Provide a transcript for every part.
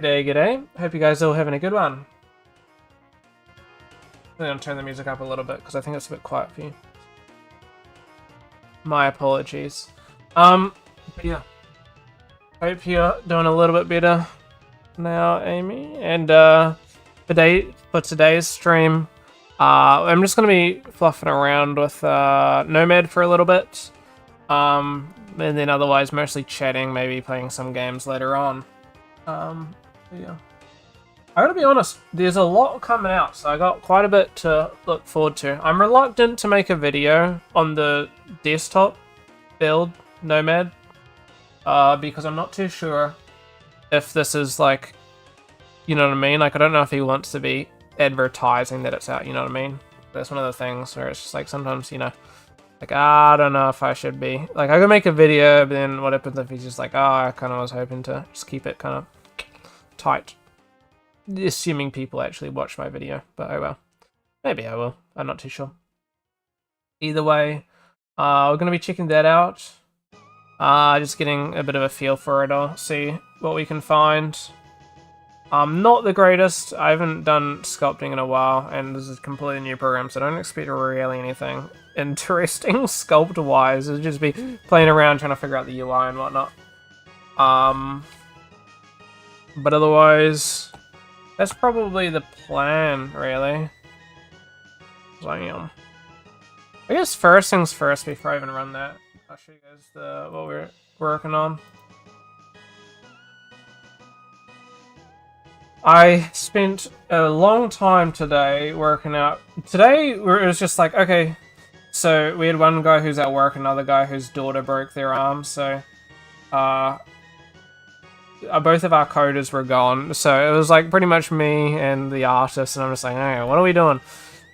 G'day, g'day. Hope you guys are all having a good one. I'm going to turn the music up a little bit because I think it's a bit quiet for you. My apologies. But yeah. Hope you're doing a little bit better now, Amy. And for today's stream, I'm just going to be fluffing around with Nomad for a little bit. And then otherwise mostly chatting, maybe playing some games later on. Yeah. I gotta be honest, there's a lot coming out, so I got quite a bit to look forward to. I'm reluctant to make a video on the desktop build Nomad, because I'm not too sure if this is like, you know what I mean? Like, I don't know if he wants to be advertising that it's out, you know what I mean? That's one of the things where it's just like sometimes, you know, like, I don't know if I should be. Like, I could make a video, but then what happens if he's just like, oh, I kind of was hoping to just keep it kind of tight. Assuming people actually watch my video, but oh well. Maybe I will. I'm not too sure. Either way, we're going to be checking that out. Just getting a bit of a feel for it all. See what we can find. Not the greatest. I haven't done sculpting in a while, and this is a completely new program, so I don't expect really anything interesting sculpt-wise. It'll just be playing around trying to figure out the UI and whatnot. But otherwise, that's probably the plan, really. So, I guess first things first, before I even run that, I'll show you guys what we're working on. I spent a long time today working out. Today, it was just like, okay, so we had one guy who's at work, another guy whose daughter broke their arm, so both of our coders were gone, so it was like pretty much me and the artist, and I'm just like, hey, what are we doing?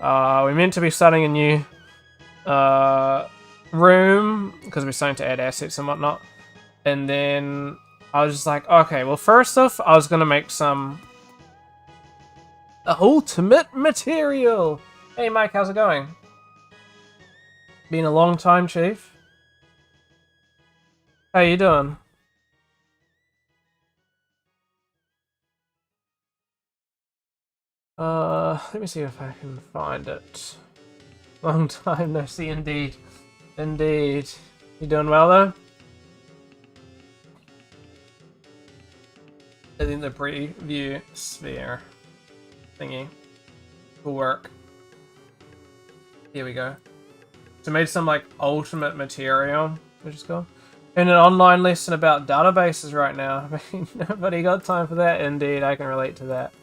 We're meant to be starting a new room, because we're starting to add assets and whatnot, and then I was just like, okay, well, first off, I was going to make some ultimate material. Hey, Mike, how's it going? Been a long time, Chief. How you doing? Let me see if I can find it. Long time no see, indeed. Indeed. You doing well, though? I think the preview sphere thingy will work. Here we go. So I made some, like, ultimate material, which is cool. In an online lesson about databases right now. I mean, nobody got time for that. Indeed, I can relate to that.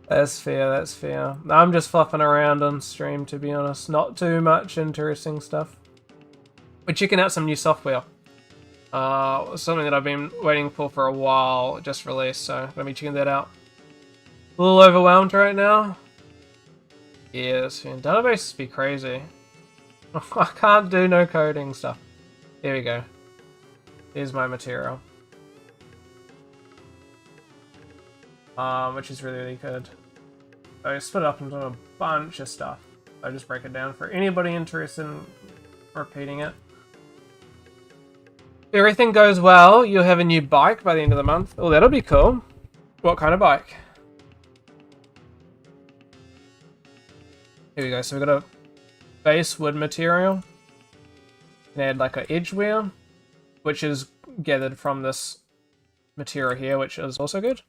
That's fair, that's fair. I'm just fluffing around on stream, to be honest. Not too much interesting stuff. We're checking out some new software. Something that I've been waiting for a while, just released, so I'm gonna be checking that out. A little overwhelmed right now. Yes, databases be crazy. I can't do no coding stuff. Here we go. Here's my material. Which is really, really good. I split it up into a bunch of stuff. I just break it down for anybody interested in repeating it. If everything goes well, you'll have a new bike by the end of the month. Oh, that'll be cool. What kind of bike? Here we go. So we've got a base wood material. And add like an edge wear, which is gathered from this material here, which is also good.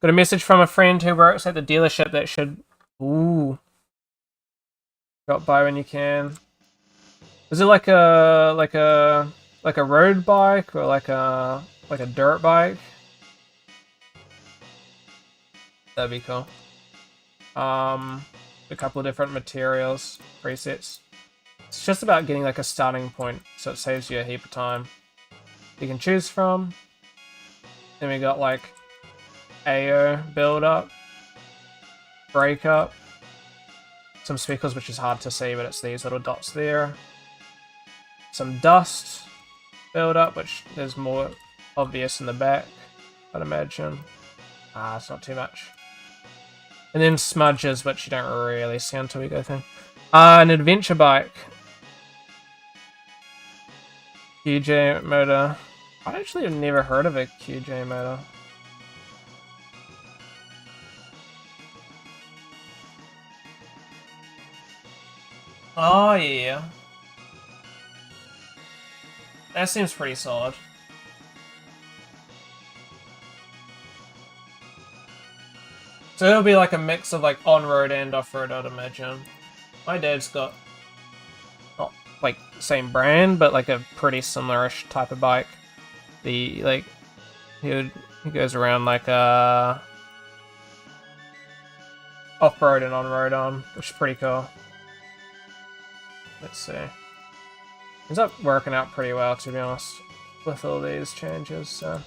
Got a message from a friend who works at the dealership that should... Ooh. Drop by when you can. Is it like a road bike or like a dirt bike? That'd be cool. A couple of different materials, presets. It's just about getting like a starting point, so it saves you a heap of time. You can choose from. Then we got like AO build up, break up, some speckles, which is hard to see, but it's these little dots there. Some dust build up, which is more obvious in the back, I'd imagine. It's not too much. And then smudges, which you don't really see until we go through. An adventure bike. DJ motor. I actually have never heard of a QJ motor. Oh yeah. That seems pretty solid. So it'll be like a mix of like on-road and off-road, I'd imagine. My dad's got not like same brand, but like a pretty similar-ish type of bike. He goes around like off-road and on-road on, which is pretty cool. Let's see. Ends up working out pretty well, to be honest, with all these changes. So,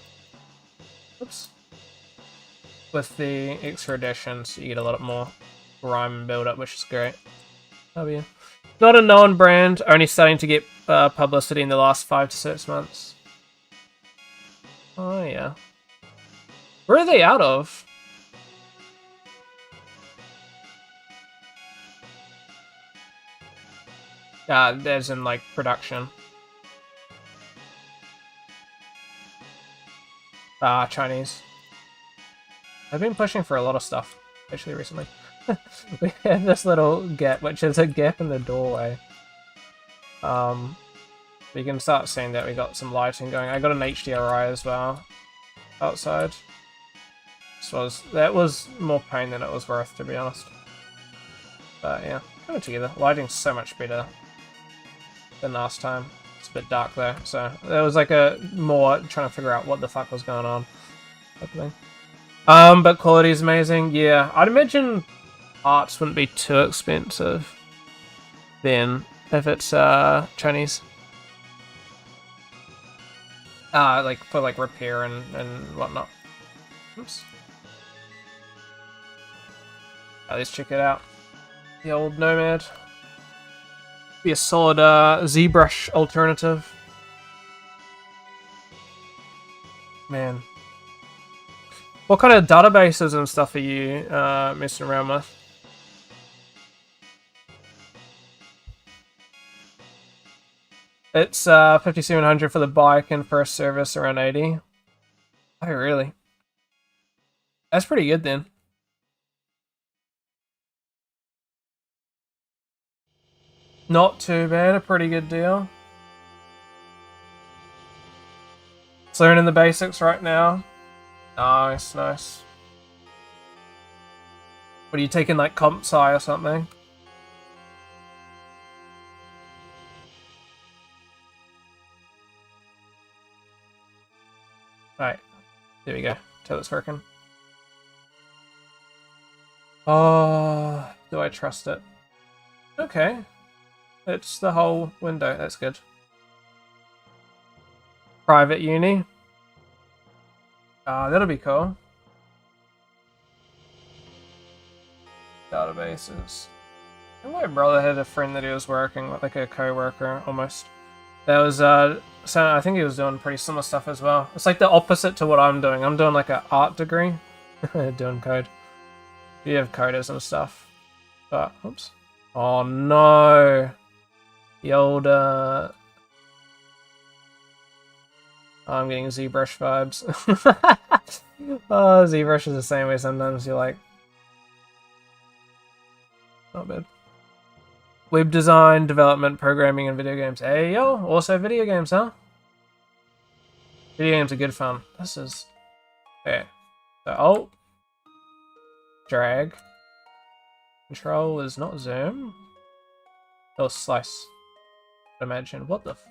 oops. With the extra additions, you get a lot more rhyme build-up, which is great. W. Not a known brand, only starting to get publicity in the last 5 to 6 months. Oh yeah. Where are they out of? As in like production. Chinese. I've been pushing for a lot of stuff, actually, recently. We have this little gap, which is a gap in the doorway. We can start seeing that we got some lighting going. I got an HDRI as well, outside. That was more pain than it was worth, to be honest. But yeah, coming together. Lighting's so much better than last time. It's a bit dark though, so there was like a more trying to figure out what the fuck was going on type of thing. But quality is amazing. Yeah, I'd imagine parts wouldn't be too expensive then if it's Chinese. Like for like repair and whatnot. Oops. Let's check it out. The old Nomad. Be a solid ZBrush alternative. Man. What kind of databases and stuff are you messing around with? It's 5,700 for the bike and for a service around 80. Oh, really? That's pretty good then. Not too bad, a pretty good deal. It's learning the basics right now. Nice, nice. What are you taking, like comp sci or something? Alright, there we go. Till it's working. Oh, do I trust it? Okay. It's the whole window, that's good. Private uni. That'll be cool. Databases. My brother had a friend that he was working with, like a co-worker almost. That was so I think he was doing pretty similar stuff as well. It's like the opposite to what I'm doing. I'm doing like an art degree, doing code. You have coders and stuff, but oops. Oh no, the old I'm getting ZBrush vibes. Oh, ZBrush is the same way sometimes. You're like, not bad. Web design, development, programming, and video games. Hey yo, also video games, huh? Video games are good fun. This is... Okay. So, oh. Drag. Control is not zoom. Oh, slice. Imagine. What the f...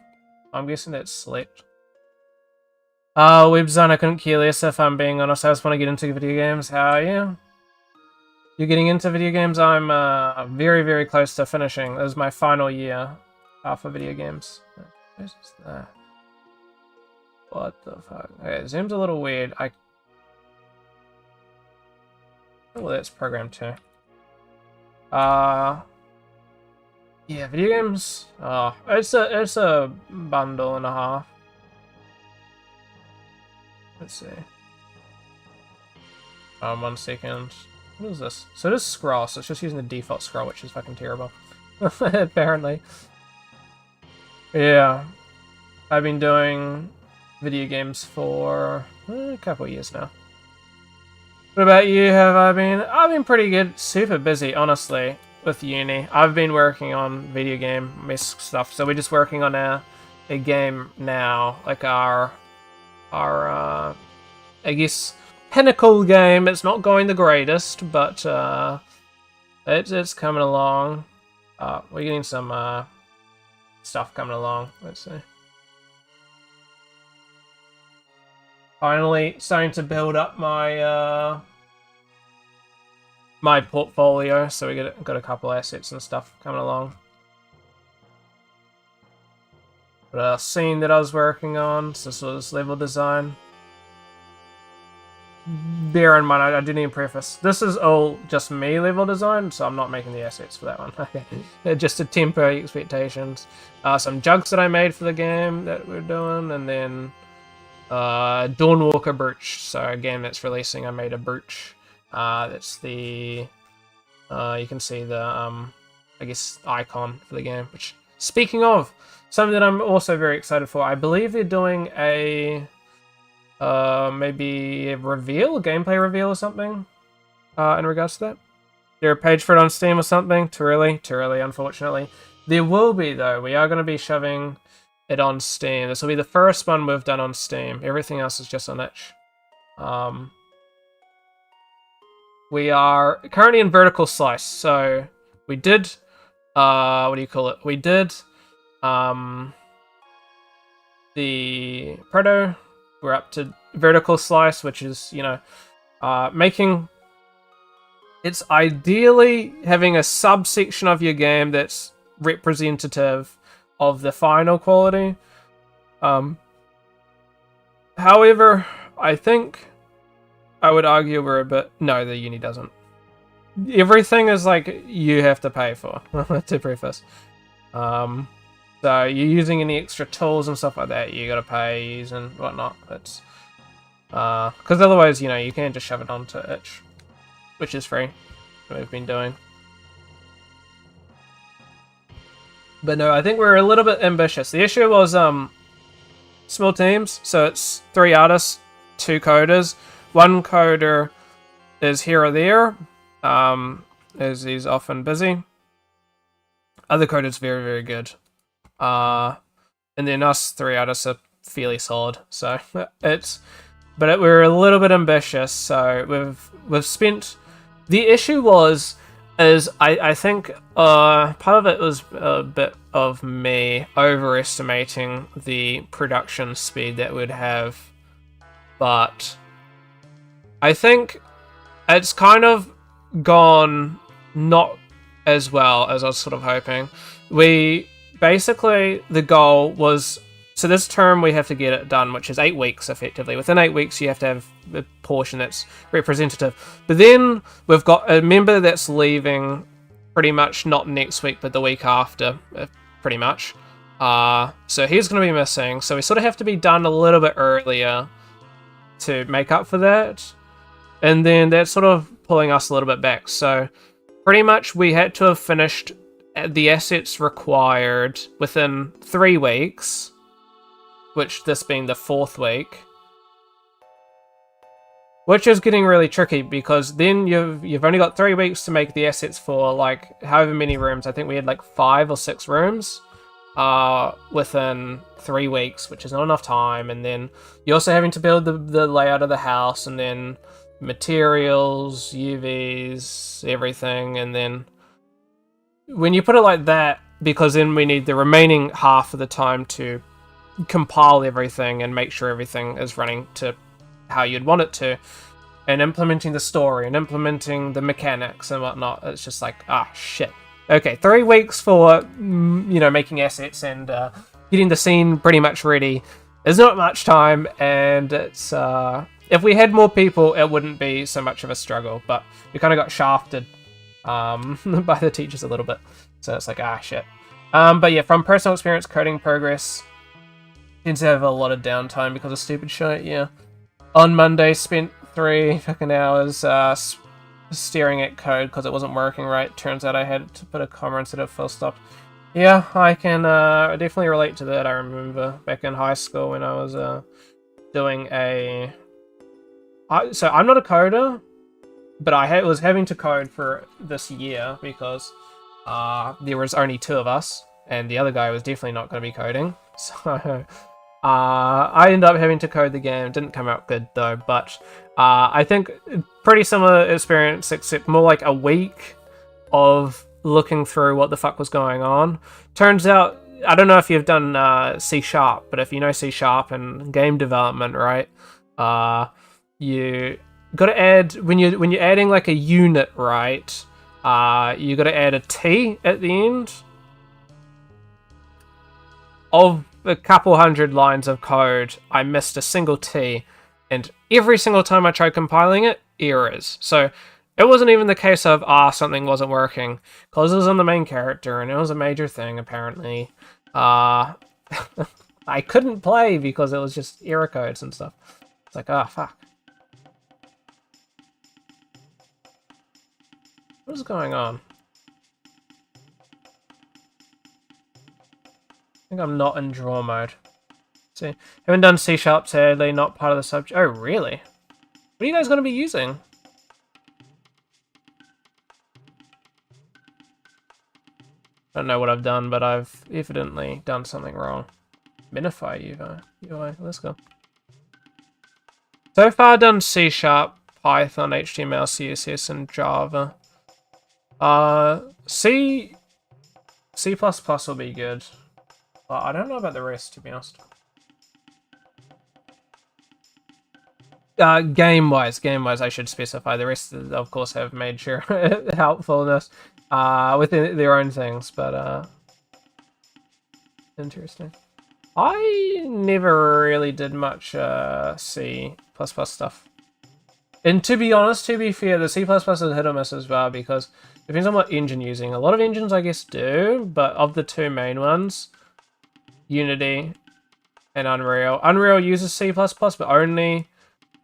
I'm guessing that's select. Web design, I couldn't care less if I'm being honest. I just want to get into video games. How are you? You're getting into video games? I'm very, very close to finishing. This is my final year for video games. Where's that? What the fuck? Okay, zoom's a little weird. Oh, that's programmed too. Yeah, video games. Oh, it's a bundle and a half. Let's see. 1 second. What is this? So it is scroll, so it's just using the default scroll, which is fucking terrible. Apparently. Yeah. I've been doing video games for a couple of years now. What about you? Have I been? I've been pretty good. Super busy, honestly, with uni. I've been working on video game stuff, so we're just working on a game now, like our I guess pinnacle game. It's not going the greatest, but it's coming along. We're getting some stuff coming along. Let's see. Finally starting to build up my my portfolio, so we got a couple assets and stuff coming along. But a scene that I was working on, so this was level design. Bear in mind, I do need to preface, this is all just me level design, so I'm not making the assets for that one. Okay, just to temper expectations. Some jugs that I made for the game that we're doing, and then Dawnwalker Brooch, so a game that's releasing. I made a brooch. That's the you can see the I guess icon for the game. Which, speaking of, something that I'm also very excited for. I believe they're doing a maybe a gameplay reveal or something in regards to that. There a page for it on Steam or something? Too early, unfortunately. There will be though. We are going to be shoving it on Steam. This will be the first one we've done on Steam. Everything else is just on itch. We are currently in vertical slice, so we did what do you call it? We did the proto. We're up to vertical slice, which is, you know, making it's ideally having a subsection of your game that's representative of the final quality. However, I think I would argue we're a bit... No, the uni doesn't. Everything is like you have to pay for, to preface. So you're using any extra tools and stuff like that, you gotta pay and whatnot. It's because otherwise, you know, you can't just shove it onto itch, which is free. We've been doing. But no, I think we're a little bit ambitious. The issue was small teams, so it's 3 artists, 2 coders. One coder is here or there, as he's often busy. Other coder's very, very good. And then us 3 artists are fairly solid. So we're a little bit ambitious. So we've spent. The issue is I think part of it was a bit of me overestimating the production speed that we'd have, but I think it's kind of gone not as well as I was sort of hoping. Basically, the goal was, so this term we have to get it done, which is 8 weeks effectively. Within 8 weeks, you have to have a portion that's representative. But then we've got a member that's leaving pretty much not next week, but the week after, pretty much. So he's going to be missing. So we sort of have to be done a little bit earlier to make up for that. And then that's sort of pulling us a little bit back. So pretty much we had to have finished the assets required within 3 weeks, which this being the 4th week, which is getting really tricky because then you've only got 3 weeks to make the assets for like however many rooms. I think we had like 5 or 6 rooms within 3 weeks, which is not enough time. And then you're also having to build the layout of the house, and then materials, UVs, everything. And then when you put it like that, because then we need the remaining half of the time to compile everything and make sure everything is running to how you'd want it to, and implementing the story and implementing the mechanics and whatnot, it's just like, shit. Okay, 3 weeks for, making assets and getting the scene pretty much ready is not much time, and it's, if we had more people, it wouldn't be so much of a struggle, but we kind of got shafted by the teachers a little bit, so it's like, shit. But yeah, from personal experience, coding progress tends to have a lot of downtime because of stupid shit, yeah. On Monday, spent 3 fucking hours staring at code because it wasn't working right. Turns out I had to put a comma instead of full stop. Yeah, I can definitely relate to that. I remember back in high school when I was doing so I'm not a coder, but I was having to code for this year because there was only 2 of us, and the other guy was definitely not going to be coding. So I ended up having to code the game. It didn't come out good though, but I think pretty similar experience, except more like a week of looking through what the fuck was going on. Turns out, I don't know if you've done C#, but if you know C# and game development, right? You got to add when you're adding like a unit, right? You got to add a T at the end of a couple hundred lines of code. I missed a single T, and every single time I tried compiling it, errors. So it wasn't even the case of something wasn't working, because it was on the main character and it was a major thing apparently. I couldn't play because it was just error codes and stuff. It's like, fuck. What is going on? I think I'm not in draw mode. See, haven't done C#, sadly, not part of the subject. Oh, really? What are you guys going to be using? I don't know what I've done, but I've evidently done something wrong. Minify UI, let's go. So far, I've done C#, Python, HTML, CSS, and Java. C++ will be good. But I don't know about the rest, to be honest. Game-wise, I should specify. The rest, of course, have major helpfulness within their own things, but interesting. I never really did much C++ stuff. And to be honest, to be fair, the C++ is hit or miss as well, because it depends on what engine you're using. A lot of engines, I guess, do, but of the 2 main ones, Unity and Unreal. Unreal uses C++, but only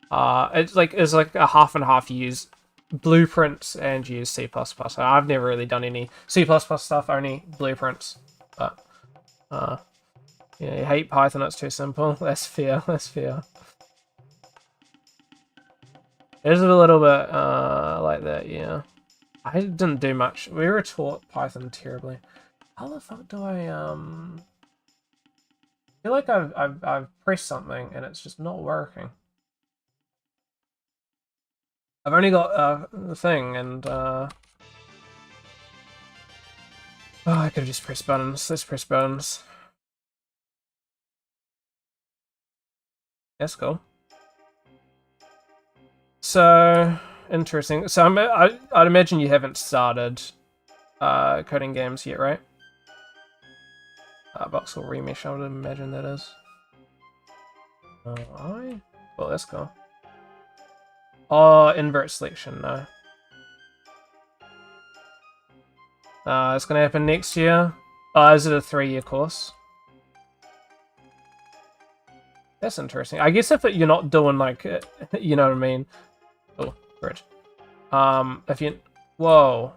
it's like a half and half. Use blueprints and use C++. So I've never really done any C++ stuff, only blueprints. But yeah, you hate Python, it's too simple. That's fair, that's fair. It is a little bit like that, yeah. I didn't do much. We were taught Python terribly. How the fuck do I feel like I've pressed something and it's just not working. I've only got the thing, and oh, I could have just pressed buttons. Let's press buttons. That's cool. So interesting. So I'd imagine you haven't started coding games yet, right? Voxel Remesh, I would imagine that is. Well, let's go. Oh, invert selection, no. It's gonna happen next year. Is it a 3-year course? That's interesting. I guess if you're not doing like, you know what I mean. Oh, great. If you, whoa,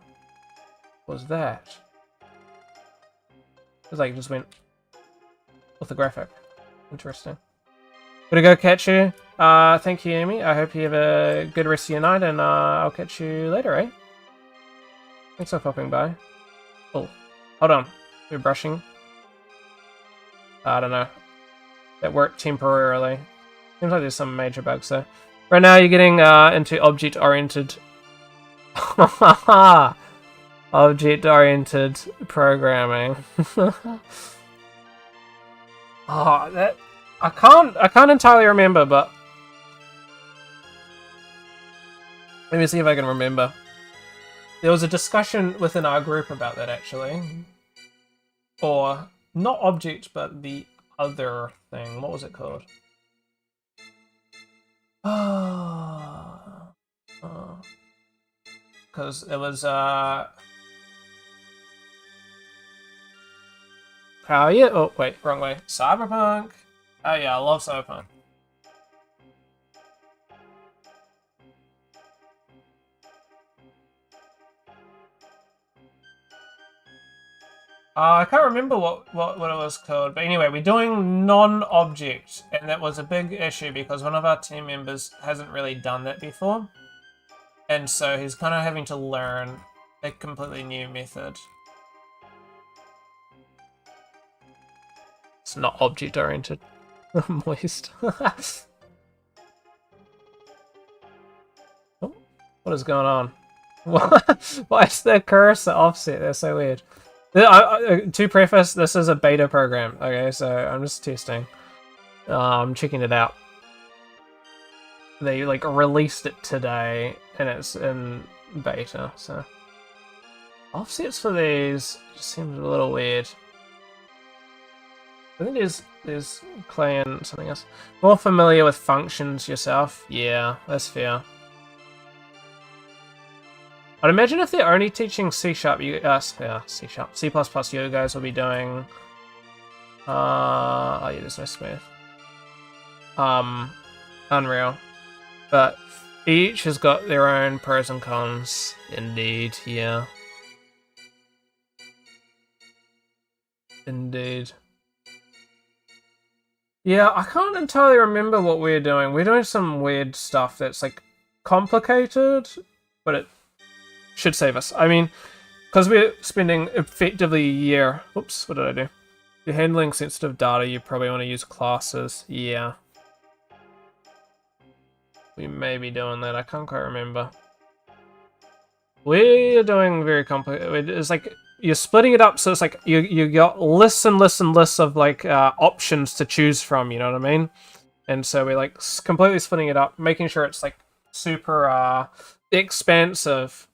what was that? It was like just went orthographic. Interesting. Gotta go catch you. Thank you, Amy. I hope you have a good rest of your night, and I'll catch you later, eh? Thanks for popping by. Oh, hold on. You're brushing. I don't know. That worked temporarily. Seems like there's some major bugs there. Right now, you're getting into object-oriented. Object-oriented programming. Oh, that I can't entirely remember, but let me see if I can remember. There was a discussion within our group about that, actually. Or not object, but the other thing. What was it called? Because it was oh yeah. Oh wait, wrong way. Cyberpunk. Oh yeah, I love Cyberpunk. I can't remember what it was called, but anyway, we're doing non-object, and that was a big issue because one of our team members hasn't really done that before, and so he's kind of having to learn a completely new method. It's not object-oriented. Moist. Oh, what is going on? Why is the cursor offset? That's so weird. To preface, this is a beta program, okay, so I'm just testing. I'm checking it out. They like released it today, and it's in beta, so offsets for these just seems a little weird. I think there's Clay and something else. More familiar with functions yourself? Yeah, that's fair. I'd imagine if they're only teaching C#, C#, C++, you guys will be doing. Oh yeah, there's no smooth. Unreal, but each has got their own pros and cons. Indeed, yeah. Indeed. Yeah, I can't entirely remember what we're doing. We're doing some weird stuff that's like complicated, but it should save us. I mean, because we're spending effectively a year. Oops, what did I do? If you're handling sensitive data, you probably want to use classes. Yeah. We may be doing that. I can't quite remember. We're doing very complicated. It's like you're splitting it up, so it's like you got lists and lists and lists of like options to choose from. You know what I mean? And so we're like completely splitting it up, making sure it's like super expansive.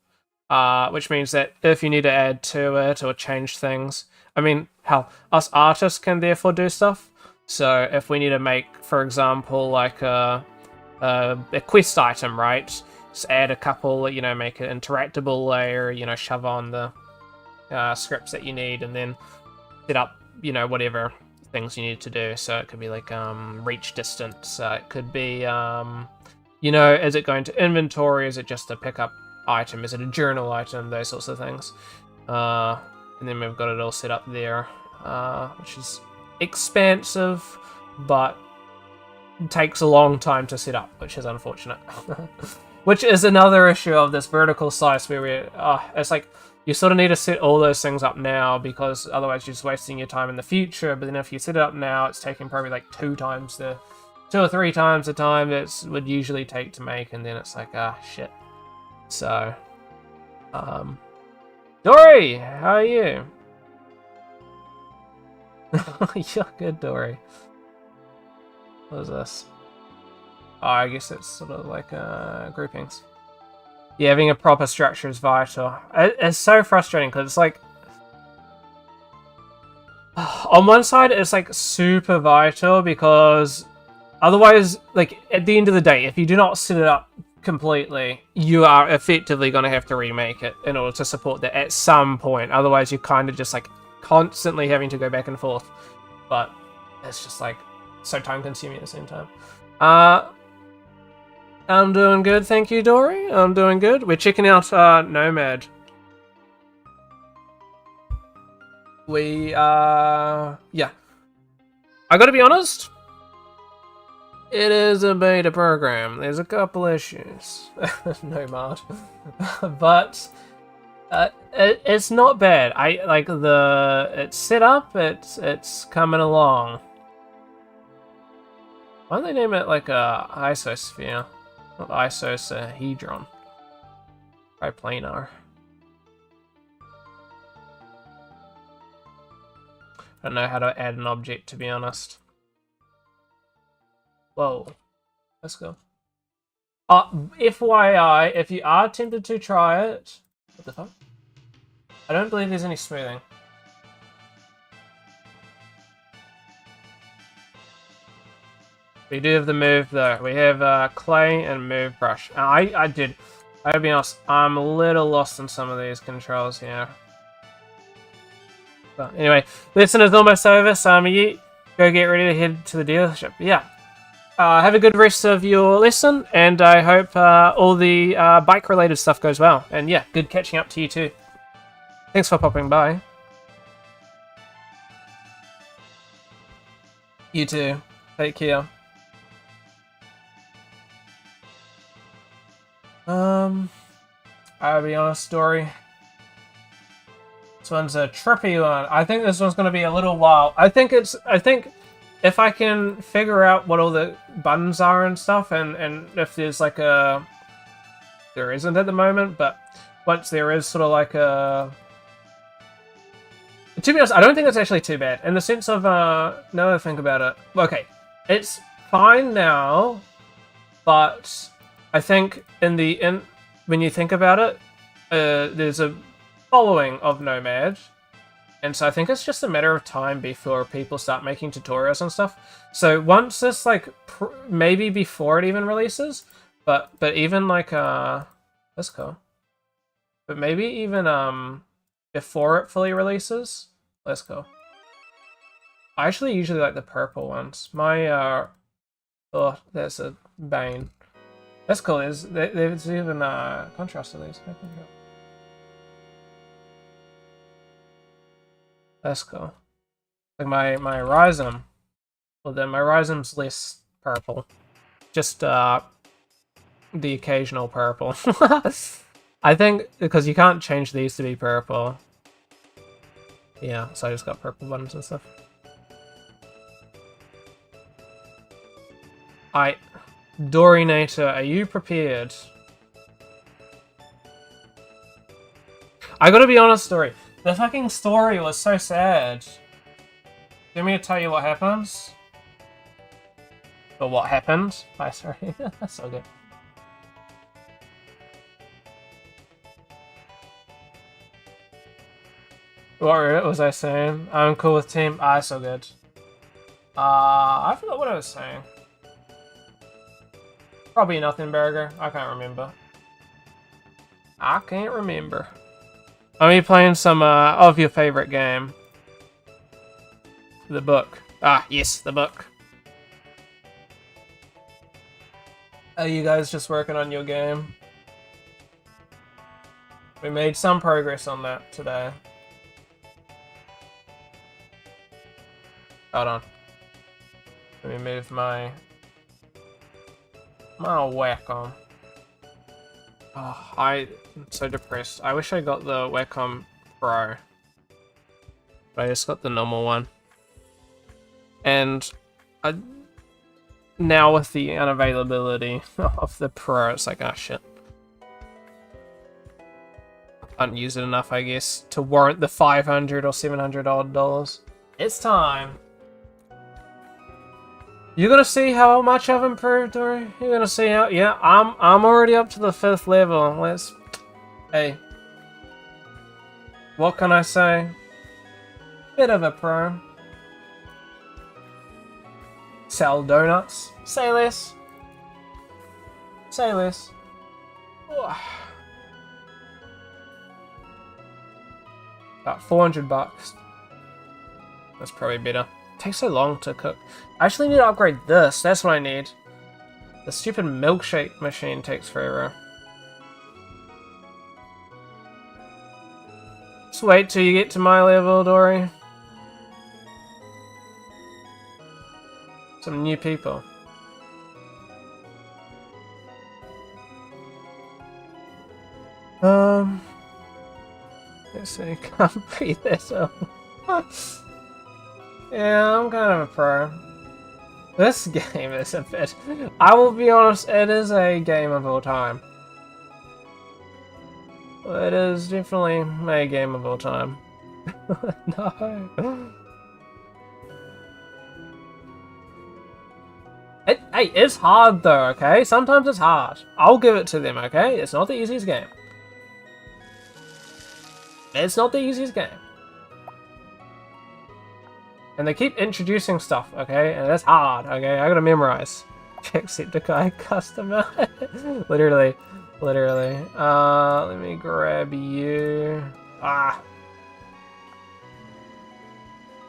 Which means that if you need to add to it or change things, I mean, hell, us artists can therefore do stuff. So if we need to make, for example, like a quest item, right? Just add a couple, you know, make an interactable layer, you know, shove on the scripts that you need, and then set up, you know, whatever things you need to do. So it could be like reach distance. It could be, you know, is it going to inventory? Is it just a pickup item? Is it a journal item? Those sorts of things. And then we've got it all set up there, which is expansive, but takes a long time to set up, which is unfortunate. Which is another issue of this vertical slice where we're, it's like, you sort of need to set all those things up now, because otherwise you're just wasting your time in the future. But then if you set it up now, it's taking probably like 2 or 3 times the time it would usually take to make, and then it's like, shit. So, Dory, how are you? You're good, Dory. What is this? Oh, I guess it's sort of like groupings. Yeah, having a proper structure is vital. It's so frustrating because it's like, on one side it's like super vital because otherwise, like at the end of the day, if you do not set it up completely, you are effectively going to have to remake it in order to support that at some point. Otherwise, you're kind of just like constantly having to go back and forth. But it's just like so time consuming at the same time. I'm doing good, thank you, Dory. I'm doing good. We're checking out Nomad. Yeah. I gotta be honest, it is a beta program. There's a couple issues. Nomad. But it's not bad. I like it's set up, it's coming along. Why don't they name it like a isosphere? Not icosahedron. Triplanar. I don't know how to add an object, to be honest. Whoa. Let's go. FYI, if you are tempted to try it... What the fuck? I don't believe there's any smoothing. We do have the move though. We have clay and move brush. I'll be honest, I'm a little lost in some of these controls here. But anyway, lesson is almost over, so you go get ready to head to the dealership. Yeah. Have a good rest of your lesson, and I hope all the bike related stuff goes well. And yeah, good catching up to you too. Thanks for popping by. You too. Take care. I'll be honest, story. This one's a trippy one. I think this one's gonna be a little while. I think if I can figure out what all the buttons are and stuff, and if there's like a... There isn't at the moment, but once there is sort of like a... To be honest, I don't think it's actually too bad. In the sense of, now that I think about it... Okay, it's fine now, but I think when you think about it, there's a following of Nomad, and so I think it's just a matter of time before people start making tutorials and stuff. So once this, like, maybe before it even releases, but even like that's cool. But maybe even before it fully releases, let's go. I actually usually like the purple ones. My oh, that's a Bane. That's cool. There's even contrast to these. That's cool. Like my Rhizome. Well, then my Rhizome's less purple. Just the occasional purple. I think because you can't change these to be purple. Yeah, so I just got purple buttons and stuff. Dorinator, are you prepared? I gotta be honest, story. The fucking story was so sad. Do you want me to tell you what happens? Or what happened? Sorry. That's so good. What was I saying? I'm cool with team. So good. I forgot what I was saying. Probably nothing, Burger. I can't remember. I can't remember. Are you playing some of your favorite game? The book. Yes, the book. Are you guys just working on your game? We made some progress on that today. Hold on. Let me move my Wacom. Oh, I'm so depressed. I wish I got the Wacom Pro. But I just got the normal one. And now with the unavailability of the Pro, it's like, oh shit. I can't use it enough, I guess, to warrant the $500 or $700 odd dollars. It's time. You're gonna see how much I've improved, or you're gonna see how... Yeah, I'm already up to the 5th level. Hey. What can I say? Bit of a pro. Sell donuts. Say less. Say less. About 400 bucks. That's probably better. Takes so long to cook. I actually need to upgrade this. That's what I need. The stupid milkshake machine takes forever. Just wait till you get to my level, Dory. Some new people. Let's see. Can't breathe this up. Yeah, I'm kind of a pro. This game is a bit... I will be honest, it is a game of all time. It is definitely a game of all time. No. Hey, it's hard though, okay? Sometimes it's hard. I'll give it to them, okay? It's not the easiest game. It's not the easiest game. And they keep introducing stuff, okay? And that's hard, okay? I gotta memorize. Jacksepticeye customer. Literally. Let me grab you.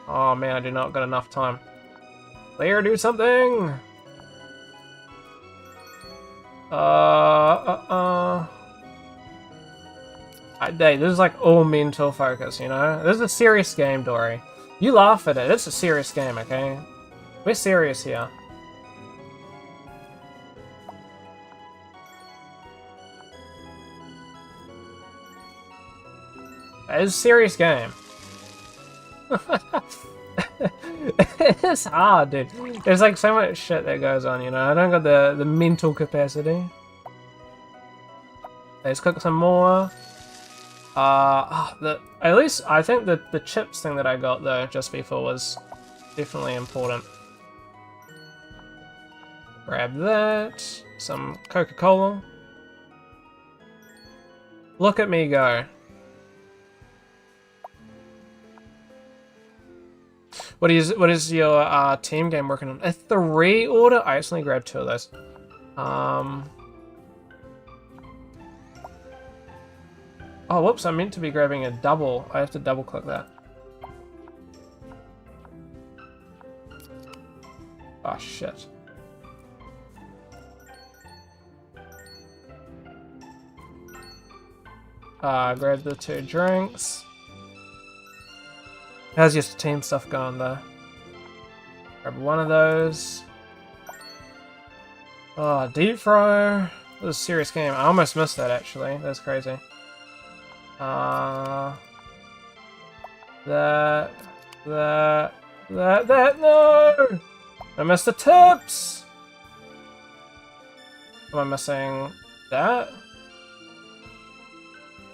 Oh man, I do not got enough time. Claire, do something! Hey, this is like all mental focus, you know? This is a serious game, Dory. You laugh at it. It's a serious game, okay? We're serious here. It's a serious game. It's hard, dude. There's like so much shit that goes on, you know. I don't got the mental capacity. Let's cook some more. At least I think that the chips thing that I got though just before was definitely important. Grab that. Some Coca-Cola. Look at me go. What is your team game working on? A 3 order? I actually grabbed 2 of those. Oh, whoops, I meant to be grabbing a double. I have to double click that. Oh, shit. Grab the 2 drinks. How's your team stuff going, though? Grab one of those. Oh, deep fry. This is a serious game. I almost missed that, actually. That's crazy. That, no! I missed the tips! Am I missing that?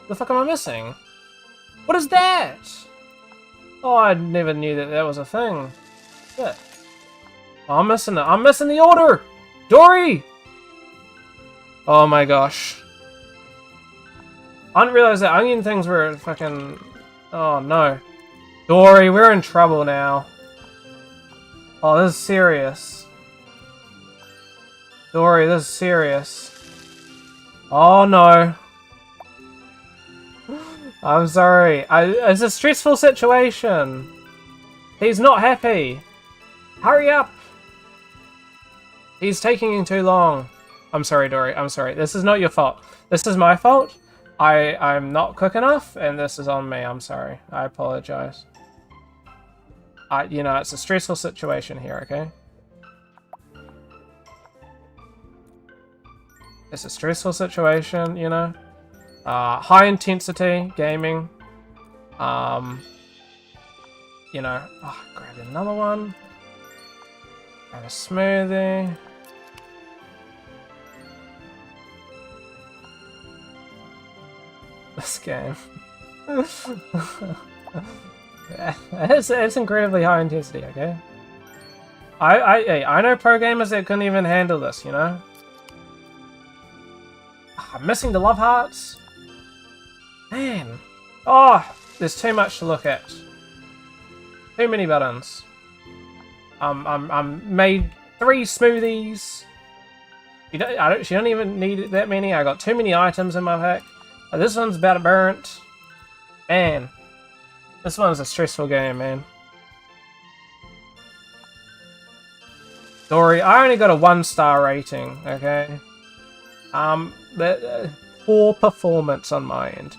The fuck am I missing? What is that? Oh, I never knew that was a thing. Shit. Oh, I'm missing it. I'm missing the order! Dory! Oh my gosh. I didn't realize that onion things were fucking... Oh no. Dory, we're in trouble now. Oh, this is serious. Dory, this is serious. Oh no. I'm sorry. It's a stressful situation. He's not happy. Hurry up. He's taking too long. I'm sorry, Dory. I'm sorry. This is not your fault. This is my fault. I'm not quick enough, and this is on me. I'm sorry. I apologize. You know, it's a stressful situation here, okay? It's a stressful situation, you know? High intensity gaming. You know, grab another one. Grab a smoothie. This game. It's incredibly high intensity, okay? I know pro gamers that couldn't even handle this, you know? I'm missing the love hearts. Man. Oh, there's too much to look at. Too many buttons. I'm made 3 smoothies. She don't even need that many. I got too many items in my pack. Oh, this one's about burnt. Man. This one's a stressful game, man. Dory, I only got a 1-star rating, okay? Poor performance on my end.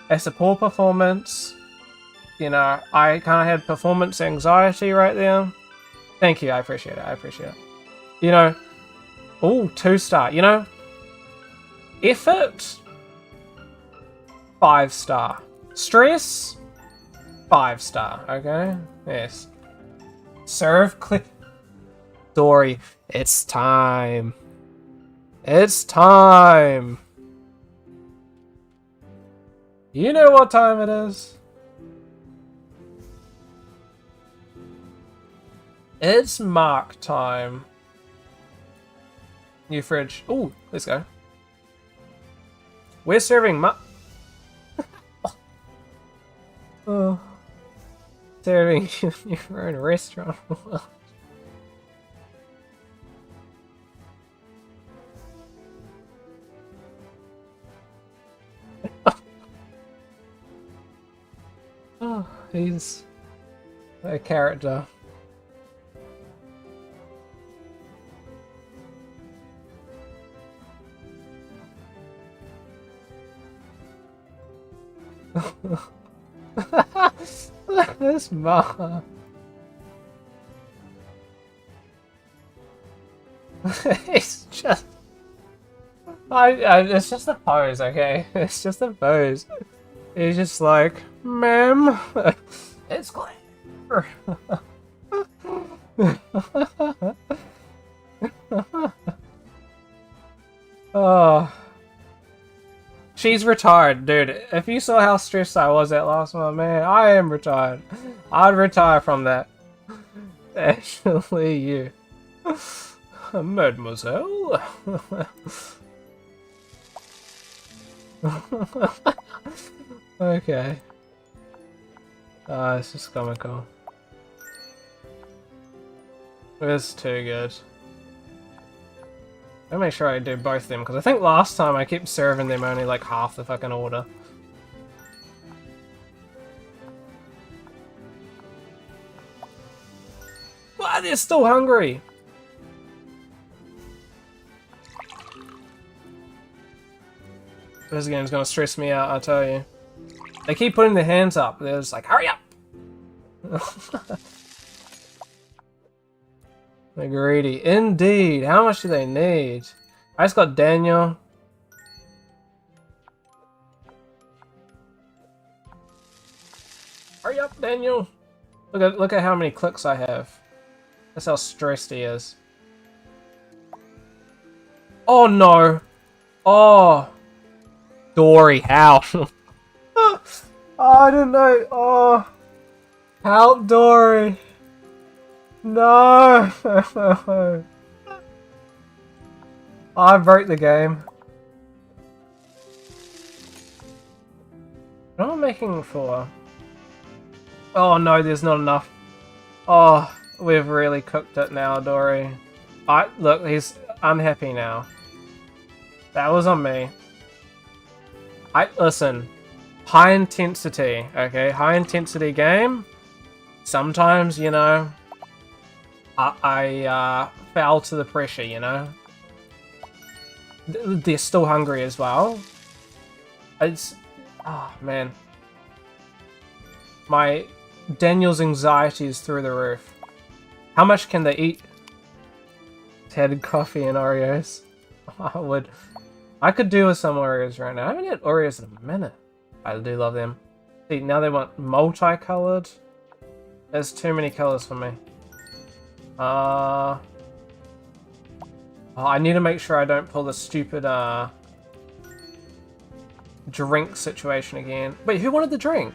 It's a poor performance. You know, I kind of had performance anxiety right there. Thank you, I appreciate it, I appreciate it. You know, ooh, 2-star, you know? Effort, 5-star. Stress, 5-star, okay? Yes. Serve click. Dory, it's time. It's time. You know what time it is. It's mark time. New fridge. Ooh, let's go. We're serving oh. Serving your own restaurant. Oh, he's a character. This ma. It's just... it's just a pose, okay? It's just a pose. He's just like, ma'am, it's clear. Oh. She's retired, dude. If you saw how stressed I was that last one, man, I am retired. I'd retire from that. Actually, you. Mademoiselle. Okay. It's just comical. It's too good. I'll make sure I do both of them, because I think last time I kept serving them only like half the fucking order. Why, they're still hungry! This game's gonna stress me out, I tell you. They keep putting their hands up, they're just like, hurry up! They're greedy. Indeed. How much do they need? I just got Daniel. Hurry up, Daniel! Look at how many clicks I have. That's how stressed he is. Oh no! Oh! Dory, how? Oh, I didn't know. Oh! Help, Dory! No! I broke the game. What am I making for? Oh no, there's not enough. Oh, we've really cooked it now, Dory. Look, he's unhappy now. That was on me. Listen, high intensity, okay? High intensity game. Sometimes, you know, I fell to the pressure, you know? They're still hungry as well. It's... Oh, man. My... Daniel's anxiety is through the roof. How much can they eat? Had coffee and Oreos. I could do with some Oreos right now. I haven't had Oreos in a minute. I do love them. See, now they want multicolored. There's too many colors for me. Oh, I need to make sure I don't pull the stupid drink situation again. Wait, who wanted the drink?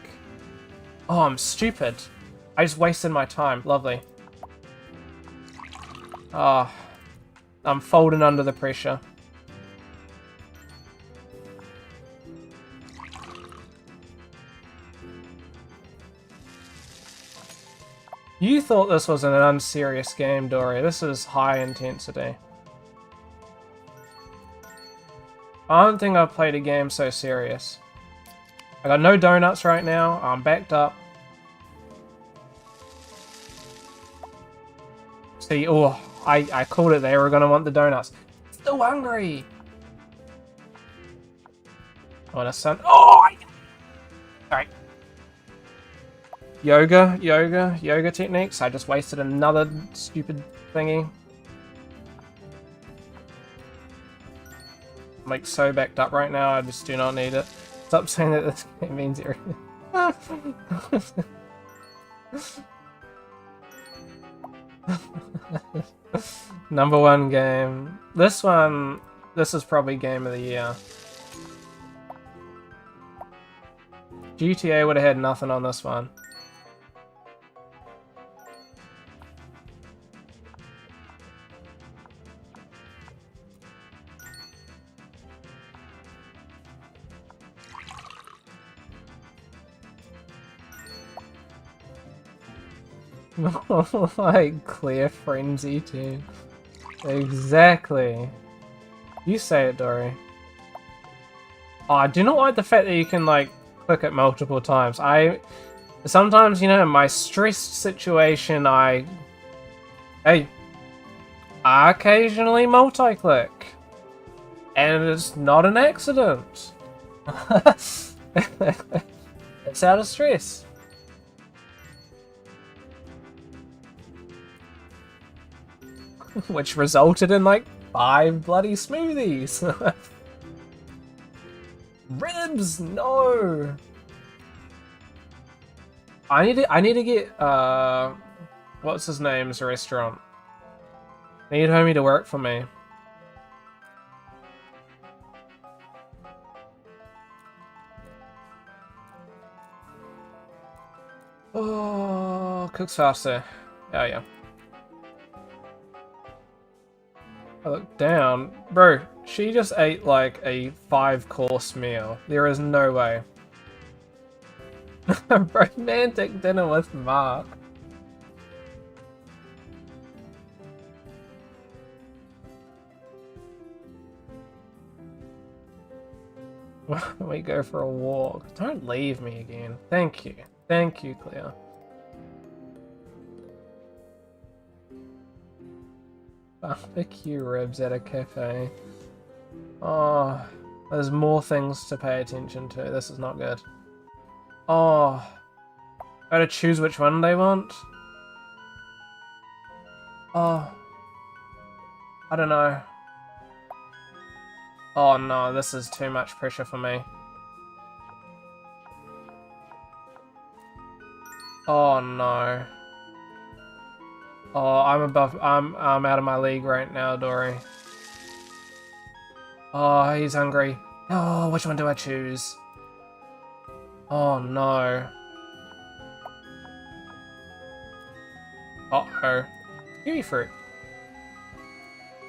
Oh, I'm stupid. I just wasted my time. Lovely. Oh, I'm folding under the pressure. You thought this was an unserious game, Dory. This is high intensity. I don't think I've played a game so serious. I got no donuts right now. I'm backed up. See, oh, I called it. They were gonna want the donuts. Still hungry. Oh, that's son. Oh! Sorry. Yoga techniques. I just wasted another stupid thingy. I'm like so backed up right now, I just do not need it. Stop saying that this game means everything. Number one game. This is probably game of the year. GTA would have had nothing on this one. Like clear frenzy too. Exactly. You say it, Dory. Oh, I do not like the fact that you can like click it multiple times. Sometimes, you know, in my stressed situation, I occasionally multi-click. And it's not an accident. It's out of stress. which resulted in like 5 bloody smoothies. Ribs, no. I need to get what's his name's restaurant. I need homie to work for me. Oh, cooks faster. Oh yeah. I look down. Bro, she just ate like a 5-course meal. There is no way. Romantic dinner with Mark. We go for a walk. Don't leave me again. Thank you. Thank you, Cleo. Barbecue ribs at a cafe. Oh, there's more things to pay attention to. This is not good. Oh, I gotta choose which one they want. Oh, I don't know. Oh no, this is too much pressure for me. Oh no. Oh, I'm out of my league right now, Dory. Oh, he's hungry. Oh, which one do I choose? Oh no. Uh-oh. Kiwi fruit.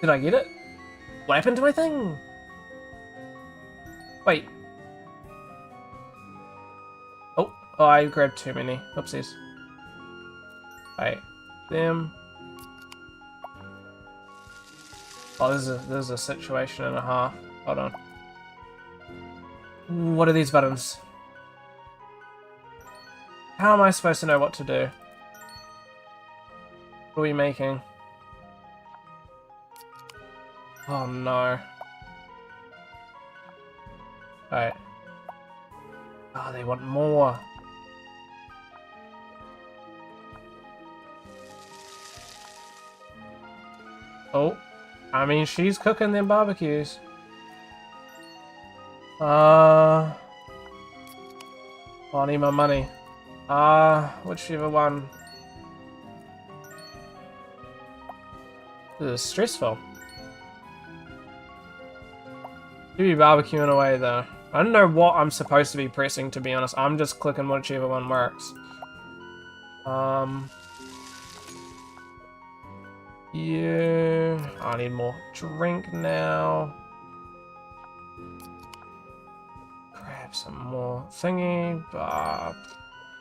Did I get it? What happened to my thing? Wait. Oh, I grabbed too many. Oopsies. Wait. Them. Oh, this is a situation and a half. Hold on. What are these buttons? How am I supposed to know what to do? What are we making? Oh no. Alright. Oh, they want more. Oh, I mean, she's cooking them barbecues. I need my money. Whichever one. This is stressful. You be barbecuing away though. I don't know what I'm supposed to be pressing, to be honest. I'm just clicking whichever one works. Yeah, I need more drink now. Grab some more thingy.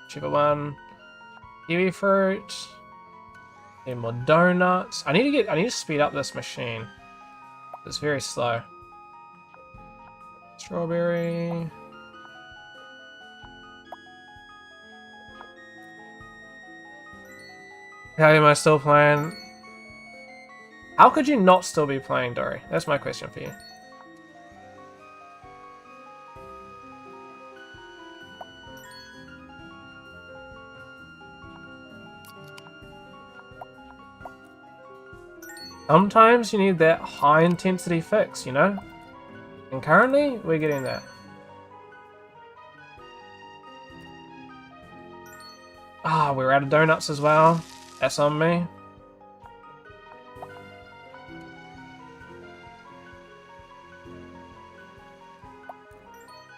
Whichever one. Kiwi fruit. Need more donuts. I need to speed up this machine. It's very slow. Strawberry. How am I still playing? How could you not still be playing, Dory? That's my question for you. Sometimes you need that high intensity fix, you know? And currently, we're getting that. Ah, we're out of donuts as well. That's on me.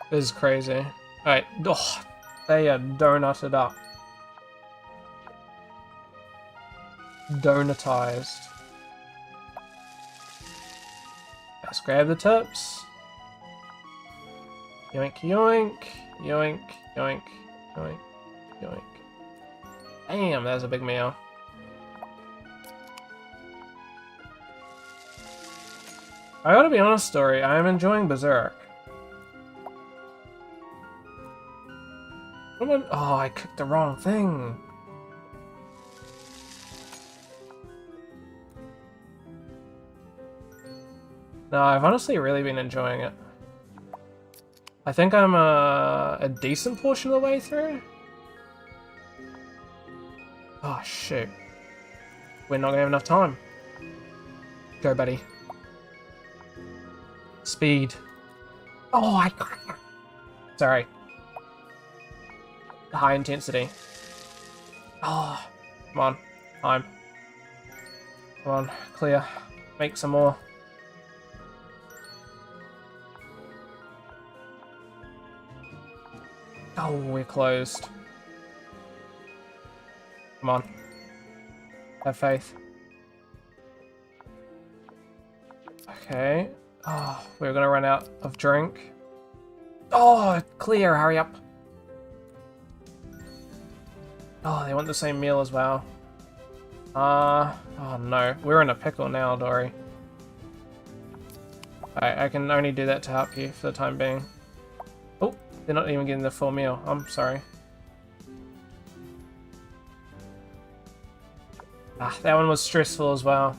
This is crazy. Alright, oh, they are donutted up. Donutized. Let's grab the tips. Yoink, yoink, yoink, yoink, yoink, yoink. Damn, that's a big meal. I gotta be honest, Story, I am enjoying Berserk. Oh, I clicked the wrong thing. No, I've honestly really been enjoying it. I think I'm a decent portion of the way through. Oh, shoot. We're not gonna have enough time. Go, buddy. Speed. Oh, I got it. Sorry. High intensity. Oh, come on. Time. Come on, clear. Make some more. Oh, we're closed. Come on. Have faith. Okay. Oh, we're gonna run out of drink. Oh, clear, hurry up. Oh, they want the same meal as well. Oh no, we're in a pickle now, Dory. I can only do that to help you for the time being. Oh, they're not even getting the full meal. I'm sorry. Ah, that one was stressful as well.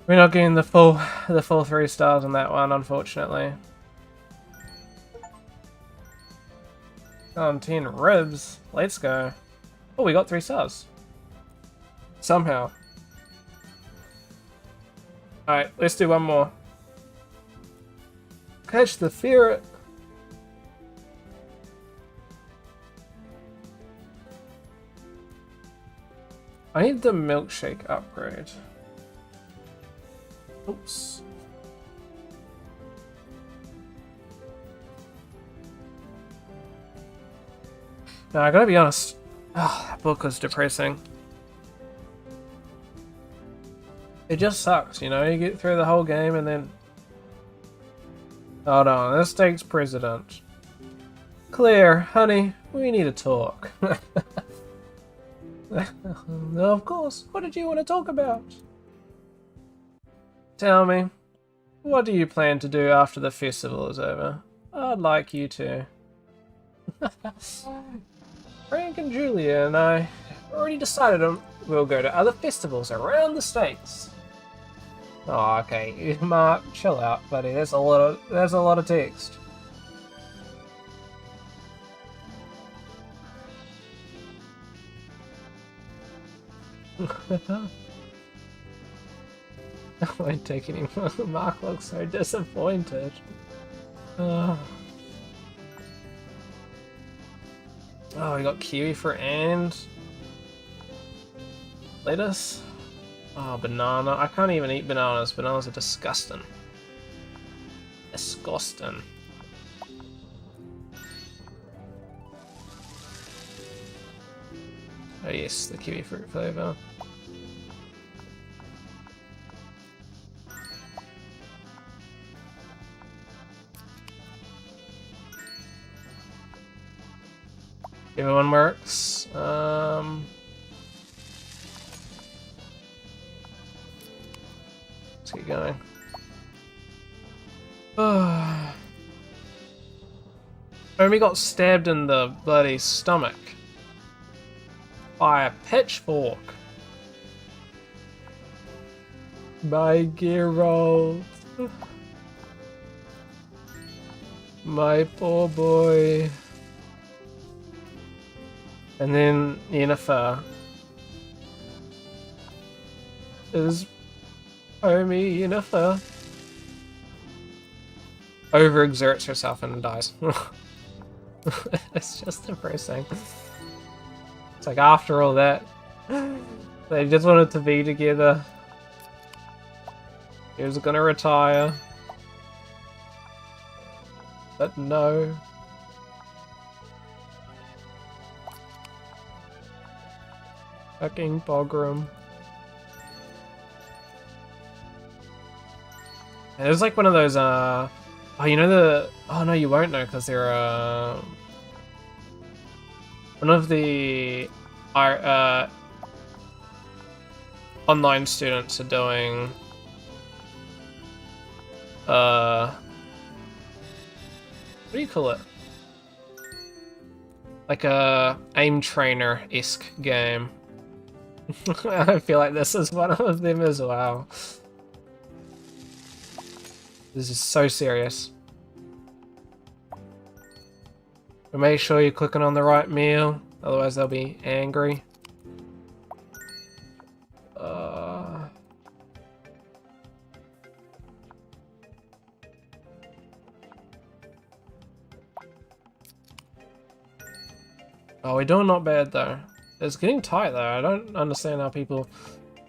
We're not getting the full 3 stars on that one, unfortunately. On 10 ribs. Let's go. Oh, we got 3 stars. Somehow. Alright, let's do one more. Catch the ferret. I need the milkshake upgrade. Oops. Now, I gotta be honest. Oh, that book was depressing. It just sucks, you know? You get through the whole game and then... Hold on, this state's president. Claire, honey, we need to talk. Of course, what did you want to talk about? Tell me, what do you plan to do after the festival is over? I'd like you to. Frank and Julia and I already decided we'll go to other festivals around the states. Oh, okay, Mark, chill out, buddy. There's a lot of text. I won't take any more. Mark looks so disappointed. Oh, we got kiwi for and lettuce. Oh, banana. I can't even eat bananas. Bananas are disgusting. Disgusting. Oh yes, the kiwi fruit flavor. Everyone works. Let's keep going. Omi got stabbed in the bloody stomach by a pitchfork. My Geralt. My poor boy. And then Yennefer is Omi Yennefer overexerts herself and dies. It's just depressing. It's like after all that, they just wanted to be together. He was gonna retire, but no. Fucking Bogrum. And there's like one of those, oh, you know the... Oh, no, you won't know, because they're, one of the, online students are doing, what do you call it? Like a aim trainer-esque game. I feel like this is one of them as well. This is so serious. But make sure you're clicking on the right meal, otherwise they'll be angry. Oh, we're doing not bad though. It's getting tight though. I don't understand how people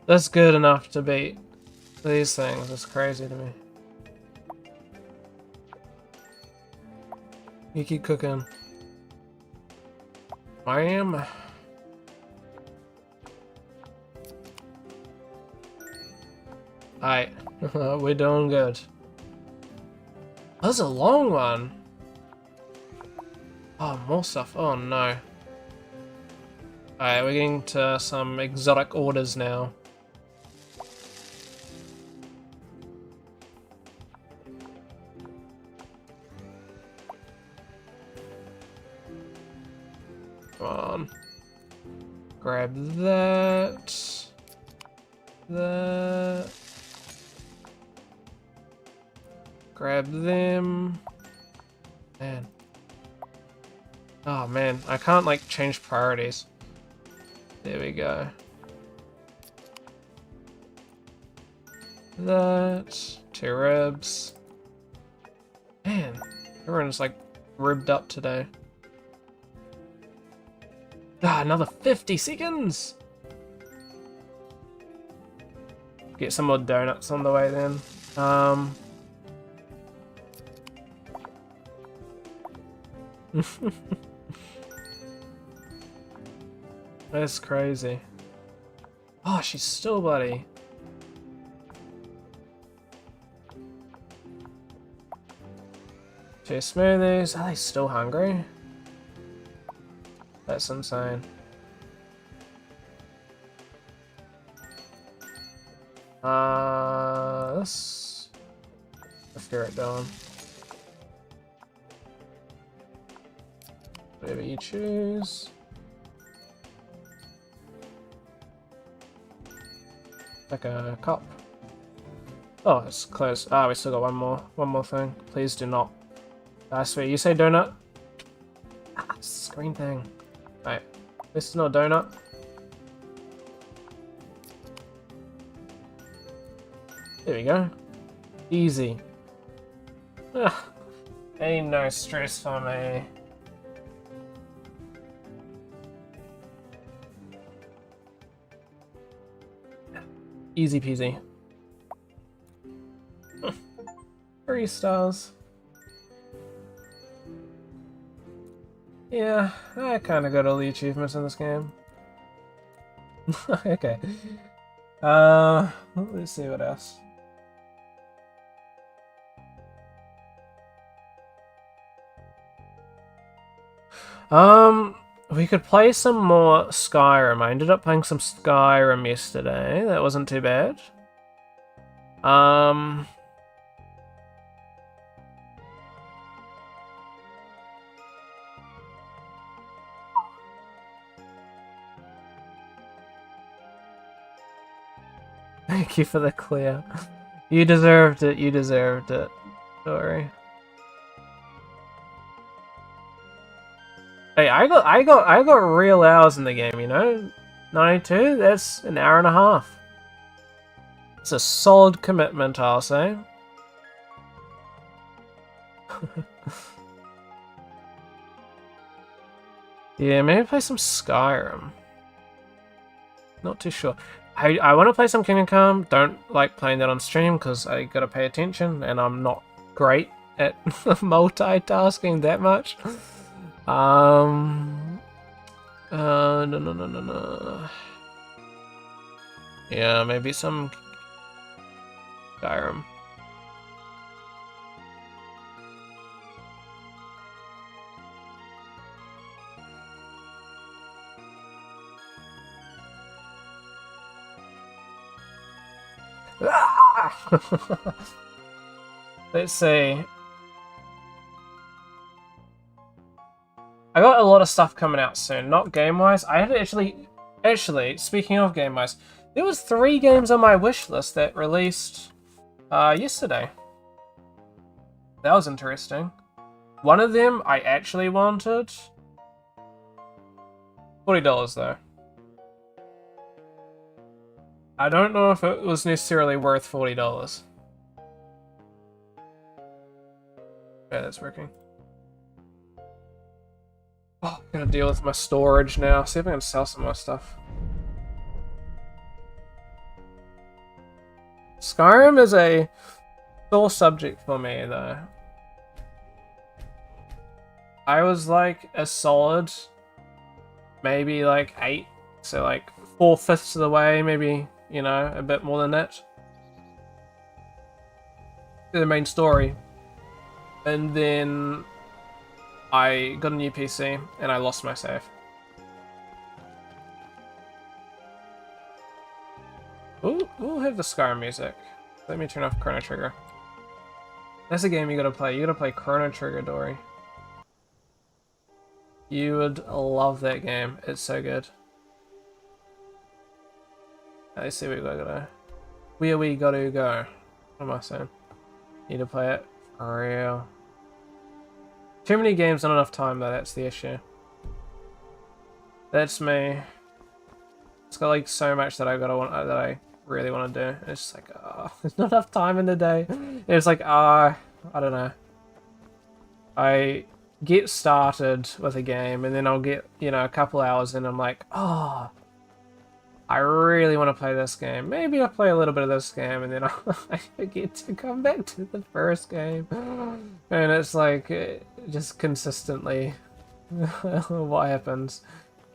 that's good enough to beat these things. It's crazy to me. You keep cooking. I am. Alright. We're doing good. That was a long one. Oh, more stuff. Oh no. Alright, we're getting to some exotic orders now. Come on. Grab that. That. Grab them. Man. Oh man, I can't like change priorities. There we go. That. 2 ribs. Man, everyone's like ribbed up today. Ah, another 50 seconds! Get some more donuts on the way then. That's crazy. Oh, she's still bloody. Two smoothies. Are they still hungry? That's insane. This. Let's get it down. Whatever you choose. Like a cup. Oh, it's close. Ah, we still got one more thing. Please do not. Ah, sweet. You say donut? Ah, screen thing. Right. This is not a donut. There we go. Easy. Ah, ain't no stress for me. Easy peasy. 3 stars. Yeah, I kinda got all the achievements in this game. Okay. Let's see what else. We could play some more Skyrim. I ended up playing some Skyrim yesterday. That wasn't too bad. Thank you for the clear. You deserved it. You deserved it. Sorry. Hey, I got real hours in the game, you know? 92, that's an hour and a half. It's a solid commitment, I'll say. Yeah, maybe play some Skyrim. Not too sure. I want to play some Kingdom Come. Don't like playing that on stream because I gotta pay attention and I'm not great at multitasking that much. No. Yeah, maybe some Skyrim. Let's see. I got a lot of stuff coming out soon, not game-wise. I had actually, speaking of game-wise, there was 3 games on my wish list that released yesterday. That was interesting. One of them I actually wanted. $40 though. I don't know if it was necessarily worth $40. Yeah, that's working. Oh, Gotta deal with my storage now. See if I can sell some of my stuff. Skyrim is a sore subject for me, though. I was like a solid, maybe like 8, so like 4/5 of the way, maybe, you know, a bit more than that. The main story. And then I got a new PC and I lost my save. Ooh, we'll have the Skyrim music. Let me turn off Chrono Trigger. That's a game you gotta play. You gotta play Chrono Trigger, Dory. You would love that game. It's so good. Let's see where we gotta go. What am I saying? Need to play it for real. Too many games, not enough time though, that's the issue. That's me. It's got like so much that I really want to do. It's just like, there's not enough time in the day. It's like, I don't know. I get started with a game and then I'll get, you know, a couple hours in and I'm like, I really want to play this game. Maybe I'll play a little bit of this game and then I forget to come back to the first game. And it's like, just consistently what happens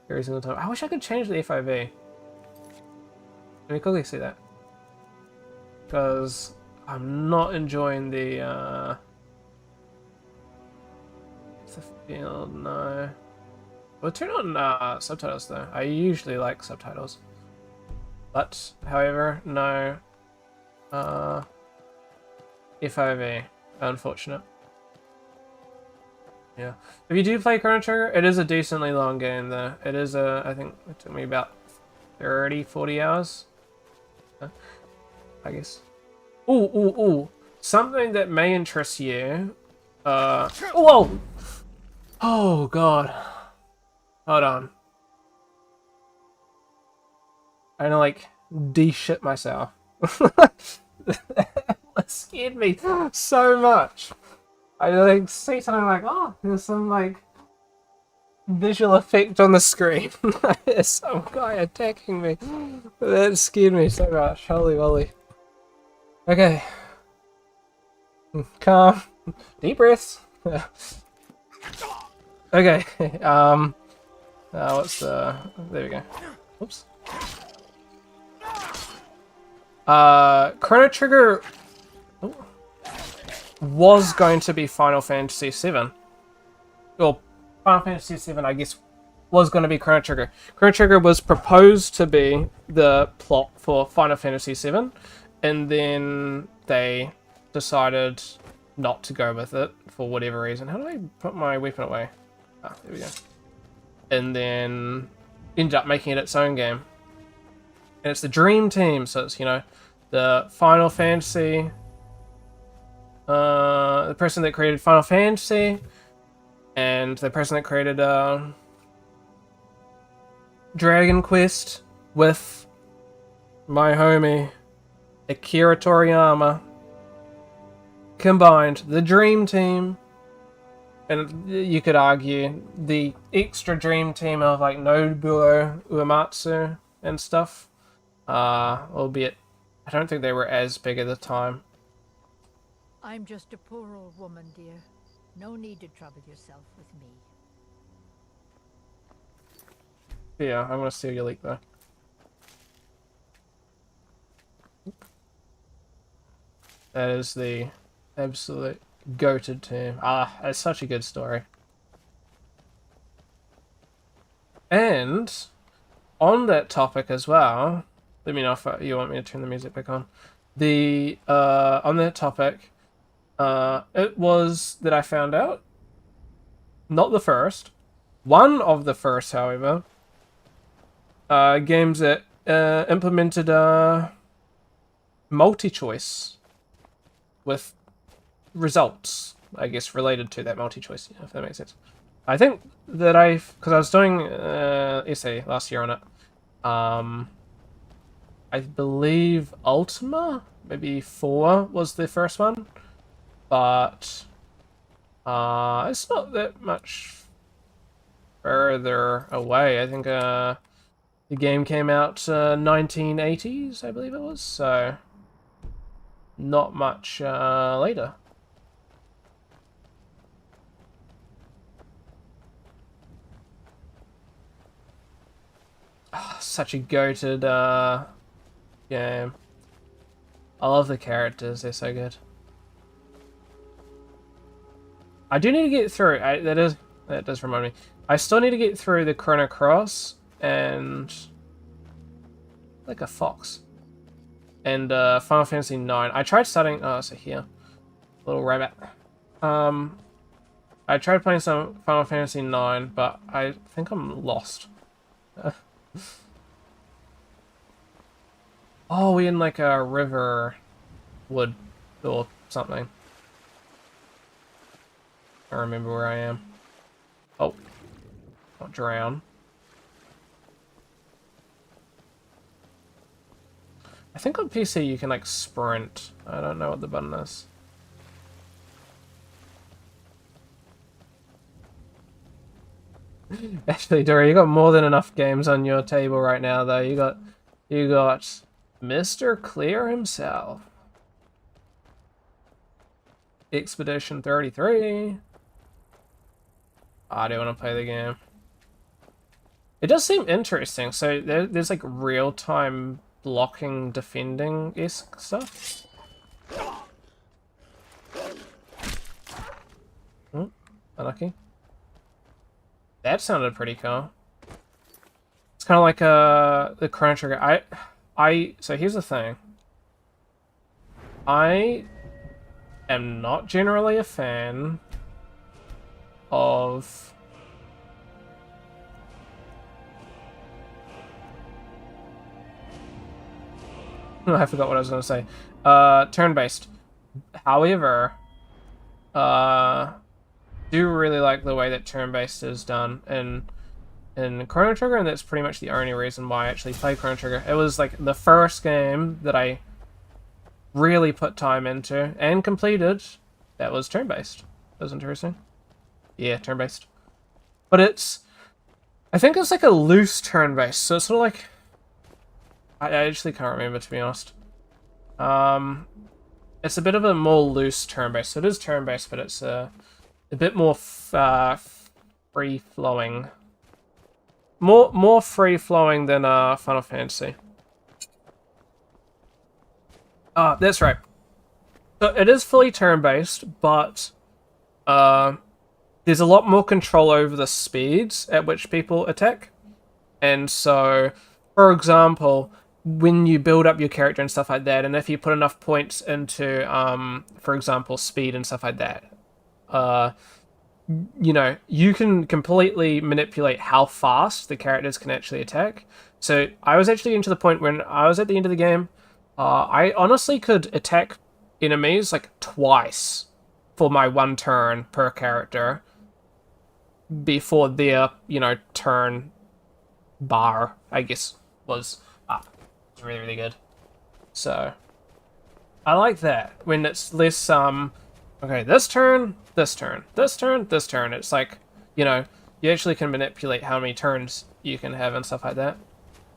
every single time. I wish I could change the FOV. Let me quickly see that. Because I'm not enjoying the field, no. We'll turn on subtitles though. I usually like subtitles. But, however, no FOV. Unfortunate. Yeah. If you do play Chrono Trigger, it is a decently long game though. It is I think it took me about 30, 40 hours. I guess. Ooh. Something that may interest you. Whoa! Oh god. Hold on. I know, like, de-shit myself. That scared me so much. I like see something like, oh, there's some like visual effect on the screen. There's some guy attacking me. That scared me so much. Holy moly. Okay. Calm. Deep breaths. Okay. What's the... There we go. Oops. Chrono Trigger was going to be Final Fantasy VII. Well, Final Fantasy VII, I guess, was going to be Chrono Trigger. Chrono Trigger was proposed to be the plot for Final Fantasy VII, and then they decided not to go with it for whatever reason. How do I put my weapon away? Ah, there we go. And then ended up making it its own game. And it's the Dream Team, so it's, you know, the Final Fantasy, the person that created Final Fantasy, and the person that created Dragon Quest with my homie Akira Toriyama combined, the Dream Team. And you could argue the extra Dream Team of like Nobuo Uematsu and stuff. Albeit, I don't think they were as big at the time. I'm just a poor old woman, dear. No need to trouble yourself with me. Yeah, I'm gonna steal your leak though. That is the absolute goated team. Ah, it's such a good story. And on that topic as well, let me know if you want me to turn the music back on. The on that topic, it was that I found out, not the first, one of the first, however, games that implemented multi-choice with results, I guess, related to that multi-choice, if that makes sense. I think that because I was doing essay last year on it, I believe Ultima, maybe 4 was the first one, but it's not that much further away. I think the game came out 1980s, I believe it was, so not much later. Oh, such a goated game. I love the characters, they're so good. I do need to get through. That does remind me. I still need to get through the Chrono Cross and like a fox and Final Fantasy 9. I tried starting. Oh, so here, little rabbit. I tried playing some Final Fantasy 9, but I think I'm lost. Oh, we're in like a river wood or something. I remember where I am. Oh, not drown. I think on PC you can like sprint. I don't know what the button is. Actually, Dory, you got more than enough games on your table right now, though. You got Mr. Clear himself. Expedition 33. I do want to play the game. It does seem interesting. So there's like real-time blocking, defending-esque stuff. Unlucky. That sounded pretty cool. It's kind of like the Chrono Trigger. So here's the thing. I am not generally a fan of I forgot what I was going to say. Turn-based. However, do really like the way that turn-based is done in Chrono Trigger, and that's pretty much the only reason why I actually played Chrono Trigger. It was like the first game that I really put time into and completed that was turn-based. That was interesting. Yeah, turn-based. But I think it's like a loose turn-based, so it's sort of like, I actually can't remember, to be honest. It's a bit of a more loose turn-based, so it is turn-based, but it's a bit more free-flowing. More free-flowing than Final Fantasy. That's right. So it is fully turn-based, but there's a lot more control over the speeds at which people attack. And so, for example, when you build up your character and stuff like that, and if you put enough points into, for example, speed and stuff like that, you know, you can completely manipulate how fast the characters can actually attack. So I was actually into the point when I was at the end of the game, I honestly could attack enemies like twice for my one turn per character before their, you know, turn bar, I guess, was up. It's really, really good. So I like that when it's less okay, this turn, this turn, this turn, this turn. It's like, you know, you actually can manipulate how many turns you can have and stuff like that.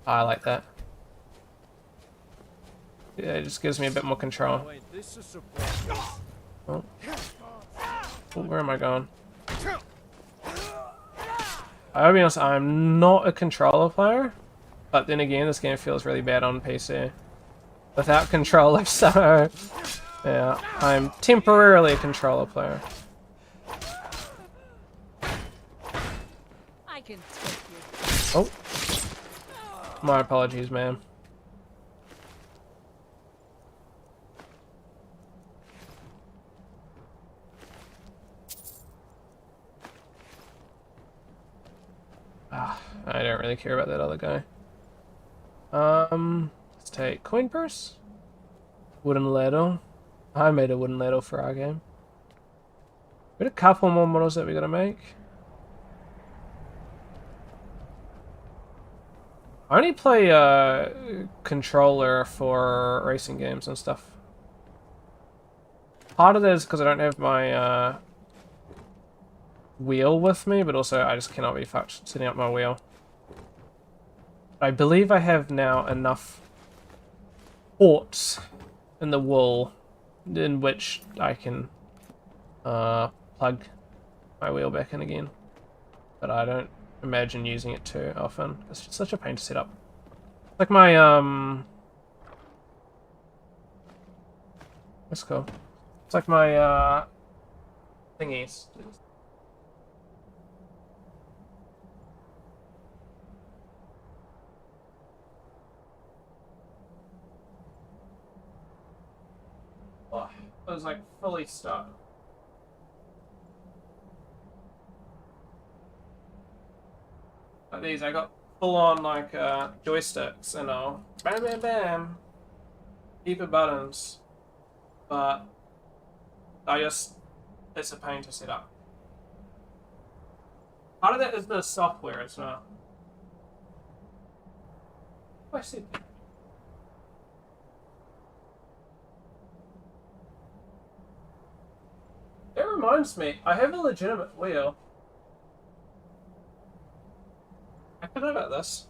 I like that. Yeah, it just gives me a bit more control. Oh. Oh, where am I going? I'll be honest, I'm not a controller player, but then again, this game feels really bad on PC. Without controller, so yeah, I'm temporarily a controller player. I can take you. Oh. My apologies, ma'am. I don't really care about that other guy. Let's take coin purse. Wooden ladle. I made a wooden ladle for our game. We got a couple more models that we gotta make. I only play controller for racing games and stuff. Part of that is because I don't have my wheel with me, but also I just cannot be fucked setting up my wheel. I believe I have now enough ports in the wool in which I can plug my wheel back in again. But I don't imagine using it too often. It's just such a pain to set up. Like my that's cool. It's like my thingies. Oh, it was like fully stuck. Like these, I got full on like joysticks and all. Bam bam bam. Keep buttons. But it's a pain to set up. Part of that is the software as well. Oh, I see. That reminds me, I have a legitimate wheel. I forgot about this.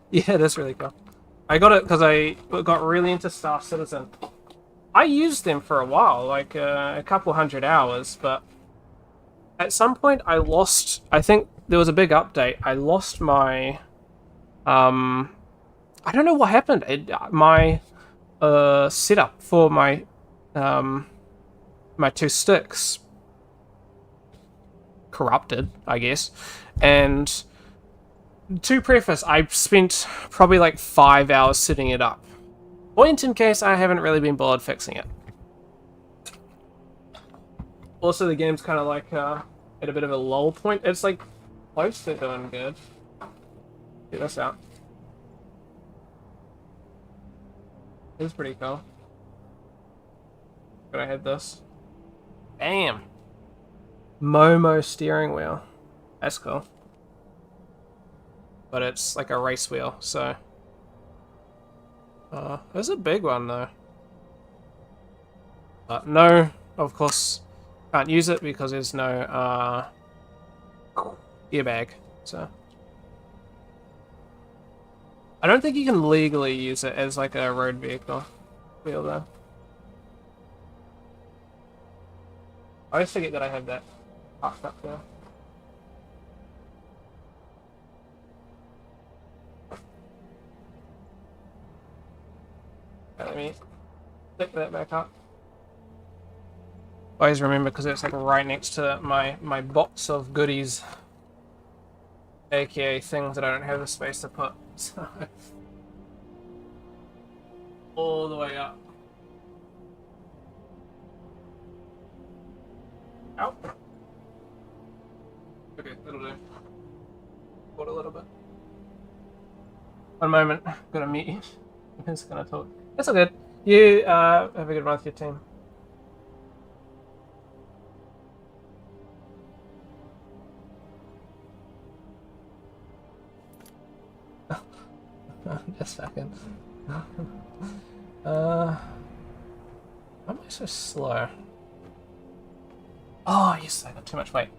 Yeah, that's really cool. I got it because I got really into Star Citizen. I used them for a while, like a couple 100 hours, but at some point I lost. I think there was a big update. I lost my. I don't know what happened. My setup for my my two sticks corrupted, I guess, and to preface, I spent probably like 5 hours setting it up. Point in case I haven't really been bothered fixing it. Also, the game's kind of like at a bit of a lull point. It's like close to doing good. Check this out. It's pretty cool. But I had this. Bam! Momo steering wheel. That's cool. But it's like a race wheel, so... there's a big one, though. No, of course, can't use it because there's no, airbag, so... I don't think you can legally use it as, like, a road vehicle wheel, though. I always forget that I have that parked up there. Okay, let me pick that back up. Always remember because it's like right next to my box of goodies, aka things that I don't have the space to put. So all the way up. Ow. Okay, that'll do. Hold a little bit. One moment, gotta mute you. I'm just gonna talk. That's all good. You have a good run with your team. Just a second. Why am I so slow? Oh, yes, I got too much weight.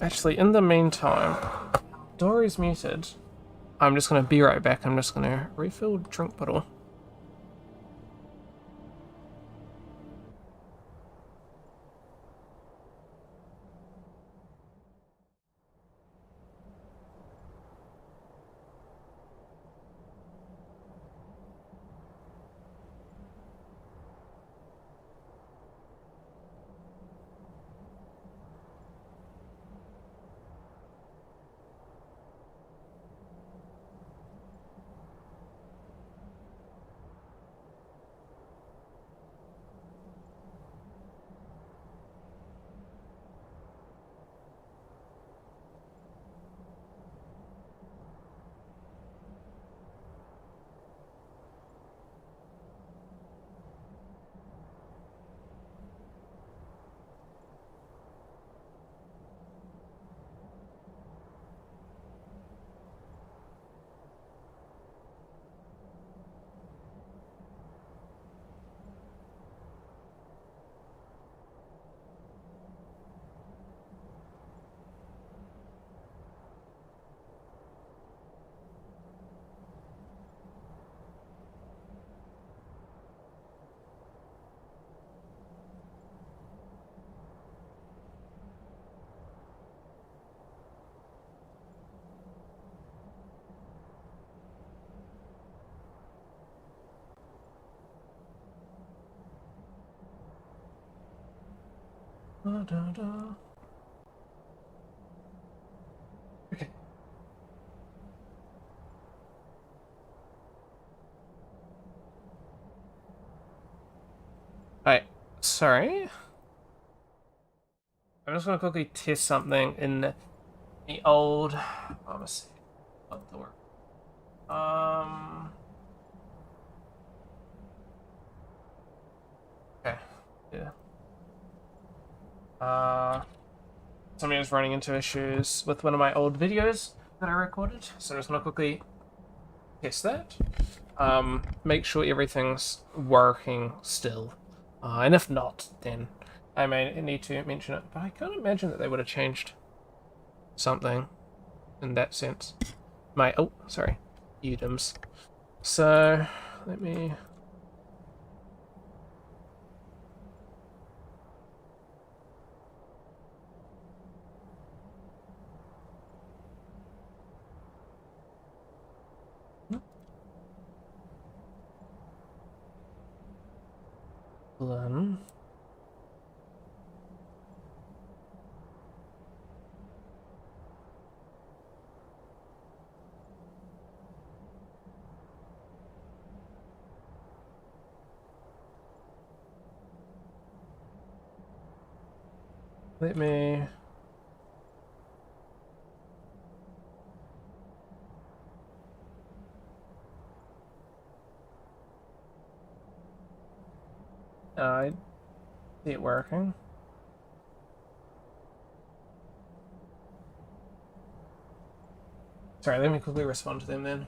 Actually, in the meantime, Dory's muted. I'm just gonna be right back. I'm just gonna refill drink bottle. Okay. Alright, sorry. I'm just gonna quickly test something in the old pharmacy. What the work? Okay. Yeah. Somebody was running into issues with one of my old videos that I recorded, so I'm just gonna quickly test that. Make sure everything's working still. And if not, then I may need to mention it. But I can't imagine that they would have changed something in that sense. Sorry, UDIMs. So, let me... Then... Let me... I see it working. Sorry, let me quickly respond to them then.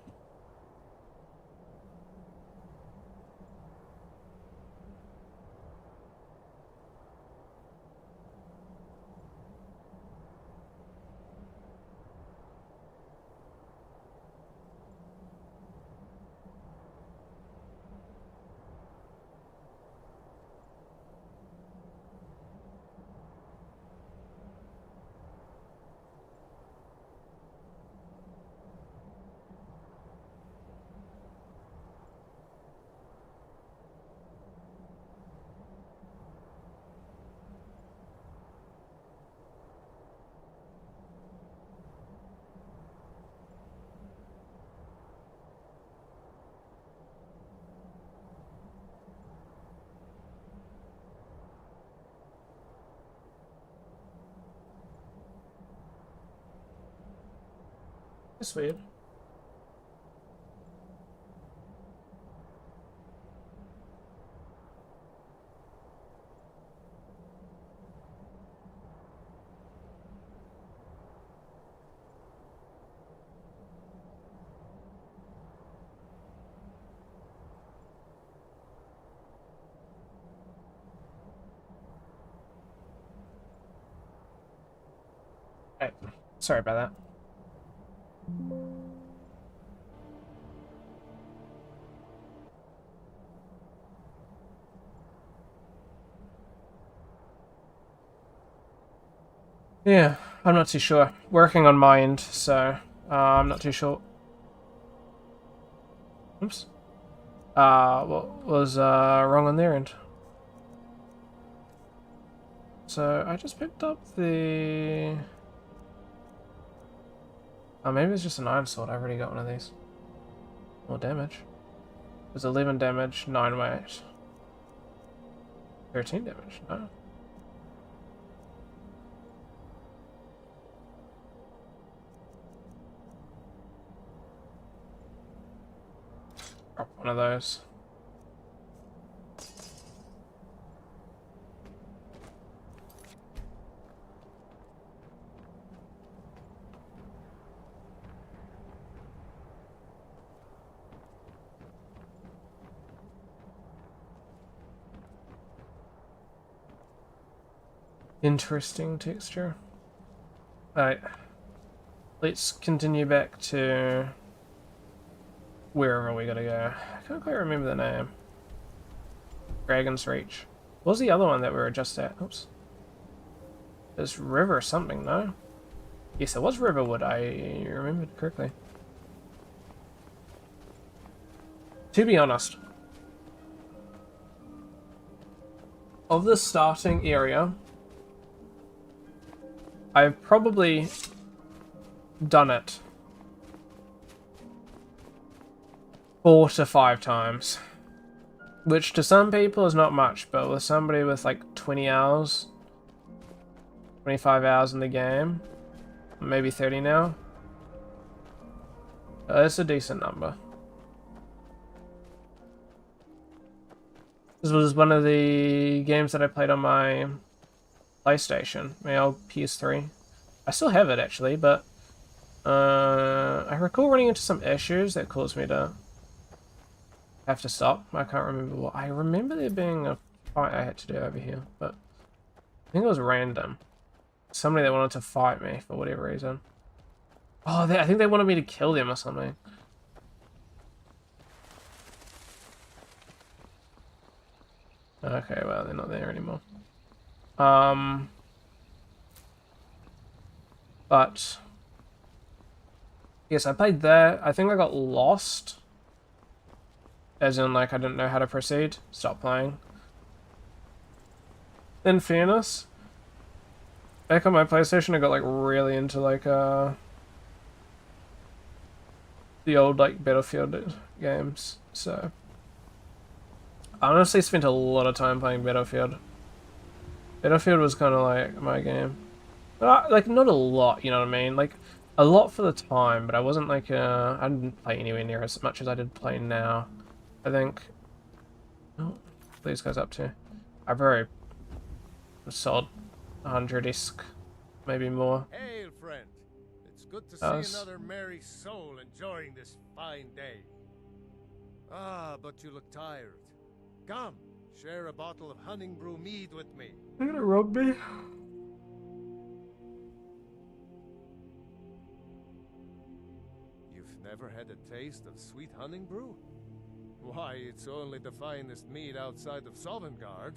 That's weird. Right. Sorry about that. Yeah, I'm not too sure. Working on my end, so I'm not too sure. Oops. What was wrong on their end? So I just picked up the... Oh, maybe it's just an iron sword. I've already got one of these. More damage. There's 11 damage, 9 weight. 13 damage, no. Drop one of those. Interesting texture. Alright. Let's continue back to wherever we gotta go. I can't quite remember the name. Dragon's Reach. What was the other one that we were just at? Oops. It's River something, no? Yes, it was Riverwood. I remembered correctly. To be honest, of the starting area, I've probably done it 4 to 5 times. Which to some people is not much, but with somebody with like 20 hours, 25 hours in the game, maybe 30 now, that's a decent number. This was one of the games that I played on my PlayStation, my old PS3. I still have it actually, but I recall running into some issues that caused me to have to stop. I can't remember what. I remember there being a fight I had to do over here, but I think it was random. Somebody that wanted to fight me for whatever reason. Oh, I think they wanted me to kill them or something. Okay, well, they're not there anymore. But yes, I played that. I think I got lost. As in, like, I didn't know how to proceed. Stop playing. In fairness, back on my PlayStation, I got, like, really into, like, the old, like, Battlefield games. So, I honestly spent a lot of time playing Battlefield. Battlefield was kind of, like, my game. But, like, not a lot, you know what I mean? Like, a lot for the time, but I wasn't, like, I didn't play anywhere near as much as I did play now. I think. Oh, what are these guys up to? I very solid 100-isk, maybe more. Hail, friend. It's good to see another merry soul enjoying this fine day. Ah, but you look tired. Come, share a bottle of Honningbrew mead with me. They're gonna rob me. You've never had a taste of sweet Honningbrew? Why, it's only the finest mead outside of Sovngarde.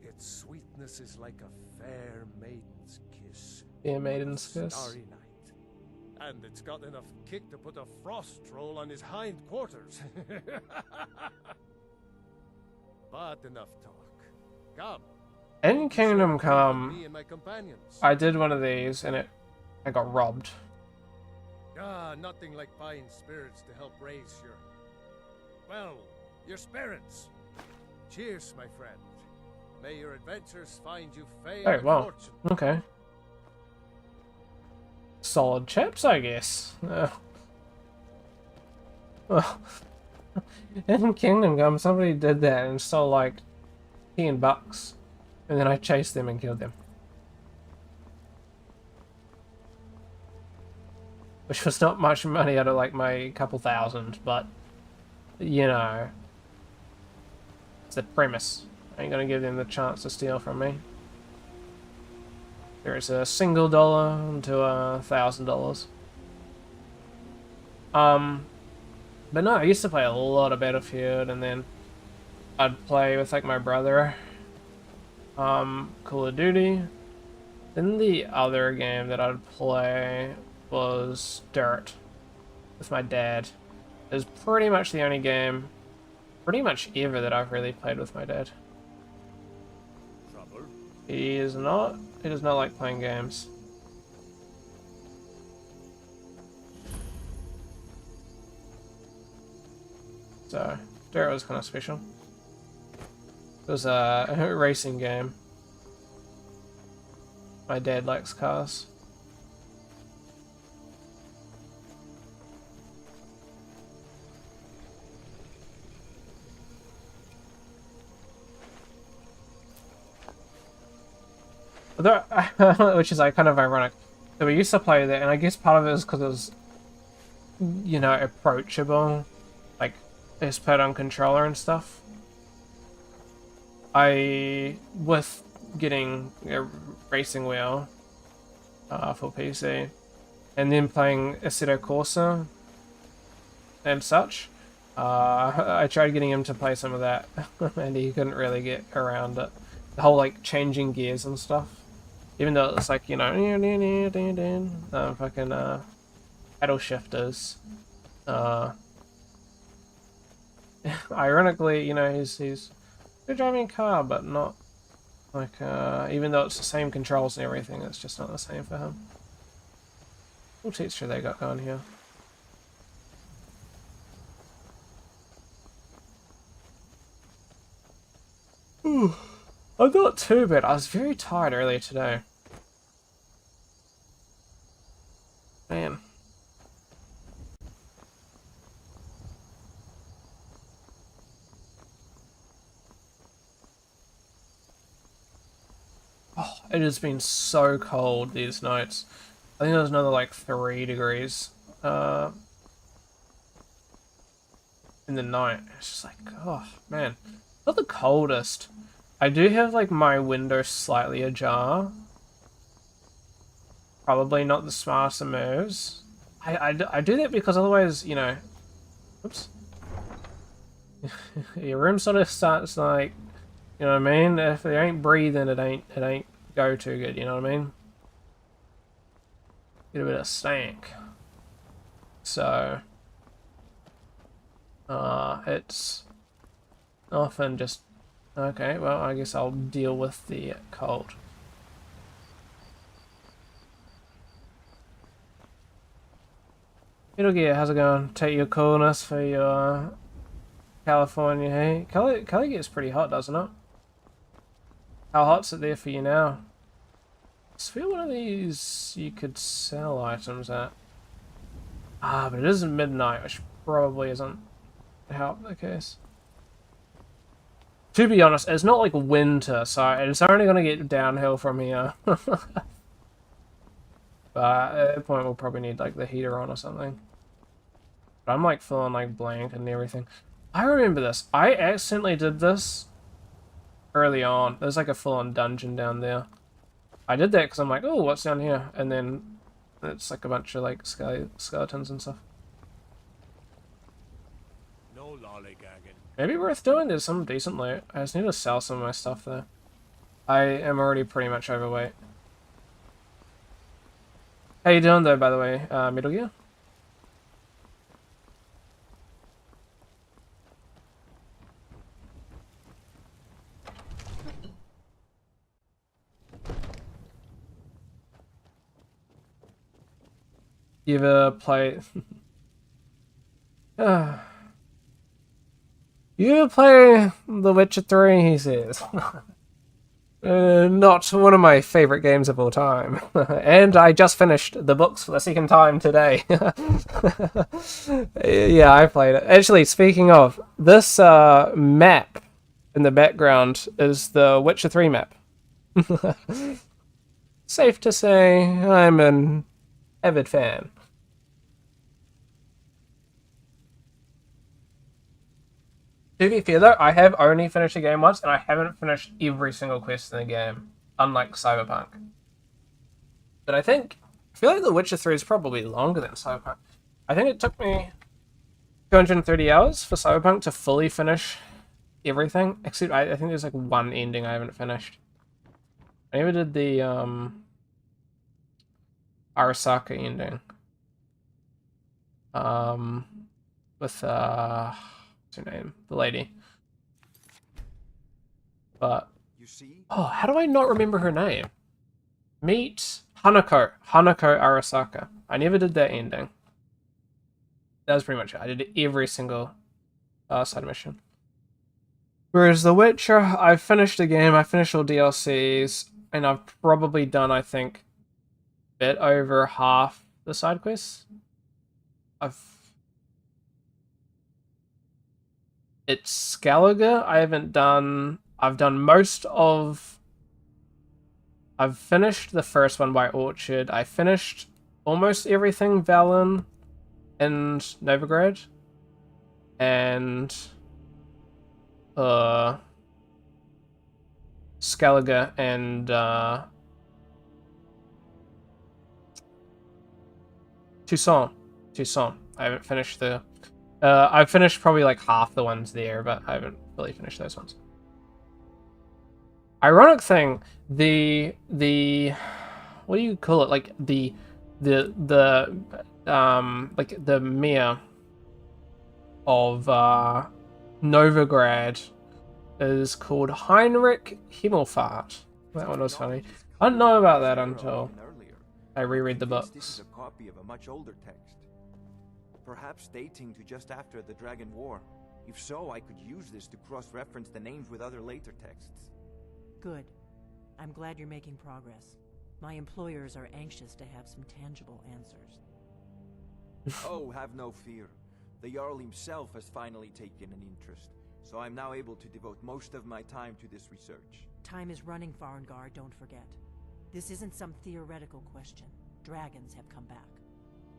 Its sweetness is like a fair maiden's kiss. Yeah, maiden's kiss. Starry night. And it's got enough kick to put a frost troll on his hind quarters. But enough talk. Come. In Kingdom Come, Me and my companions. I did one of these and I got robbed. Ah, nothing like fine spirits to help raise well, your spirits. Cheers, my friend. May your adventures find you fame Oh, and wow. fortune. Okay. Solid chips, I guess. Well, in Kingdom Come, somebody did that and stole like $10, and then I chased them and killed them. Which was not much money out of like my couple thousand, but you know, it's the premise. I ain't gonna give them the chance to steal from me. There is a single dollar to $1,000. But no, I used to play a lot of Battlefield, and then I'd play with like my brother, Call of Duty. Then the other game that I'd play was Dirt with my dad. It was pretty much the only game, pretty much ever, that I've really played with my dad. Trouble? He does not like playing games. So, Dirt was kind of special. It was a racing game. My dad likes cars. Which is like kind of ironic. So we used to play that, and I guess part of it is because it was, you know, approachable. Like, it's played on controller and stuff. With getting a racing wheel for PC, and then playing Assetto Corsa and such, I tried getting him to play some of that, and he couldn't really get around it. The whole, like, changing gears and stuff. Even though it's like, you know, fucking pedal shifters. Ironically, you know, he's good driving a car, but not Like, even though it's the same controls and everything, it's just not the same for him. What texture they got going here? Ooh, I'm not too bad. I was very tired earlier today. Man. Oh, it has been so cold these nights. I think there's another like 3 degrees in the night. It's just like, oh man, not the coldest. I do have like my window slightly ajar. Probably not the smartest of moves. I do that because otherwise, you know, oops. Your room sort of starts like, you know what I mean? If it ain't breathing, it ain't go too good, you know what I mean? Get a bit of stank. So it's often just okay, well I guess I'll deal with the cold. Metal Gear, how's it going? Take your coolness for your California heat. Cali gets pretty hot, doesn't it? How hot's it there for you now? I swear one of these you could sell items at. Ah, but it is midnight, which probably isn't help the case. To be honest, it's not like winter, so it's only going to get downhill from here. But at that point we'll probably need like the heater on or something. But I'm like feeling like blank and everything. I remember this. I accidentally did this early on. There's like a full-on dungeon down there. I did that because I'm like, oh, what's down here? And then it's like a bunch of like skeletons and stuff. No lollygagging. Maybe worth doing. There's some decent loot. I just need to sell some of my stuff though. I am already pretty much overweight. How you doing though, by the way, Metal Gear? You ever play... You ever play The Witcher 3, he says. Not one of my favorite games of all time. And I just finished the books for the second time today. Yeah, I played it. Actually, speaking of, this map in the background is the Witcher 3 map. Safe to say, I'm an avid fan. To be fair though, I have only finished the game once, and I haven't finished every single quest in the game, unlike Cyberpunk. But I feel like The Witcher 3 is probably longer than Cyberpunk. I think it took me 230 hours for Cyberpunk to fully finish everything, except I think there's like one ending I haven't finished. I never did the Arasaka ending. With what's her name? The lady. But You see? oh, how do I not remember her name? Meet Hanako Arasaka. I never did that ending. That was pretty much it. I did every single side mission. Whereas The Witcher, I've finished the game, I finished all DLCs, and I've probably done, I think, a bit over half the side quests. It's Skellige. I've done most of... I've finished the first one by Orchard. I finished almost everything Velen and Novigrad. And... Skellige and, Toussaint. I haven't finished the... I've finished probably like half the ones there, but I haven't really finished those ones. Ironic thing, the what do you call it? Like the mayor of Novigrad is called Heinrich Himmelfahrt. That one was funny. I didn't know about that until I reread the This books. is a copy of a much older text, perhaps dating to just after the Dragon War. If so, I could use this to cross-reference the names with other later texts. Good. I'm glad you're making progress. My employers are anxious to have some tangible answers. Oh, have no fear. The Jarl himself has finally taken an interest, so I'm now able to devote most of my time to this research. Time is running, Farengar, don't forget. This isn't some theoretical question. Dragons have come back.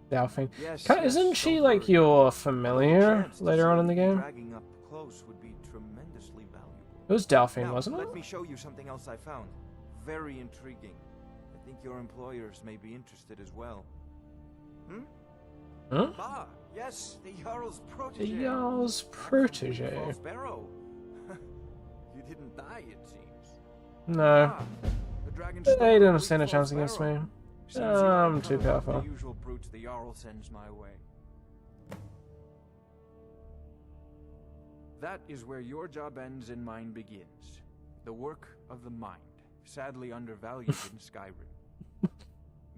Delphine. Yes, Isn't yes, she don't like worry. your The familiar chance to later on see in the you game? Dragging up close would be tremendously valuable. It was Delphine, Now, wasn't it? let me show you something else I found. Very intriguing. I think your employers may be interested as well. Huh? Ah, yes, the Jarl's The protege. Jarl's protege. False Barrow. You didn't die, it seems. No. Ah, the dragon They stole didn't the stand a Great chance False against Barrow. me. Seems you are I'm too covered up powerful. The usual brutes the Jarl sends my way. That is where your job ends and mine begins. The work of the mind, sadly undervalued in Skyrim.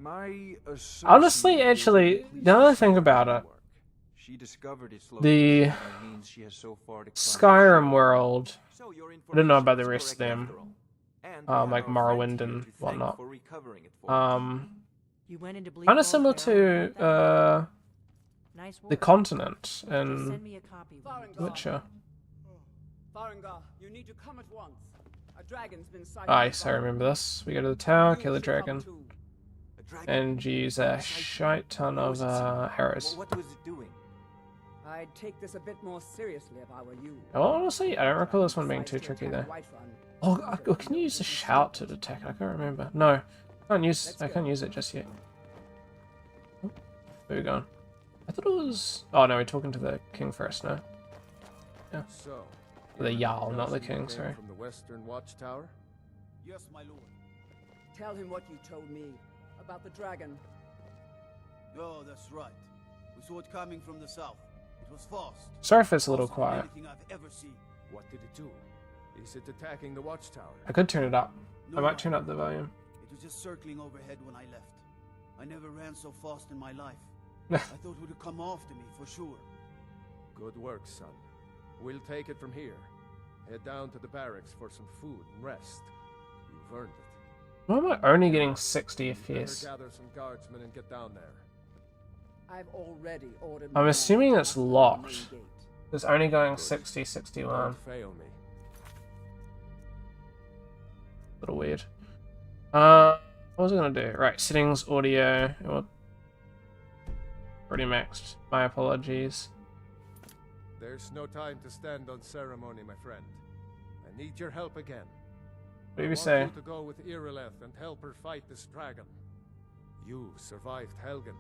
My Honestly, associate actually, did complete now that I think some about it, work. She discovered its the location by means she has so far declined to Skyrim share. world, So your I don't know about the information is rest of correct them, after all. And we have like our Morrowind friend here and to thank whatnot. for recovering it for us. You went into Bleak Kind of Falls similar Barrow and to got that? Nice the work. continent Send in me a copy. when you Farengar. do. Witcher. Farengar, you need to come at once. A dragon's been sighted. Ah, yes, I remember this. We go to the tower, You kill the should come dragon, too. A dragon? and use a shite ton of arrows. What was it doing? I'd take this a bit more seriously if I were you. Oh, honestly, I don't recall this one being too Decides to tricky though. attack Whiterun. Oh, can you use the shout to detect? I can't remember. No, I can't use it just yet. Oh, where are we going? I thought it was. Oh no, we're talking to the king first. No, So, the you're Jarl, not the person who king. came Sorry. From the Western Watchtower? Yes, my lord. Tell him what you told me about the dragon. Oh, that's right. We saw it coming from the south. It was fast. Sorry if it's a little Faster than quiet. Anything I've ever seen. What did it do? Is it attacking the Watchtower? I could turn it up. No, I might turn up the volume. It was just circling overhead when I left. I never ran so fast in my life. I thought it would come after me for sure. Good work, son. We'll take it from here. Head down to the barracks for some food and rest. You've earned it. Why am I only getting 60 You better FPS? gather some guardsmen and get down there. I've already ordered. I'm my assuming men it's to the main locked. gate. It's only going 60, 61. Don't fail me. Little weird. What was I gonna do? Right, settings, audio. Already maxed. My apologies. There's no time to stand on ceremony, my friend. I need your help again. What do you I say? want you to go with Irileth and help her fight this dragon. You survived Helgen,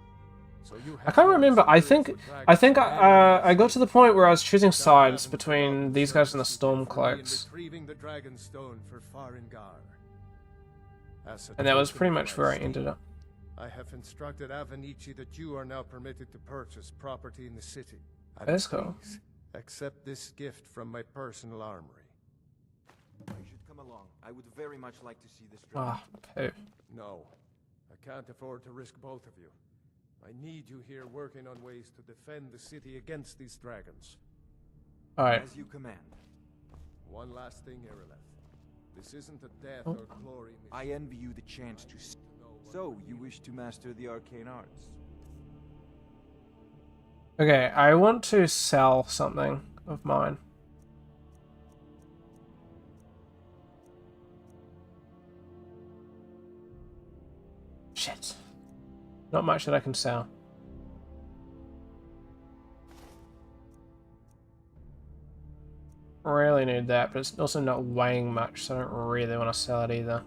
so you I have can't no remember. I experience think with dragons I think or I got to the point where I was choosing Tell sides Adam between about these guys and the services he did for me in Stormcloaks, retrieving the dragon stone for Farengar. As a and that was token pretty of much my where I esteem, ended up. I have instructed Avenici that you are now permitted to purchase property in the city. And That's cool. please, accept this gift from my personal armory. You should come along. I would very much like to see this dragon. Ah, poo. No, I can't afford to risk both of you. I need you here working on ways to defend the city against these dragons. All right. As you command. One last thing, Irileth. This isn't a death Oh. or glory mission. I envy you the chance to. So, you wish to master the arcane arts? Okay, I want to sell something of mine. Shit. Not much that I can sell. Really need that, but it's also not weighing much, so I don't really want to sell it either.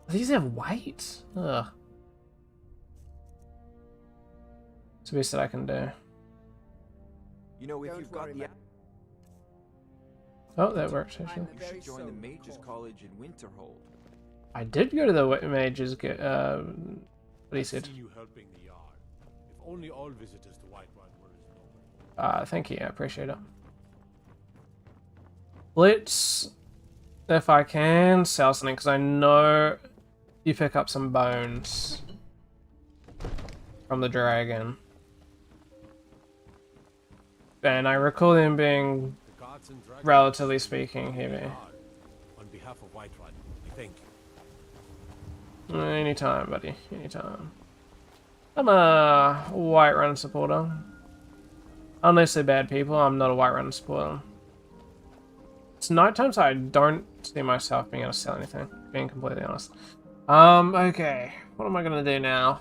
These have weight? Ugh. It's the best that I can do. You know, if Don't you've got worry, the. man. Oh, that works actually. I'm You very should join the soon, Mages of course. College in Winterhold. I did go to the Mages. What he said. Seen you helping the Yard. only all visitors to Whiterun were as noble. Thank you, I appreciate it. Let's, if I can, sell something, because I know you pick up some bones from the dragon. And I recall them being, The gods and dragons relatively speaking, heavy. on behalf of Whiterun, we thank you. Anytime, buddy, anytime. I'm a Whiterun supporter. Unless they're bad people, I'm not a Whiterun supporter. It's nighttime, so I don't see myself being able to sell anything, being completely honest. Okay. What am I gonna do now?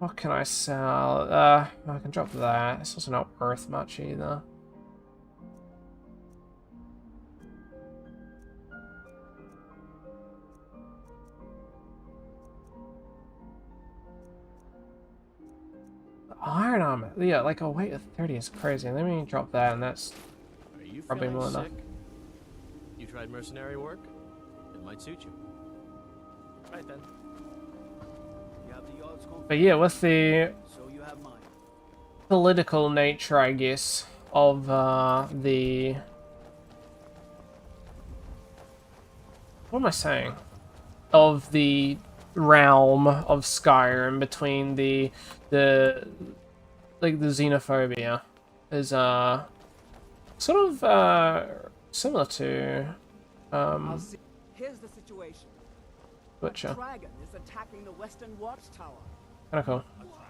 What can I sell? I can drop that. It's also not worth much either. Iron armor. Yeah, like a weight of 30 is crazy. Let me drop that, and that's Are you probably feeling more enough. sick? You tried mercenary work? It might suit you. Right then. You have the odds But yeah, with the so you have mine. political nature, I guess, of the... What am I saying? Of the realm of Skyrim, between the like the xenophobia is sort of similar to I'll see. Here's the situation. Witcher. A dragon is attacking the western watchtower. Kinda cool.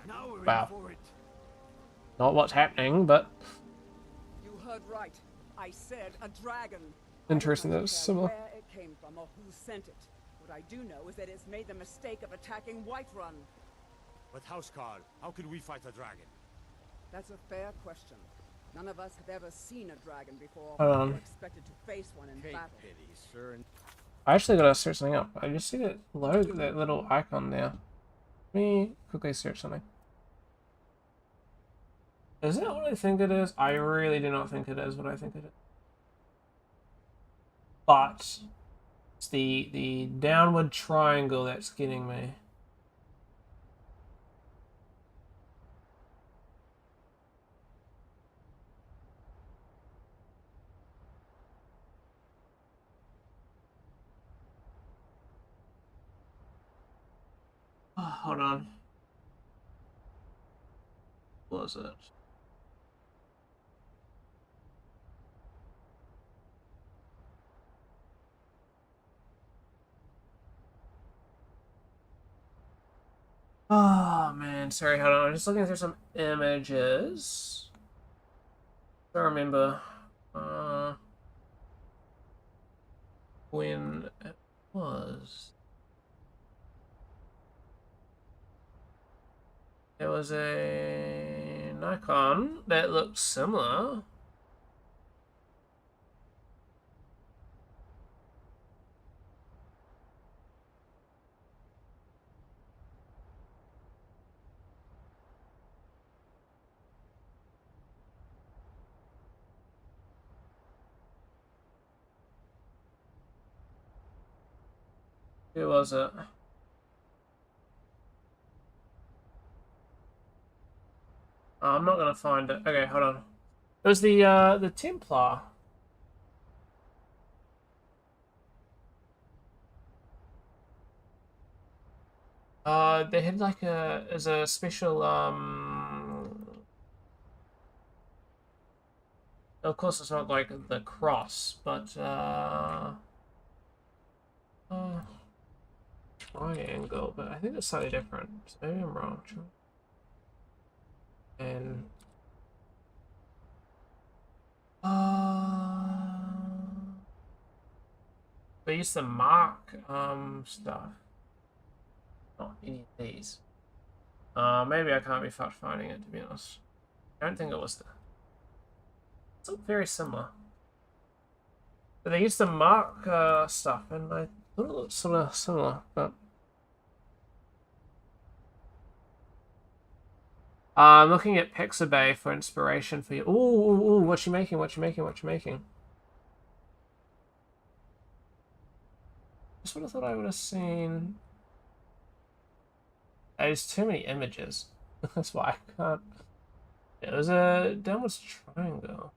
Now we're Wow. in for it. Not what's happening, but You heard right. I said a dragon. interesting I that don't it's care similar. where it came from or who sent it. What I do know is that it's made the mistake of attacking Whiterun. But Housecarl, how can we fight a dragon? That's a fair question. None of us have ever seen a dragon before. Um. We're expected to face one in Take battle. pity, sir. I actually gotta search something up. I just see that logo, that little icon there. Let me quickly search something. Is that what I think it is? I really do not think it is what I think it is. But it's the downward triangle that's getting me. Oh, hold on. What was it? Oh man, sorry, hold on. I'm just looking through some images. I don't remember when it was. There was a Nikon that looked similar. Who was it? I'm not gonna find it. Okay, hold on. It was the Templar. They had like a special of course it's not like the cross, but triangle, but I think it's slightly different. So maybe I'm wrong. And they used to mark stuff. Not any of these. Maybe I can't be fucked finding it, to be honest. I don't think it was there. It's all very similar. But they used to mark stuff, and I thought it looked sort of similar, but I'm looking at Pixabay for inspiration for you. Ooh, what you making? What you making? What you making? Just would have thought I would have seen There's too many images. That's why I can't. It was a downwards triangle.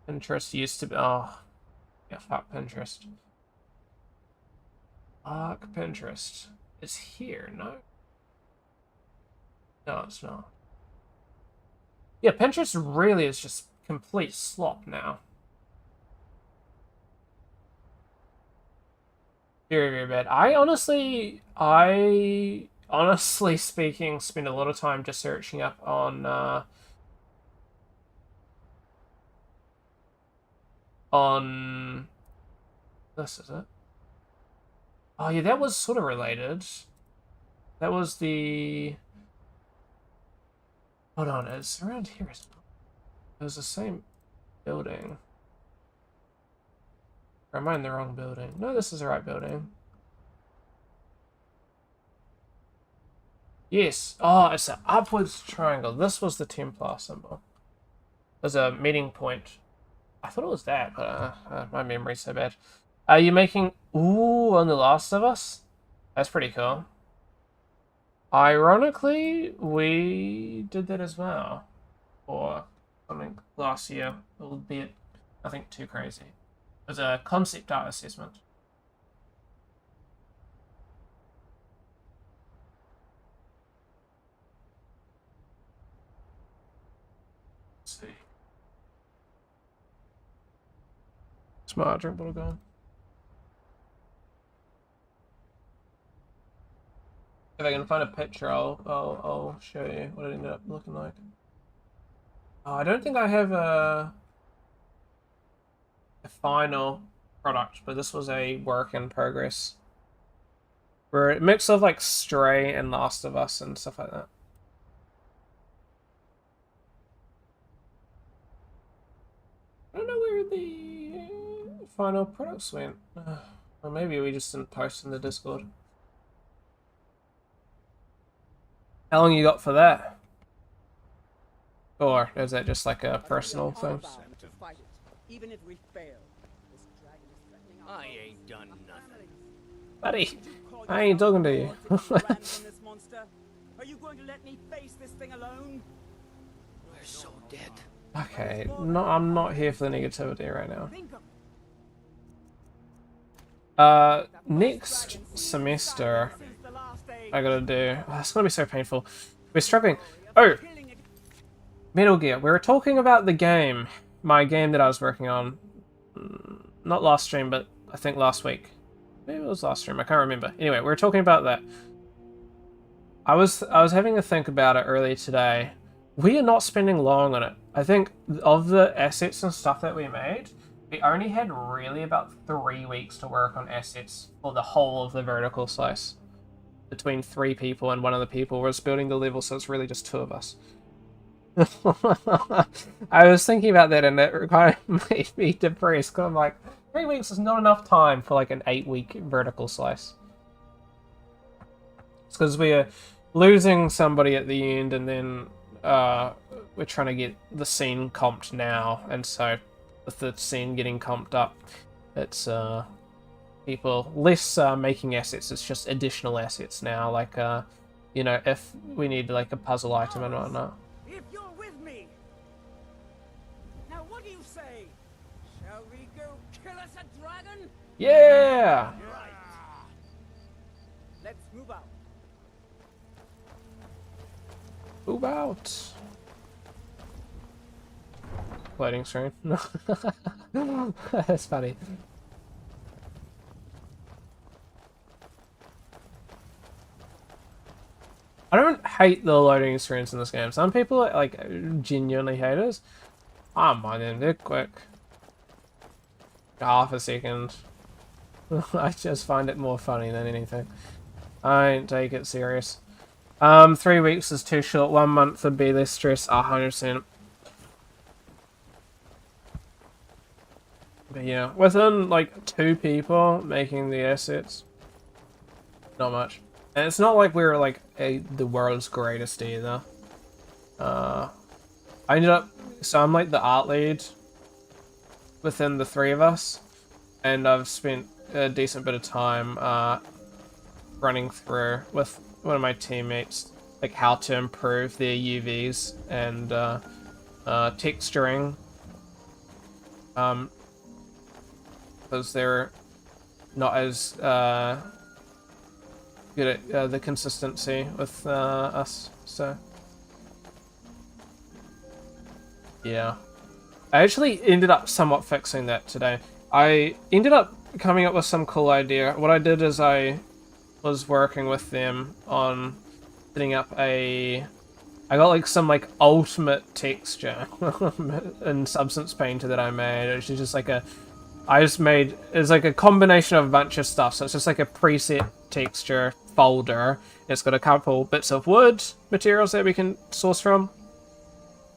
Pinterest used to be. Oh, yeah, fuck Pinterest. Fuck Pinterest. It's here, no? No, it's not. Yeah, Pinterest really is just complete slop now. Very, very bad. I honestly speaking, spend a lot of time just searching up on this is it. Oh yeah, that was sort of related. That was the. Hold on, it's around here as well. It was the same building. Or am I in the wrong building? No, this is the right building. Yes. Oh, it's an upwards triangle. This was the Templar symbol. There's a meeting point. I thought it was that, but my memory's so bad. Are you making... Ooh, on The Last of Us? That's pretty cool. Ironically, we did that as well. Or something last year, albeit nothing too crazy. It was a concept art assessment. Let's see. Smart drink bottle gone. If I can find a picture, I'll show you what it ended up looking like. Oh, I don't think I have a final product, but this was a work in progress. We're a mix of like Stray and Last of Us and stuff like that. I don't know where the final products went. Or maybe we just didn't post in the Discord. How long you got for that? Or is that just like a personal thing? Even if we fail, this dragon is threatening our I ain't done nothing. Buddy, I ain't talking to you. Are you going to let me face this thing alone? We're so dead. Okay, no, I'm not here for the negativity right now. Next semester, I gotta do... Oh, it's gonna be so painful. We're struggling. Oh! Metal Gear. We were talking about the game. My game that I was working on. Not last stream, but I think last week. Maybe it was last stream. I can't remember. Anyway, we were talking about that. I was having a think about it earlier today. We are not spending long on it. I think of the assets and stuff that we made, we only had really about 3 weeks to work on assets for the whole of the vertical slice. Between 3 people, and one of the people was building the level, so it's really just 2 of us. I was thinking about that, and it kind of made me depressed, because I'm like, 3 weeks is not enough time for like an 8-week vertical slice. It's because we are losing somebody at the end, and then we're trying to get the scene comped now, and so with the scene getting comped up, it's people less making assets, it's just additional assets now, like you know, if we need like a puzzle item and whatnot. If you're with me. Now what do you say? Shall we go kill us a dragon? Yeah! Right. Let's move out. Move out. Loading screen. That's funny. I don't hate the loading screens in this game. Some people are like genuinely haters. I don't mind them, they're quick. Half a second. I just find it more funny than anything. I don't take it serious. 3 weeks is too short. 1 month would be less stress. 100%. But yeah, within like 2 people making the assets, not much. And it's not like we're like the world's greatest either. I ended up, so I'm like the art lead within the 3 of us, and I've spent a decent bit of time running through with one of my teammates, like how to improve their UVs and texturing, because they're not as good at the consistency with us. So yeah, I actually ended up somewhat fixing that today. I ended up coming up with some cool idea. What I did is I was working with them on setting up I got like some like ultimate texture in Substance Painter that I made. It's just like it's like a combination of a bunch of stuff. So it's just like a preset texture folder. It's got a couple bits of wood materials that we can source from,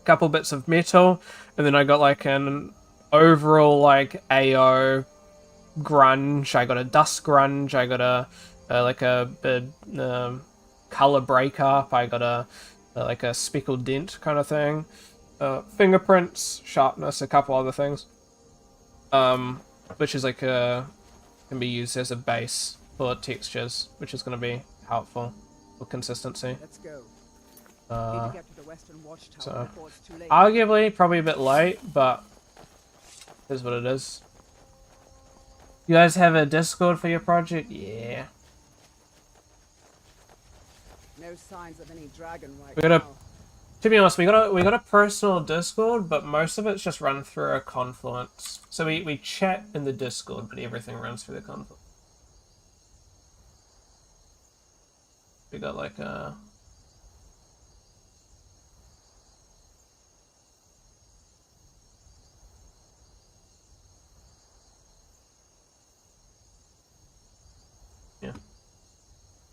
a couple bits of metal, and then I got like an overall like AO grunge. I got a dust grunge. I got a color breakup. I got a like a speckled dent kind of thing. Fingerprints, sharpness, a couple other things. Which is like can be used as a base for textures, which is going to be helpful for consistency. Let's go. Need to get to the Western Watchtower So before it's too late. arguably probably a bit late, but it is what it is. You guys have a Discord for your project? Yeah. No signs of any dragon right We gotta- now. To be honest, we got a personal Discord, but most of it's just run through a Confluence. So we chat in the Discord, but everything runs through the Confluence. We got like a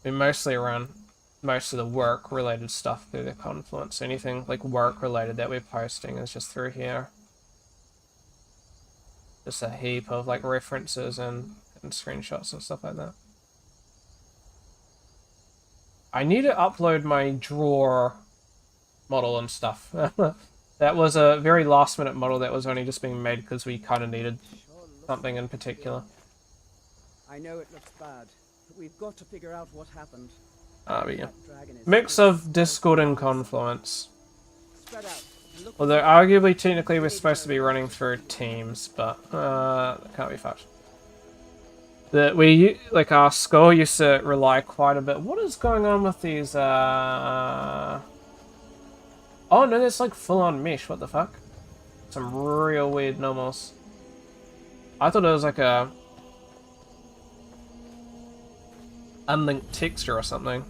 we mostly run most of the work related stuff through the Confluence. Anything like work related that we're posting is just through here. Just a heap of like references and screenshots and stuff like that. I need to upload my drawer model and stuff. That was a very last minute model that was only just being made because we kind of needed something in particular. I know it looks bad, but we've got to figure out what happened. But yeah. That dragon is Mix of Discord and Confluence. spread out and look. Although arguably technically we're supposed to be running through Teams, but that can't be fucked. Like our school used to rely quite a bit. What is going on with these oh no, that's like full on mesh, what the fuck? Some real weird normals. I thought it was like a unlinked texture or something.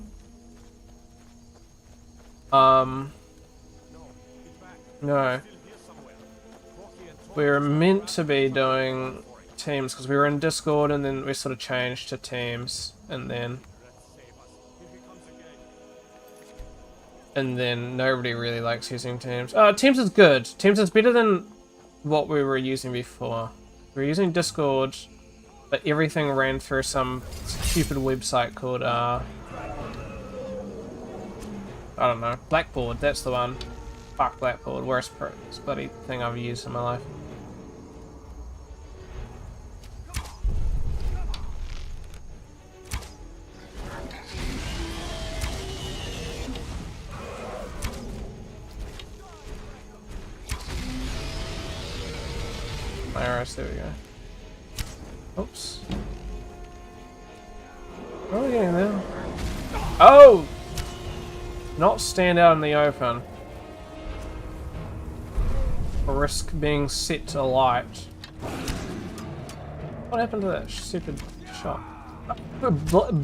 No. We were meant to be doing Teams because we were in Discord and then we sort of changed to Teams and then nobody really likes using Teams. Teams is good. Teams is better than what we were using before. We were using Discord, but everything ran through some stupid website called I don't know, Blackboard. That's the one. Fuck Blackboard. Worst bloody thing I've used in my life. Alright, there we go. Oops. Where are we getting there? Oh! Not stand out in the open. Risk being set to light. What happened to that stupid shot?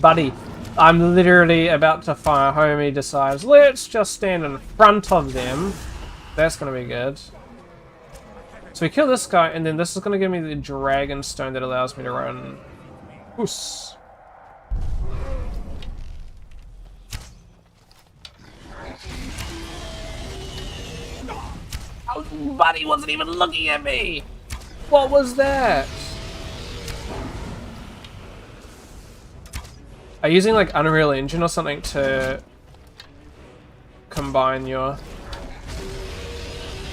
Buddy, I'm literally about to fire home. He decides, let's just stand in front of them. That's gonna be good. So we kill this guy, and then this is gonna give me the dragon stone that allows me to run. Oos. Oh, buddy wasn't even looking at me! What was that? Are you using like Unreal Engine or something to combine your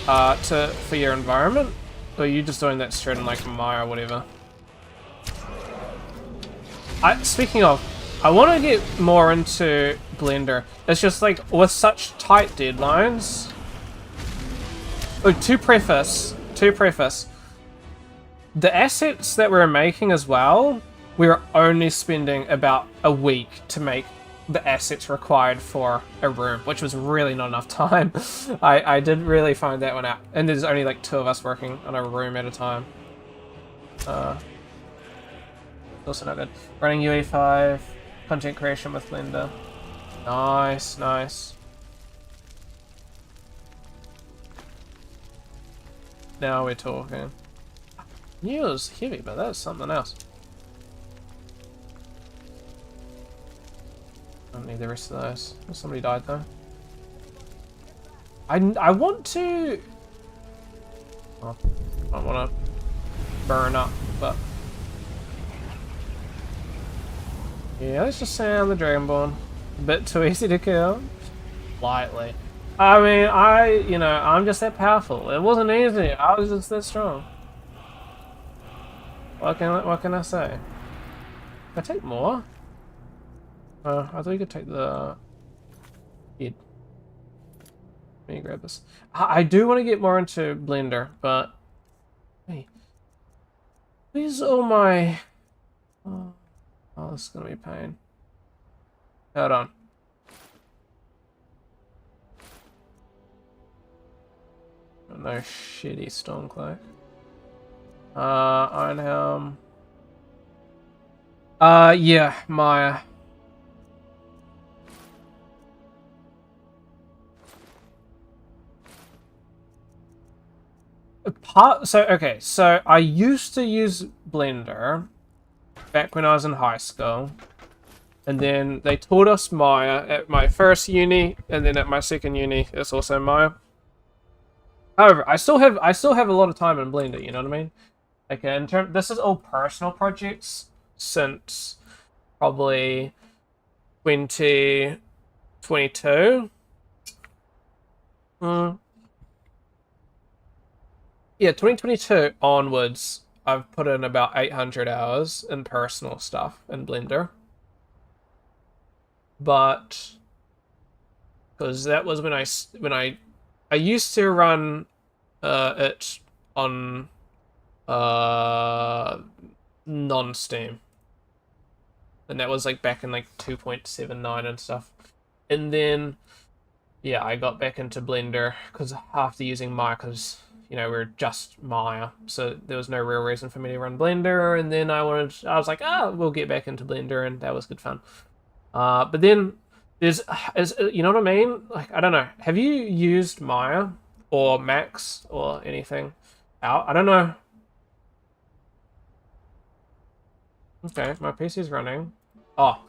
for your environment? Or are you just doing that straight in like Maya or whatever? Speaking of, I want to get more into Blender. It's just like with such tight deadlines. Oh, to preface, the assets that we're making as well, we're only spending about a week to make the assets required for a room, which was really not enough time. I did really find that one out. And there's only like 2 of us working on a room at a time. Also not good. Running UE5, content creation with Blender. Nice, nice. Now we're talking. Knew it was heavy, but that's something else. Don't need the rest of those. Somebody died though. I want to. Oh, I don't want to burn up, but yeah, let's just sound the Dragonborn. A bit too easy to kill. Lightly. I mean, you know, I'm just that powerful. It wasn't easy. I was just that strong. What can I say? Can I take more? I thought you could take the head. Let me grab this. I do want to get more into Blender, but hey, these are all my. Oh, this is gonna be a pain. Hold on. No shitty Stormcloak. Ironhelm. Yeah, Maya. So I used to use Blender back when I was in high school. And then they taught us Maya at my first uni, and then at my second uni, it's also Maya. However, I still have a lot of time in Blender. You know what I mean? Like this is all personal projects since probably 2022. Yeah, 2022 onwards, I've put in about 800 hours in personal stuff in Blender. But because that was when I used to run it on non-Steam, and that was like back in like 2.79 and stuff. And then yeah, I got back into Blender because after using Maya, because you know we're just Maya, so there was no real reason for me to run Blender. And then I was like, we'll get back into Blender, and that was good fun. But then there's, you know what I mean? Like, I don't know. Have you used Maya or Max or anything out? I don't know. Okay, my PC's running. Oh,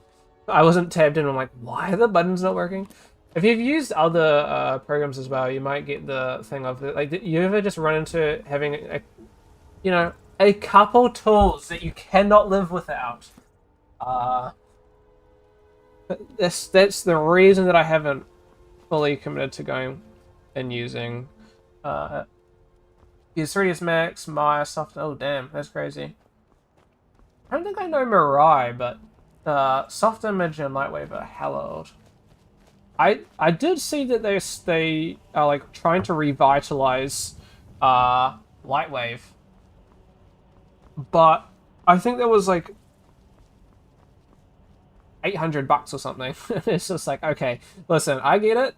I wasn't tabbed in. I'm like, why are the buttons not working? If you've used other programs as well, you might get the thing of it. Like, you ever just run into having a couple tools that you cannot live without? That's the reason that I haven't fully committed to going and using use 3ds Max, Maya, Soft. Oh damn, that's crazy. I don't think I know Mirai, but Soft Image and Lightwave are hella old. I did see that they are like trying to revitalize Lightwave, but I think there was like $800 or something. It's just like, okay, listen, I get it.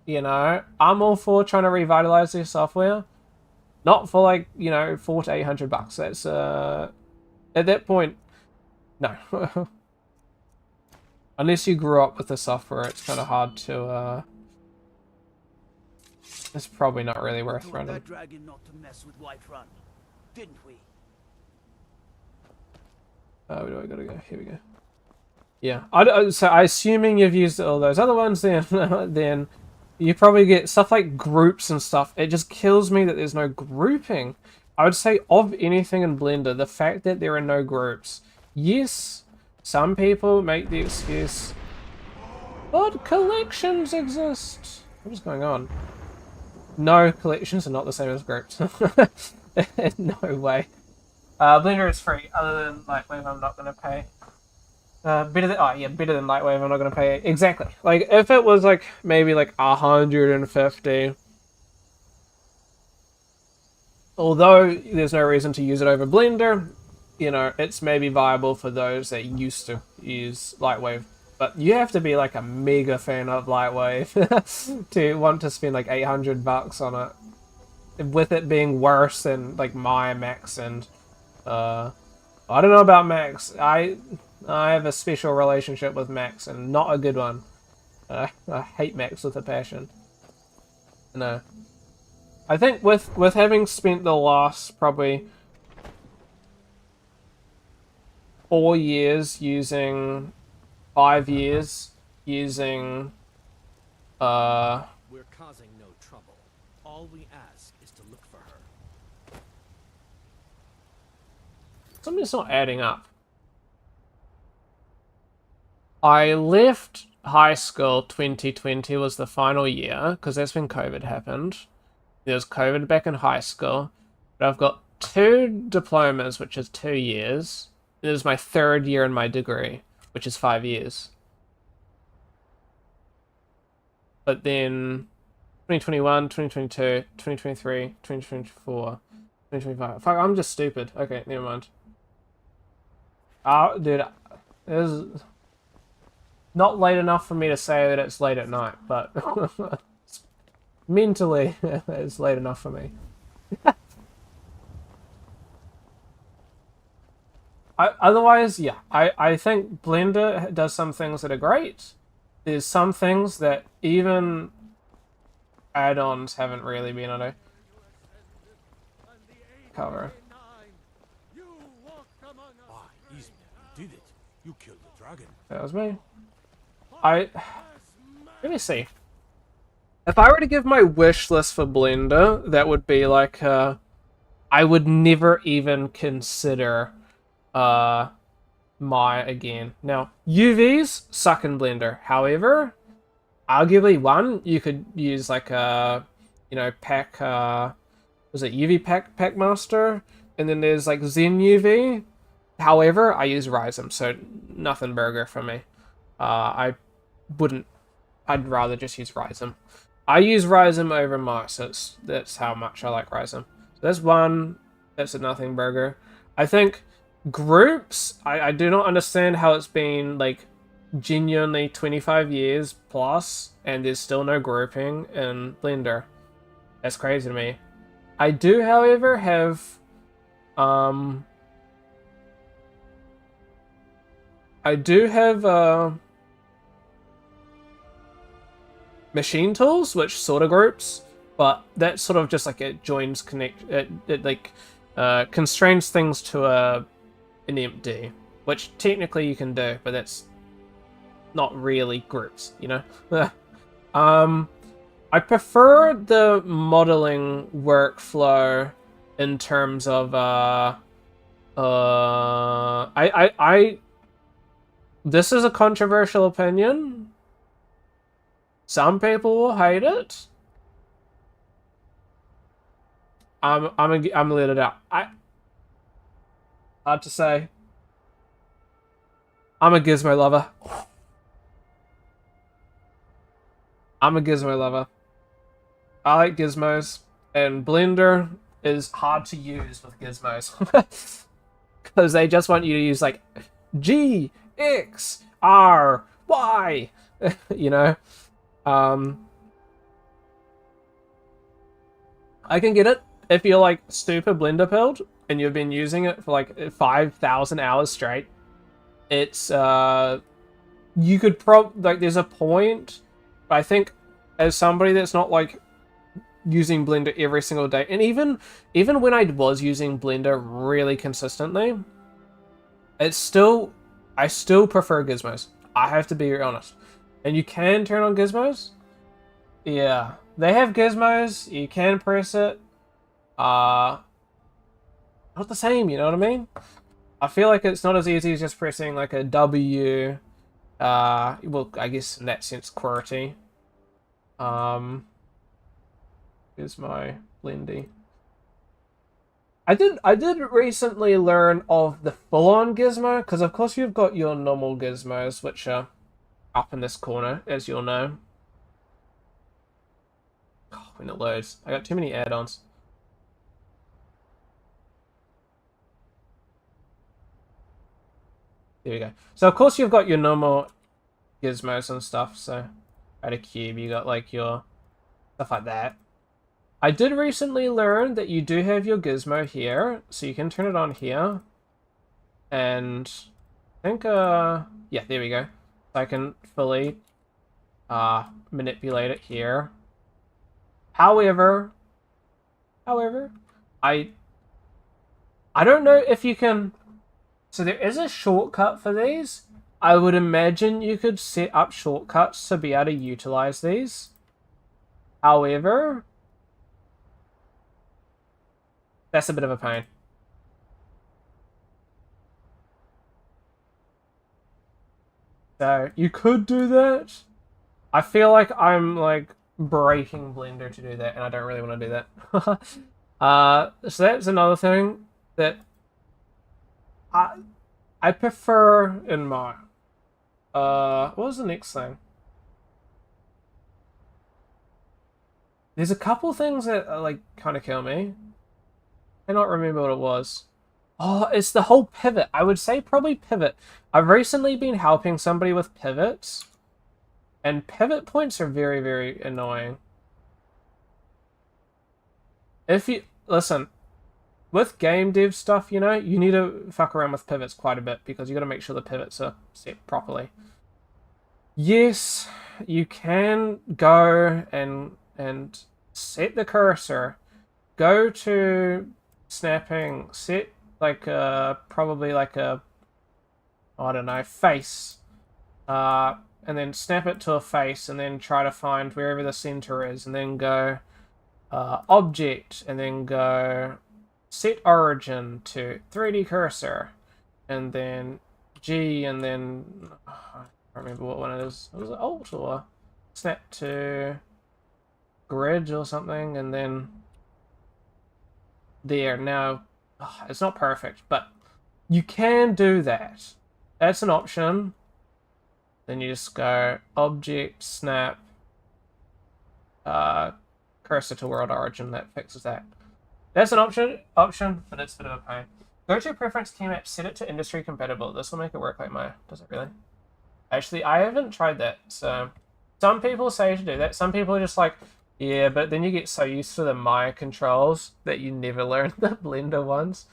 You know, I'm all for trying to revitalize this software. Not for like, you know, $400 to $800. That's at that point, no. Unless you grew up with the software, it's kind of hard to. It's probably not really worth running. That dragon not to mess with Whiterun, didn't we? Where do I gotta go? Here we go. Yeah, so assuming you've used all those other ones, then you probably get stuff like groups and stuff. It just kills me that there's no grouping. I would say of anything in Blender, the fact that there are no groups. Yes, some people make the excuse, but collections exist. What is going on? No, collections are not the same as groups. No way. Blender is free, other than Lightwave I'm not going to pay. Better than better than Lightwave. I'm not gonna pay exactly. Like if it was like maybe like 150. Although there's no reason to use it over Blender, you know, it's maybe viable for those that used to use Lightwave. But you have to be like a mega fan of Lightwave to want to spend like $800 on it. With it being worse than like my Max and I don't know about Max. I have a special relationship with Max and not a good one. I hate Max with a passion. No. I think with having spent the last probably 4 years using 5 years using We're causing no trouble. All we ask is to look for her. something's not adding up. I left high school 2020 was the final year because that's when COVID happened. There was COVID back in high school, but I've got 2 diplomas, which is 2 years. It is my 3rd year in my degree, which is 5 years. But then 2021, 2022, 2023, 2024, 2025. Fuck, I'm just stupid. Okay, never mind. Dude, it is not late enough for me to say that it's late at night, but mentally, it's late enough for me. Otherwise, yeah, I think Blender does some things that are great. There's some things that even add-ons haven't really been able to cover. Easy. You did it. You killed the dragon. That was me. Let me see. If I were to give my wish list for Blender, that would be like, I would never even consider, Maya again. Now, UVs suck in Blender. However, arguably one, you could use like a, you know, pack, was it UV pack master? And then there's like Zen UV. However, I use Rhizome, so nothing burger for me. I'd rather just use Rhizome. I use Rhizome over Maya, so that's how much I like Rhizome. So that's one, that's a nothing burger. I think groups, I do not understand how it's been like genuinely 25 years plus and there's still no grouping in Blender. That's crazy to me. I do, however, have machine tools which sort of groups, but that's sort of just like it joins it like constrains things to an empty, which technically you can do, but that's not really groups, you know. I prefer the modeling workflow in terms of this is a controversial opinion. Some people will hate it. I'm gonna let it out. Hard to say. I'm a Gizmo lover. I'm a Gizmo lover. I like gizmos, and Blender is hard to use with gizmos because they just want you to use like G, X, R, Y, you know. I can get it if you're like stupid Blender build and you've been using it for like 5,000 hours straight. It's you could like there's a point. I think as somebody that's not like using Blender every single day, and even when I was using Blender really consistently, I still prefer gizmos. I have to be honest. And you can turn on gizmos. Yeah, they have gizmos. You can press it. Not the same, you know what I mean? I feel like it's not as easy as just pressing like a W. Well, I guess in that sense, QWERTY. Here's my Blendy. I did recently learn of the full-on gizmo, because of course you've got your normal gizmos, which are up in this corner, as you'll know. Oh, when it loads. I got too many add-ons. There we go. So of course you've got your normal gizmos and stuff, so at a cube you got like your stuff like that. I did recently learn that you do have your gizmo here, so you can turn it on here. And I think yeah, there we go. So I can fully manipulate it here. However, I don't know if you can. So there is a shortcut for these. I would imagine you could set up shortcuts to be able to utilize these. However, that's a bit of a pain. So you could do that. I feel like I'm like breaking Blender to do that, and I don't really want to do that. So that's another thing that I prefer in my what was the next thing? There's a couple things that like kind of kill me. I cannot remember what it was. Oh, it's the whole pivot. I would say probably pivot. I've recently been helping somebody with pivots, and pivot points are very, very annoying. If you listen, with game dev stuff, you know, you need to fuck around with pivots quite a bit because you got to make sure the pivots are set properly. Yes, you can go and set the cursor. Go to snapping, set like probably like a, I don't know, face. And then snap it to a face and then try to find wherever the center is and then go object and then go set origin to 3D cursor and then G and then I don't remember what one it is. Was it Alt or snap to grid or something and then there. Now it's not perfect, but you can do that. That's an option. Then you just go object snap cursor to world origin. That fixes that. That's an option, but it's a bit of a pain. Go to preference key map, set it to industry compatible. This will make it work like Maya. Does it really? Actually, I haven't tried that. So some people say to do that. Some people are just like, yeah, but then you get so used to the Maya controls that you never learn the Blender ones.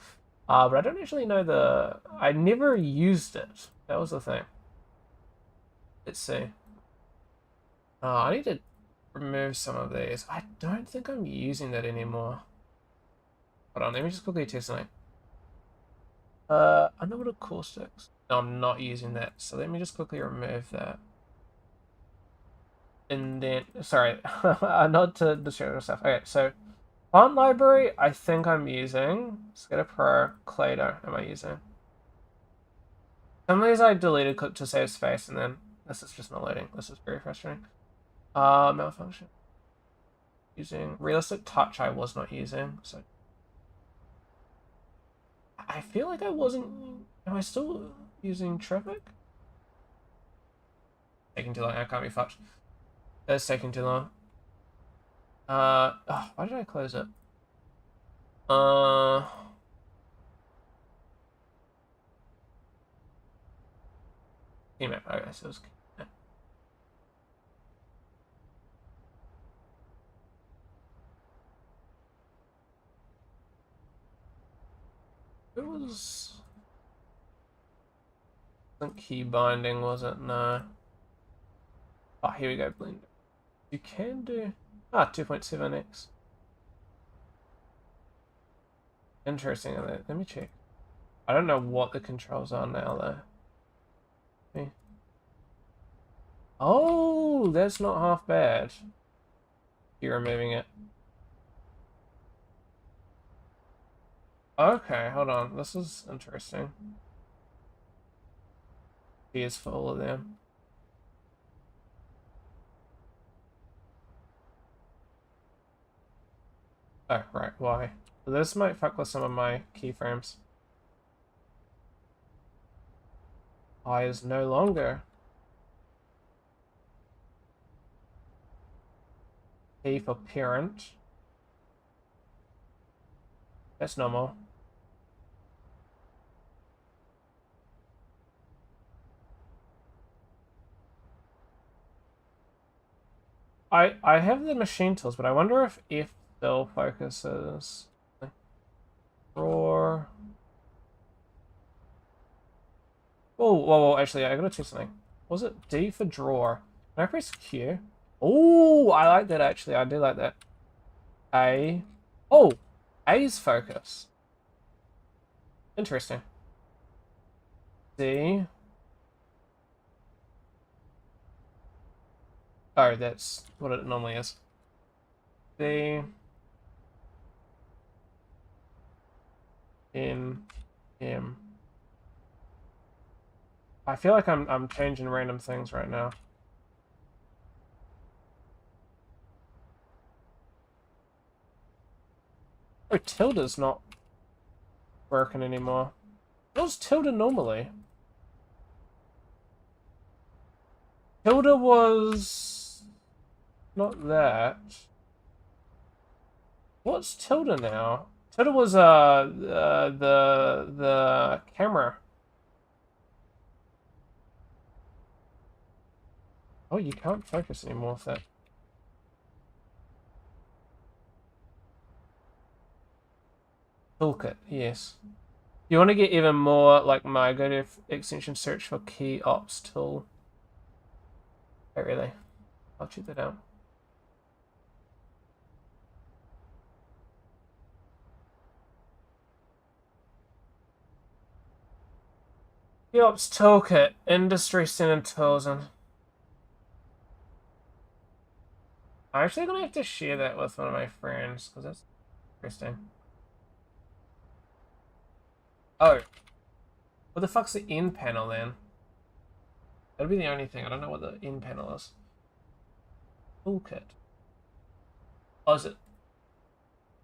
But I don't actually know I never used it. That was the thing. Let's see. I need to remove some of these. I don't think I'm using that anymore. Hold on, let me just quickly test something. Underwater caustics. No, I'm not using that. So let me just quickly remove that. And then, sorry, not to distract stuff. Okay, so font library, I think I'm using Skater Pro, Clado. Am I using? Some of these I deleted to save space, and then this is just not loading. This is very frustrating. Malfunction. Using realistic touch, I was not using. So I feel like I wasn't. Am I still using traffic? Taking too long. I can't be fucked. That's taking too long. Oh, why did I close it? Key-map. Okay, so it's key-map. It was... I think key binding, was it? No. Oh, here we go, Blender. You can do... 2.7x. Interesting. Let me check. I don't know what the controls are now, though. Okay. Oh, that's not half bad. You're removing it. Okay, hold on. This is interesting. Here's for all of them. Oh, right, why? This might fuck with some of my keyframes. I is no longer. P for parent. That's normal. I have the machine tools, but I wonder if F still focuses. Drawer. Oh, whoa, actually, I gotta check something. Was it D for drawer? Can I press Q? Oh, I like that, actually. I do like that. A. Oh, A's focus. Interesting. D. Oh, that's what it normally is. D. N. M. I feel like I'm changing random things right now. Oh, tilde's not working anymore. What was tilde normally? Tilde was not that. What's tilde now? Tilde was the camera. Oh, you can't focus anymore with that. Toolkit, yes. You want to get even more like my go to extension search for key ops tool. Oh, really? I'll check that out. Key ops toolkit, industry standard tools, and I'm actually gonna have to share that with one of my friends because that's interesting. Oh, what the fuck's the in panel then? That'll be the only thing. I don't know what the in panel is. Toolkit. Oh, is it?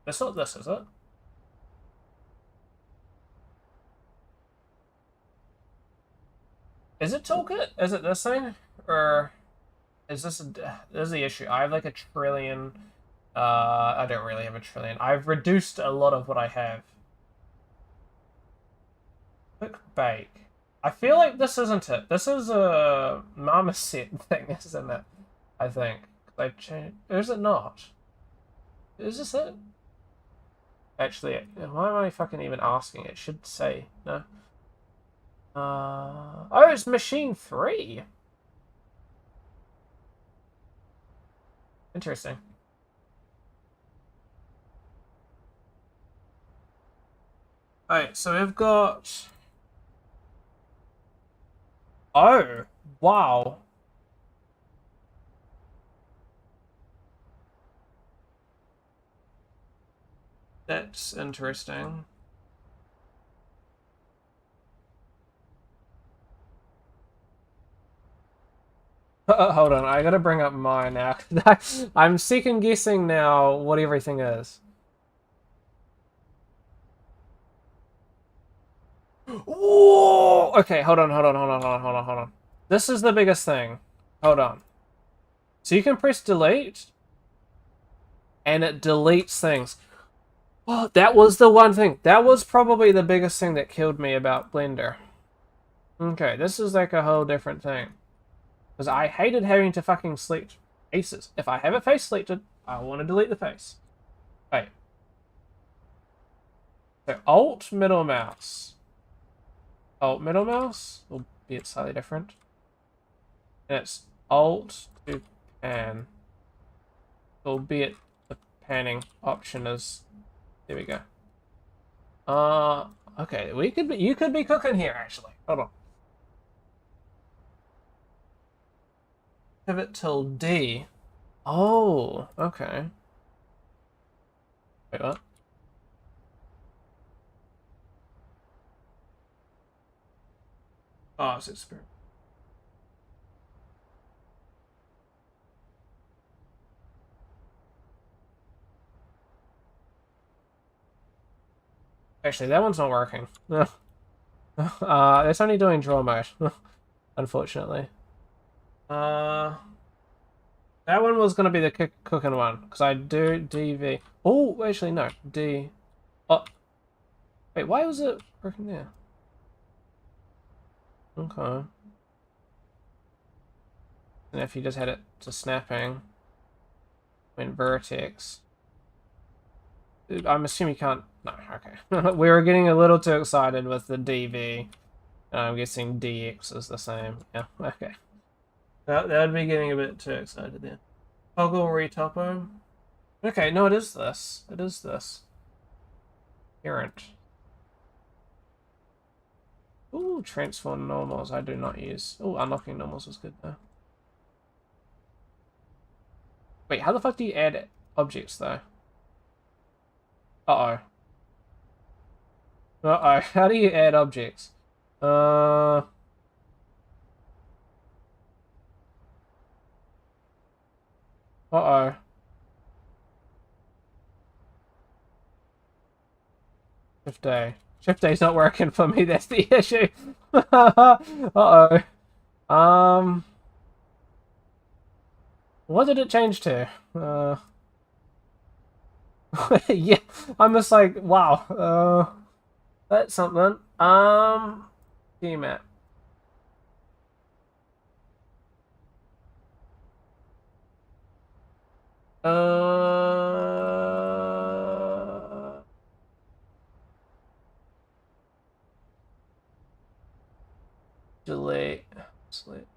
It's not this, is it? Is it toolkit? Is it this thing? Or is this this is the issue? I have like a trillion. I don't really have a trillion. I've reduced a lot of what I have. Quick bake. I feel like this isn't it. This is a marmoset thing, isn't it? I think. I changed. Or is it not? Is this it? Actually, why am I fucking even asking? It should say no. Oh, it's machine 3. Interesting. Alright, so we've got. Oh, wow. That's interesting. Hold on, I gotta bring up mine now. I'm second guessing now what everything is. Whoa! Okay, hold on. This is the biggest thing. Hold on. So you can press delete, and it deletes things. Oh, that was the one thing. That was probably the biggest thing that killed me about Blender. Okay, this is like a whole different thing. Because I hated having to fucking select faces. If I have a face selected, I want to delete the face. Right. So Alt middle mouse. Alt middle mouse will be it slightly different. And it's Alt to pan. Albeit the panning option is there we go. Okay, you could be cooking here actually. Hold on. Pivot till D. Oh, okay. Wait, what? Oh, it's experience. Actually, that one's not working. It's only doing draw mode, unfortunately. That one was gonna be the cooking one because I do DV. Oh, actually no, D. Oh, wait, why was it working there? Okay. And if you just had it to snapping, when vertex. I'm assuming you can't. No, okay. We were getting a little too excited with the DV. I'm guessing DX is the same. Yeah, okay. That would be getting a bit too excited there. Toggle retopo. Okay, no, it is this. It is this. Parent. Ooh, transform normals. I do not use. Ooh, unlocking normals was good though. Wait, how the fuck do you add objects though? Uh-oh. Uh-oh. How do you add objects? Uh-oh. Shift A. Shift A's not working for me, that's the issue. Uh-oh. What did it change to? Yeah, I'm just like, wow. That's something. Map. Delete. Select.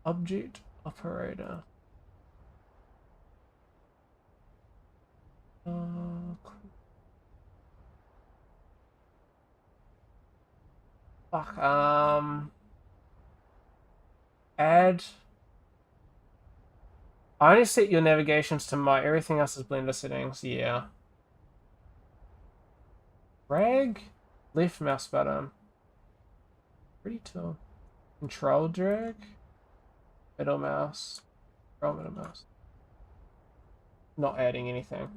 Object operator. Fuck. Add. I only set your navigations to my. Everything else is Blender settings. Yeah. Drag. Left mouse button. Pretty tool. Control drag. Middle mouse. Control middle mouse. Not adding anything.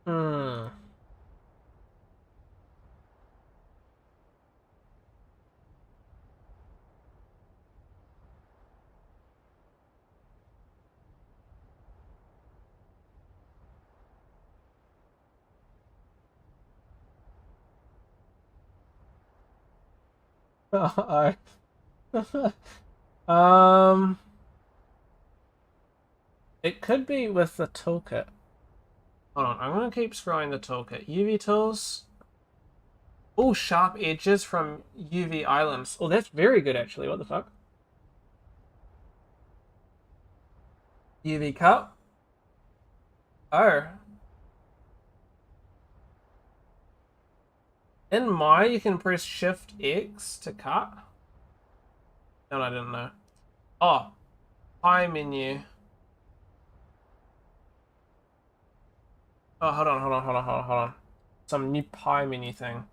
Hmm. Uh-oh. It could be with the toolkit. Hold on, I'm gonna keep scrolling the toolkit. UV tools. Oh, sharp edges from UV islands. Oh, that's very good actually. What the fuck? UV cut. Oh. In Maya, you can press Shift X to cut. No, I didn't know. Oh, pie menu. Oh, hold on. Some new pie menu thing.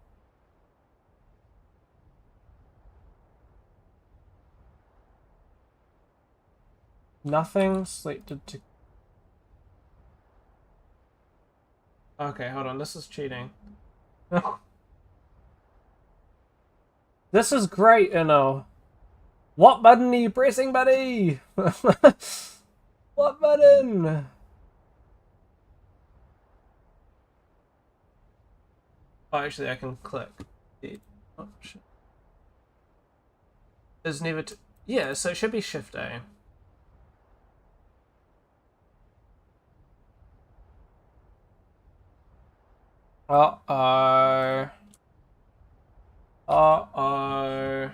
Nothing selected to. Okay, hold on. This is cheating. This is great, you know. What button are you pressing, buddy? What button? Oh, actually, I can click the option. There's never. Yeah, so it should be Shift A. Uh-oh. Uh-oh.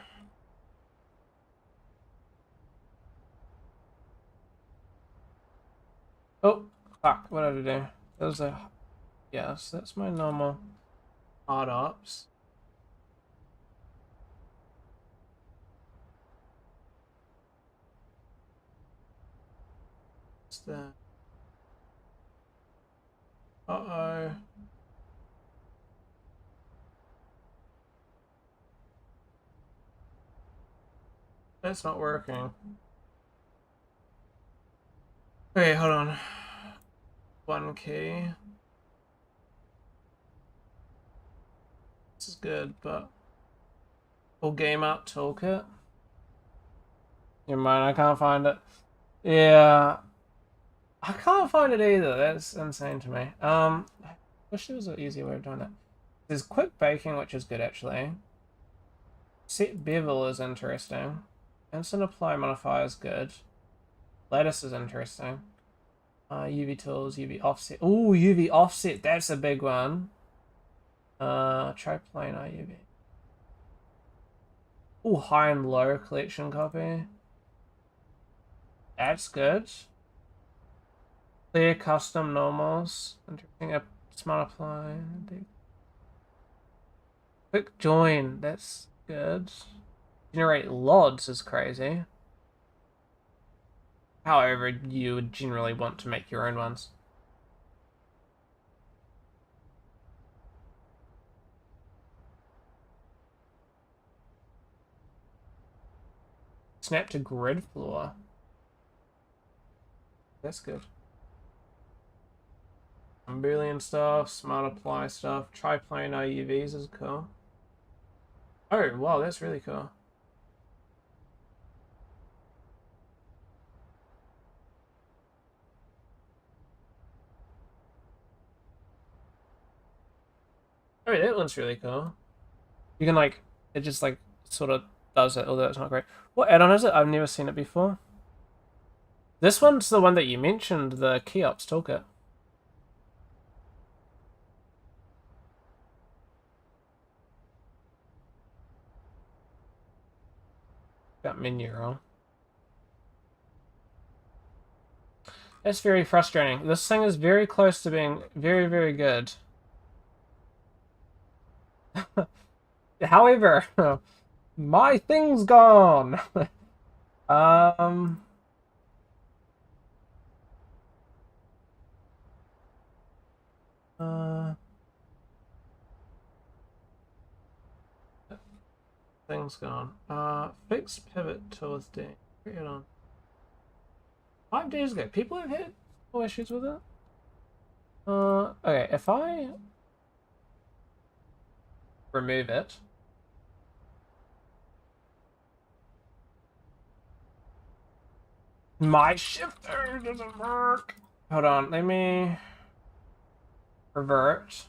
Oh, fuck, what did I do? There's a... Yes, that's my normal hard ops. What's that? Uh-oh. That's not working. Okay, hold on. One key. This is good, but full game up toolkit. Never mind, I can't find it. Yeah, I can't find it either. That's insane to me. I wish there was an easier way of doing it. There's quick baking, which is good actually. Set bevel is interesting. Instant apply modifier is good. Lattice is interesting. UV tools, UV offset. Ooh, UV offset, that's a big one. Try planar UV. Ooh, high and low collection copy. That's good. Clear custom normals. Interesting. Smart apply. Quick join. That's good. Generate LODs is crazy. However, you would generally want to make your own ones. Snap to grid floor. That's good. Boolean stuff, smart apply stuff, triplanar UVs is cool. Oh, wow, that's really cool. Oh, that one's really cool. You can like, it just like sort of does it, although it's not great. What add-on is it? I've never seen it before. This one's the one that you mentioned, the Keops toolkit. Got menu wrong. That's very frustrating. This thing is very close to being very, very good. However, my thing's gone. Thing's gone. Fixed pivot towards D. Bring it on. 5 days ago. People have had no issues with it. Okay, if I remove it. My shifter doesn't work. Hold on, let me revert.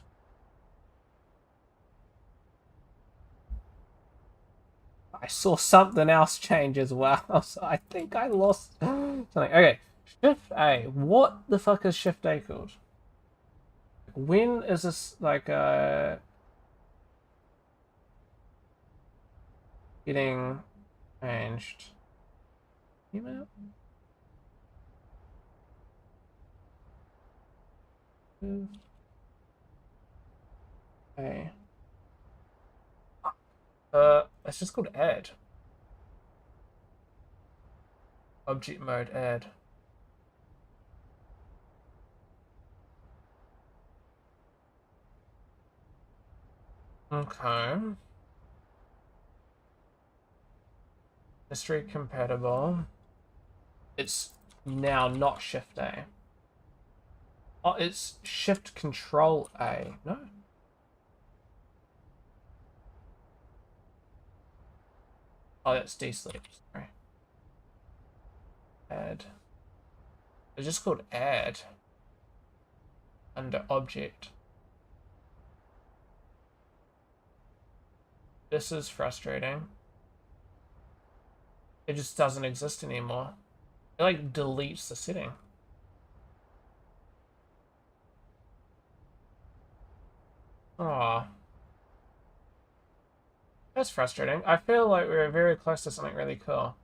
I saw something else change as well, so I think I lost something. Okay, Shift A. What the fuck is Shift A called? When is this like getting changed? Email? Okay. It's just called add. Object mode add. Okay. History compatible. It's now not Shift A. Oh, it's Shift Control A. No. Oh, that's D-sleep. Sorry. Add. It's just called add. Under object. This is frustrating. It just doesn't exist anymore. It like deletes the setting. Aw. That's frustrating. I feel like we're very close to something really cool.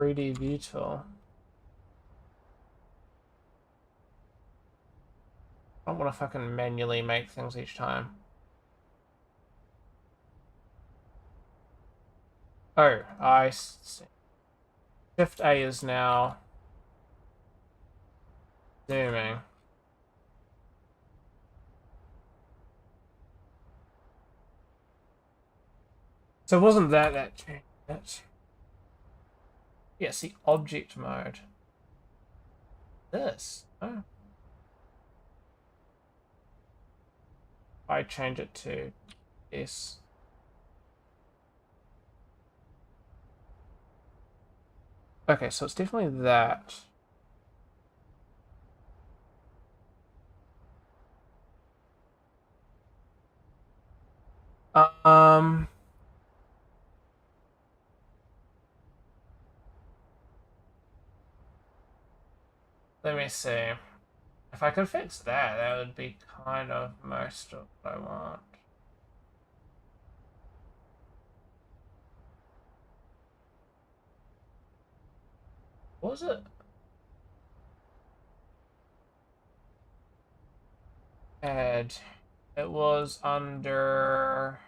.3D view tool. I don't want to fucking manually make things each time. Oh, I see. Shift A is now zooming. So it wasn't that changed it. Yes, the object mode. This. Oh. I change it to S. Okay, so it's definitely that. Let me see. If I could fix that, that would be kind of most of what I want. What was it? Add. It was under...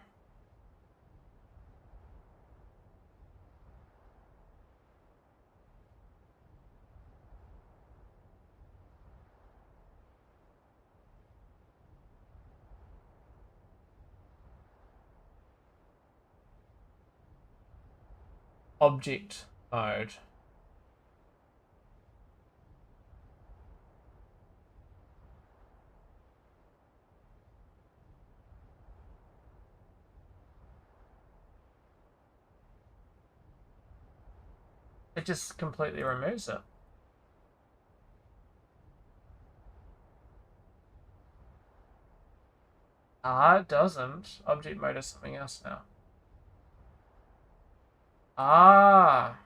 object mode. It just completely removes it. Ah, it doesn't. Object mode is something else now. Ah.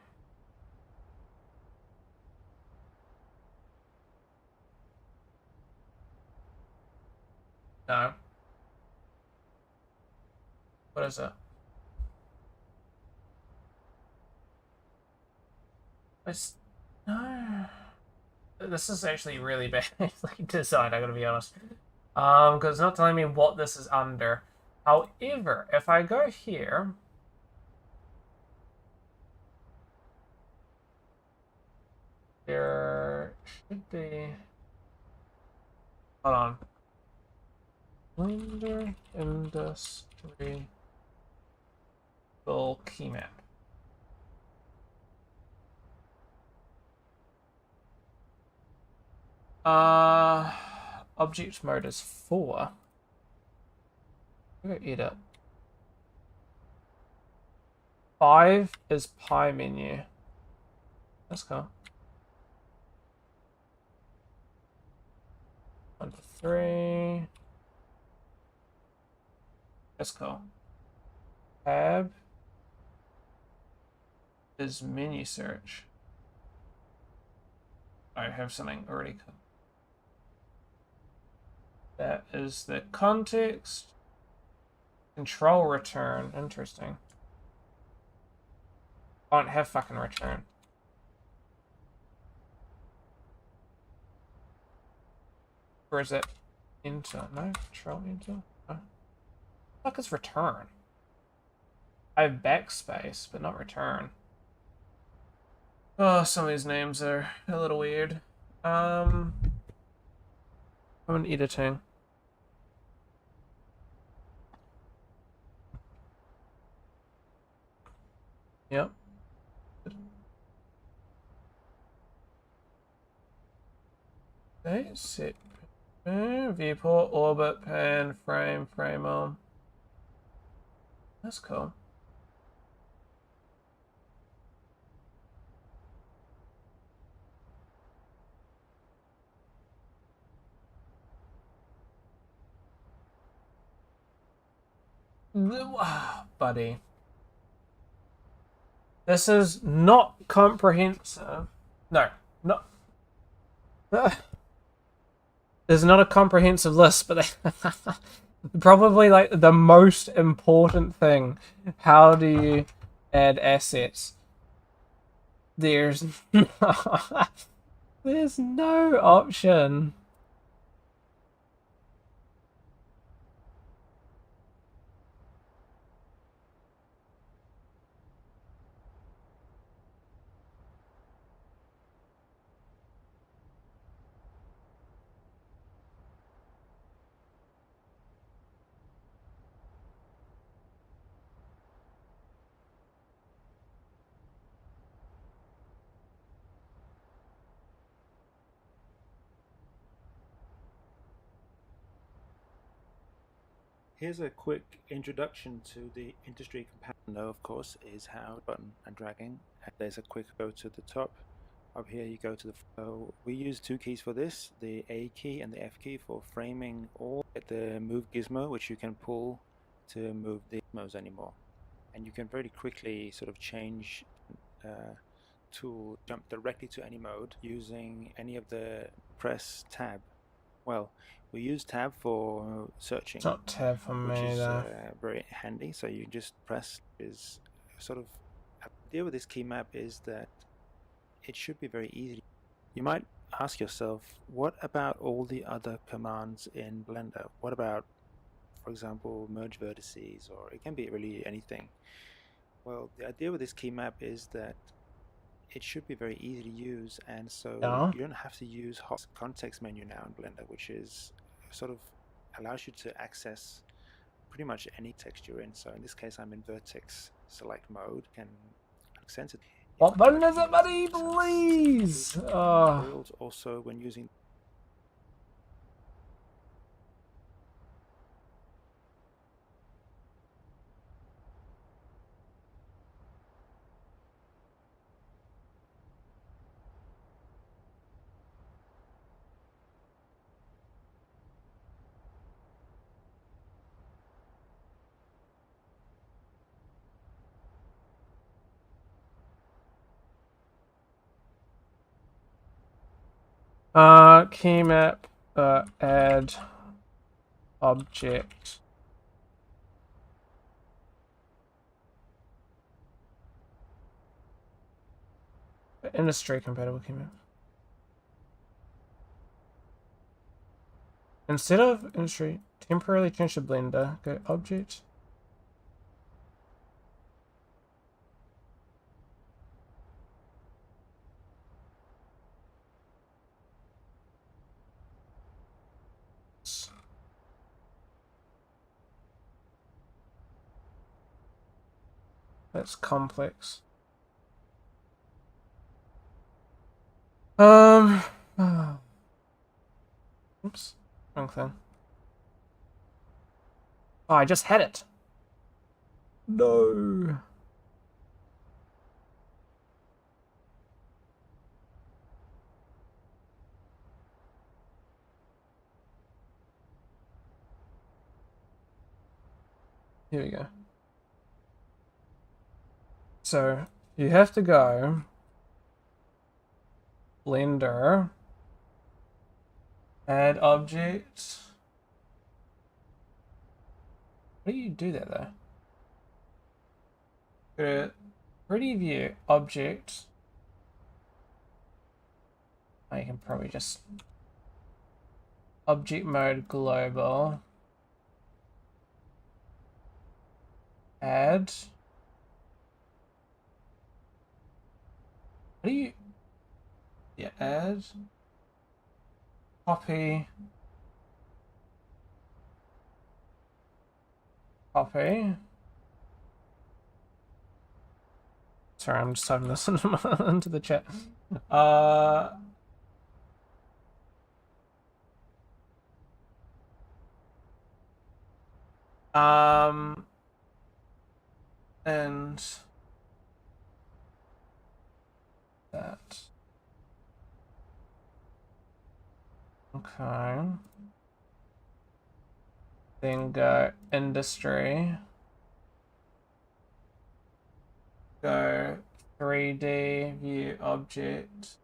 No. What is it? It's... No. This is actually really badly designed, I gotta be honest. Because it's not telling me what this is under. However, if I go here... There should be... Hold on. Blender Industry Full Key Map. Object mode is 4. Go edit. 5 is pie menu. That's cool. 1 to 3. That's cool. Tab is menu search. I have something already cool. That is the context. Control return. Interesting. I don't have fucking return. Or is it enter? No, control enter. No. Fuck is return? I have backspace, but not return. Oh, some of these names are a little weird. I'm editing. Yep. Okay, set viewport, orbit, pan, frame, frame on. That's cool. Buddy. This is not comprehensive. No, not. There's not a comprehensive list, but probably like the most important thing. How do you add assets? There's there's no option. here's a quick introduction to the industry comparison. Of course, is how button and dragging. And there's a quick go to the top. Up here, you go to the. So we use two keys for this: the A key and the F key for framing, or the move gizmo, which you can pull to move the gizmos anymore. And you can very quickly sort of change to jump directly to any mode using any of the press tab. Well, we use tab for searching. It's not tab for which me is though. very handy. So you just press is sort of. The idea with this key map is that it should be very easy. You might ask yourself, what about all the other commands in Blender? What about, for example, merge vertices, or it can be really anything. Well, the idea with this key map is that it should be very easy to use, and so you don't have to use hot context menu now in Blender, which is sort of allows you to access pretty much any text you're in. So in this case, I'm in vertex select mode. Can accent it. What button is it, buddy? Please. Also, when using. Key map, add object. Industry compatible key map. Instead of industry, temporarily change to Blender, go object. That's complex. Oops. Wrong thing. Oh, I just had it. No. Here we go. So you have to go Blender, add object. How do you do that though? Go to 3D view, object. I can probably just object mode global. Add. How do you? Yeah, add. Copy. Copy. Sorry, I'm just typing this into the chat. And that. Okay. Then go industry. Go 3D view object.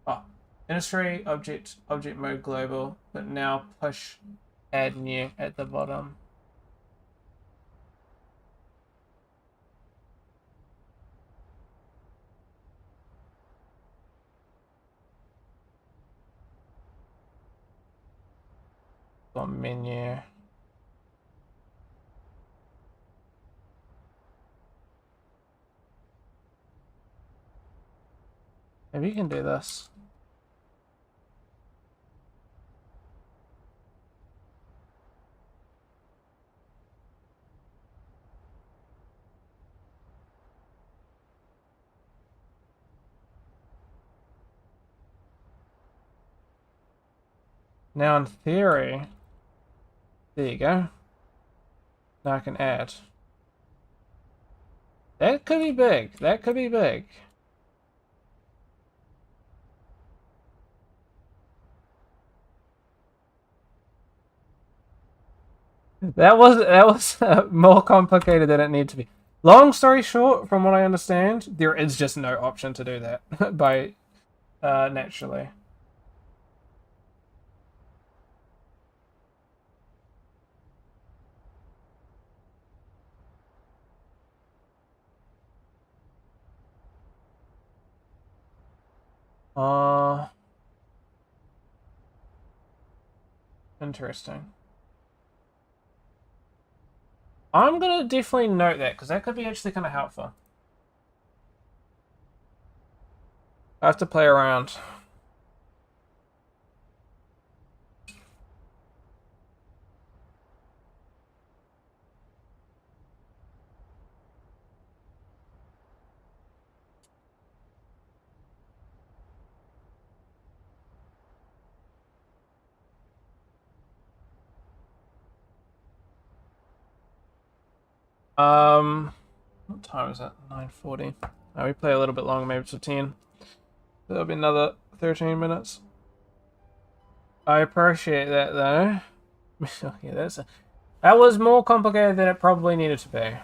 Oh, industry object mode global, but now push add new at the bottom. Menu. Maybe you can do this. Now in theory, There you go. Now I can add. That could be big. That could be big. That was more complicated than it needed to be. Long story short, from what I understand, there is just no option to do that by naturally. Interesting. I'm gonna definitely note that because that could be actually kind of helpful. I have to play around. What time is it? 9:40. We play a little bit longer, maybe to 10. That'll be another 13 minutes. I appreciate that though. Yeah, that was more complicated than it probably needed to be.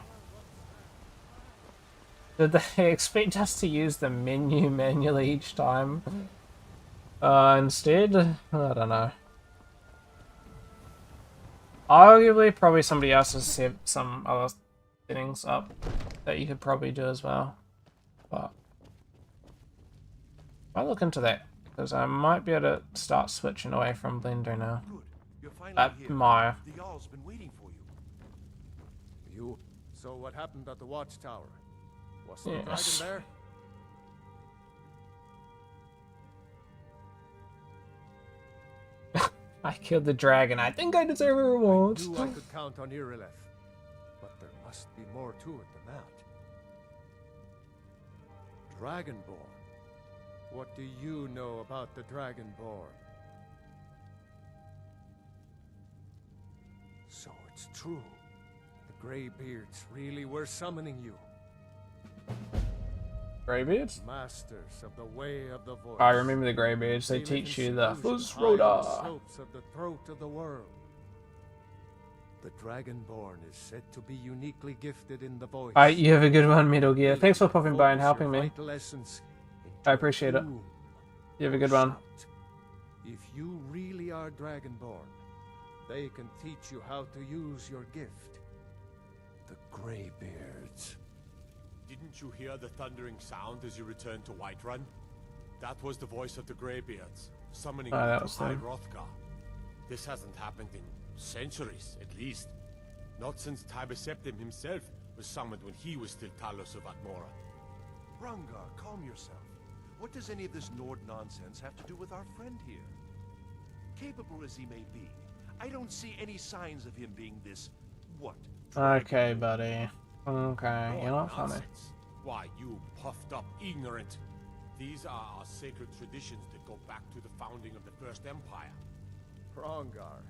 Did they expect us to use the menu manually each time? Instead? I don't know. Arguably, probably somebody else has set some other settings up that you could probably do as well. But I'll look into that because I might be able to start switching away from Blender now. Good. You're finally here. Maya. The Jarl's been waiting for you. So what happened at the watchtower? Was the dragon there? I killed the dragon. I think I deserve a reward. I knew I could count on Irileth, but there must be more to it than that. Dragonborn. What do you know about the Dragonborn? So it's true. The Greybeards really were summoning you. Greybeards? Masters of the way of the voice. I remember the Greybeards. They teach you the Fusroda. Slopes of the throat of the world. The Dragonborn is said to be uniquely gifted in the voice. Alright, you have a good one, Metal Gear. Thanks for popping by and helping me. I appreciate it. You have a good one. If you really are Dragonborn, they can teach you how to use your gift. The Greybeards. Didn't you hear the thundering sound as you returned to Whiterun? That was the voice of the Greybeards, summoning you to High Hrothgar. This hasn't happened in centuries, at least. Not since Tiber Septim himself was summoned when he was still Talos of Atmora. Hrongar, calm yourself. What does any of this Nord nonsense have to do with our friend here? Capable as he may be, I don't see any signs of him being this, what? Okay, buddy. Okay, you're not funny. Why, you puffed up ignorant. These are our sacred traditions that go back to the founding of the First Empire. Hrongar,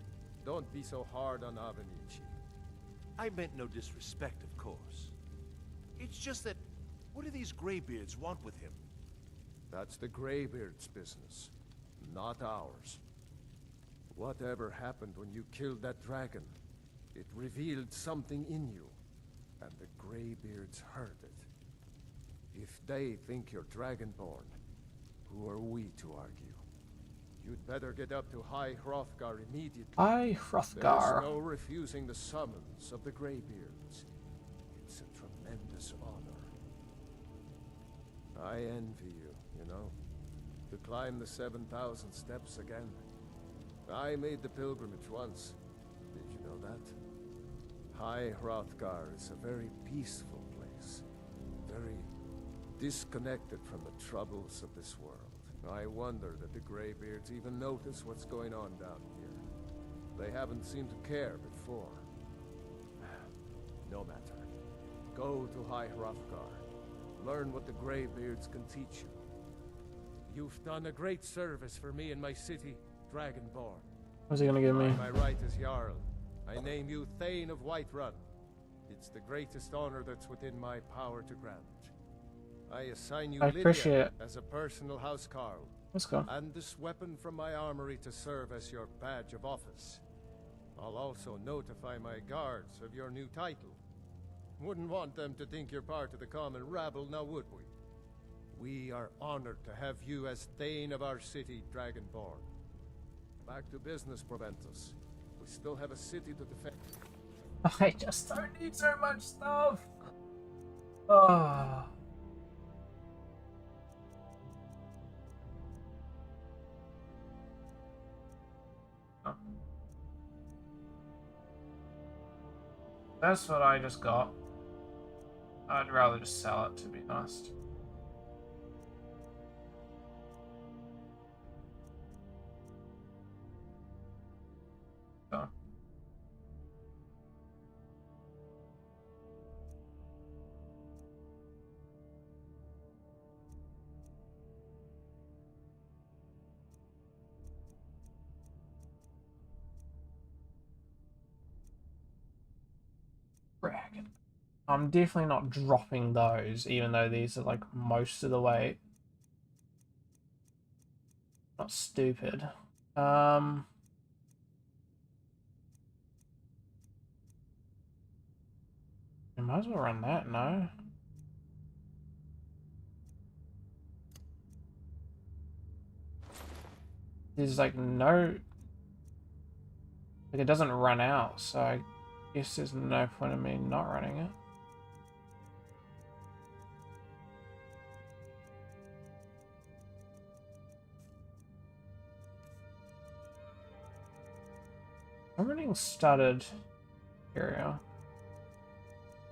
don't be so hard on Avenici. I meant no disrespect, of course. It's just that, what do these Greybeards want with him? That's the Greybeards' business, not ours. Whatever happened when you killed that dragon, it revealed something in you, and the Greybeards heard it. If they think you're Dragonborn, who are we to argue? You'd better get up to High Hrothgar immediately. High Hrothgar. There's no refusing the summons of the Greybeards. It's a tremendous honor. I envy you, you know, to climb the 7,000 steps again. I made the pilgrimage once. Did you know that? High Hrothgar is a very peaceful place. Very disconnected from the troubles of this world. I wonder that the Greybeards even notice what's going on down here. They haven't seemed to care before. No matter. Go to High Hrothgar. Learn what the Greybeards can teach you. You've done a great service for me in my city, Dragonborn. What's he gonna give me? My right as Jarl, I name you Thane of Whiterun. It's the greatest honor that's within my power to grant. I assign you I appreciate Lydia it. as a personal housecarl. Let's go. And this weapon from my armory to serve as your badge of office. I'll also notify my guards of your new title. Wouldn't want them to think you're part of the common rabble, now would we? We are honored to have you as Thane of our city, Dragonborn. Back to business, Proventus. We still have a city to defend. I just don't need so much stuff. Oh. That's what I just got. I'd rather just sell it, to be honest. So. Dragon. I'm definitely not dropping those, even though these are like most of the way. Not stupid. I might as well run that, no? There's like no... Like it doesn't run out, so I guess there's no point in me not running it. I'm running studded area.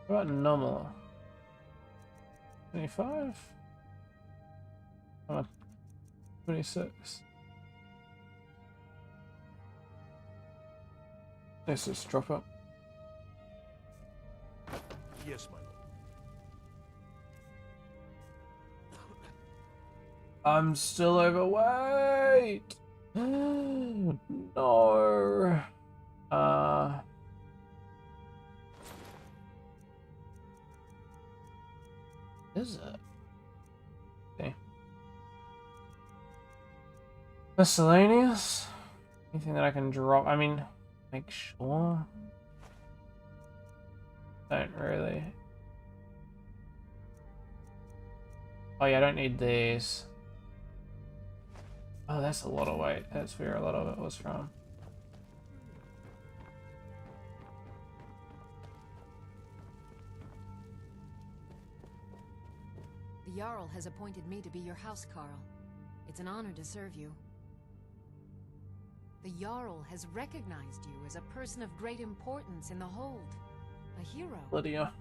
What about normal? 25? I'm at 26. Let's just drop it. Yes, my lord. I'm still overweight. No. Is it? Okay. Miscellaneous? Anything that I can drop? I mean, make sure. Don't really. Oh yeah, I don't need these. Oh, that's a lot of weight. That's where a lot of it was from. The Jarl has appointed me to be your housecarl. It's an honor to serve you. The Jarl has recognized you as a person of great importance in the Hold. A hero. Lydia.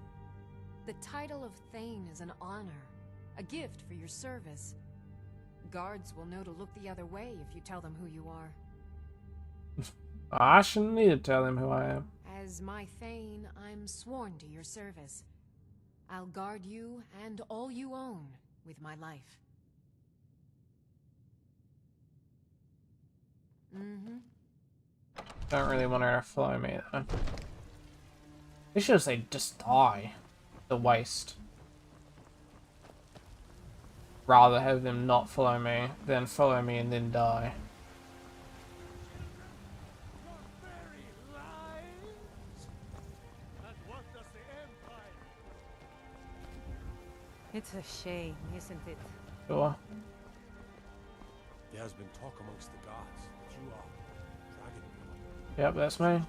The title of Thane is an honor. A gift for your service. Guards will know to look the other way if you tell them who you are. I shouldn't need to tell them who I am. As my Thane, I'm sworn to your service. I'll guard you and all you own with my life. Don't really want her to follow me though. They should have said just die. The waste. Rather have them not follow me than follow me and then die. It's a shame, isn't it? Sure. There has been talk amongst the gods that you are Dragonborn. Yep, that's me.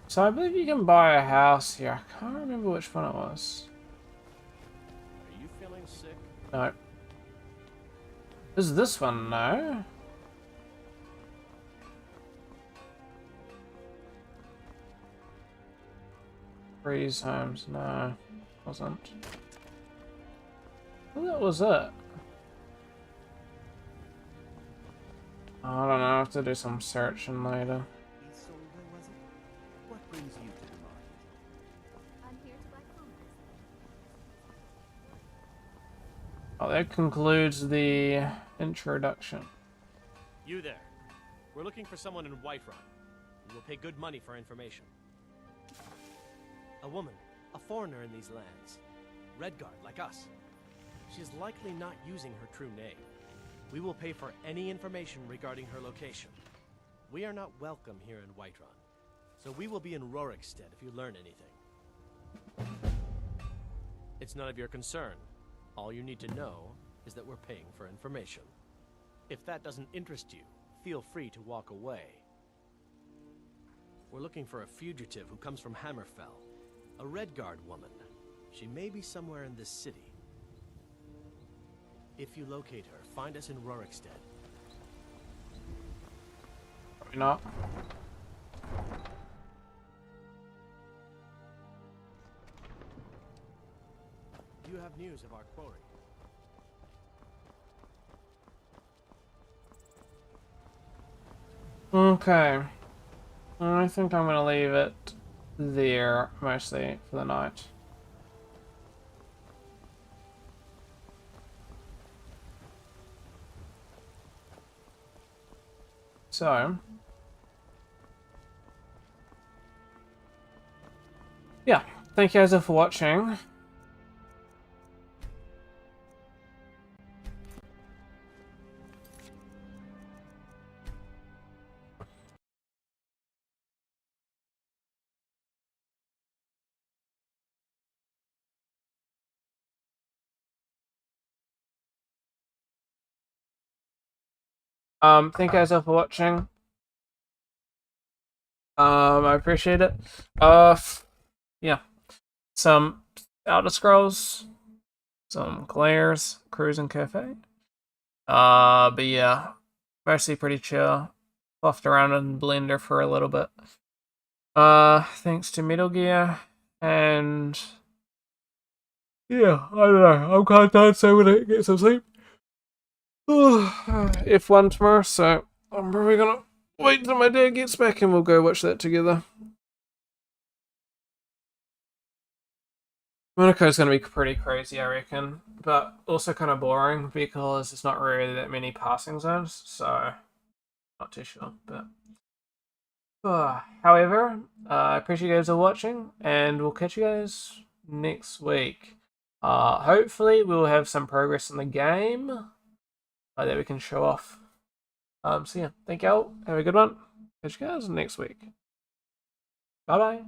So I believe you can buy a house here. I can't remember which one it was. Are you feeling sick? No. Is this one? No. Freeze homes? No. Wasn't. Well, that was it. I don't know. I have to do some searching later. Isolde, was it? What brings you to the market? I'm here to buy compost. Oh, that concludes the introduction. You there. We're looking for someone in Whiterun. We will pay good money for information. A woman, a foreigner in these lands. Redguard, like us. She is likely not using her true name. We will pay for any information regarding her location. We are not welcome here in Whiterun, so we will be in Rorikstead if you learn anything. It's none of your concern. All you need to know is that we're paying for information. If that doesn't interest you, feel free to walk away. We're looking for a fugitive who comes from Hammerfell. A Redguard woman. She may be somewhere in this city. If you locate her, find us in Rorikstead. Probably not. Do you have news of our quarry? Okay. I think I'm gonna leave it there mostly for the night. So, yeah, thank you guys all for watching. Thank you guys all for watching. I appreciate it. Yeah, some Elder Scrolls, some Claire's Cruising Cafe. But yeah, mostly pretty chill. Fluffed around in Blender for a little bit. Thanks to Metal Gear, and yeah, I don't know. I'm kind of tired, so I'm gonna get some sleep. F1 tomorrow, so I'm probably gonna wait till my dad gets back and we'll go watch that together. Monaco's gonna be pretty crazy, I reckon, but also kind of boring because it's not really that many passing zones, so not too sure. But however, I appreciate you guys all watching, and we'll catch you guys next week. Hopefully, we'll have some progress in the game that we can show off. So yeah, thank you all. Have a good one. Catch you guys next week. Bye bye.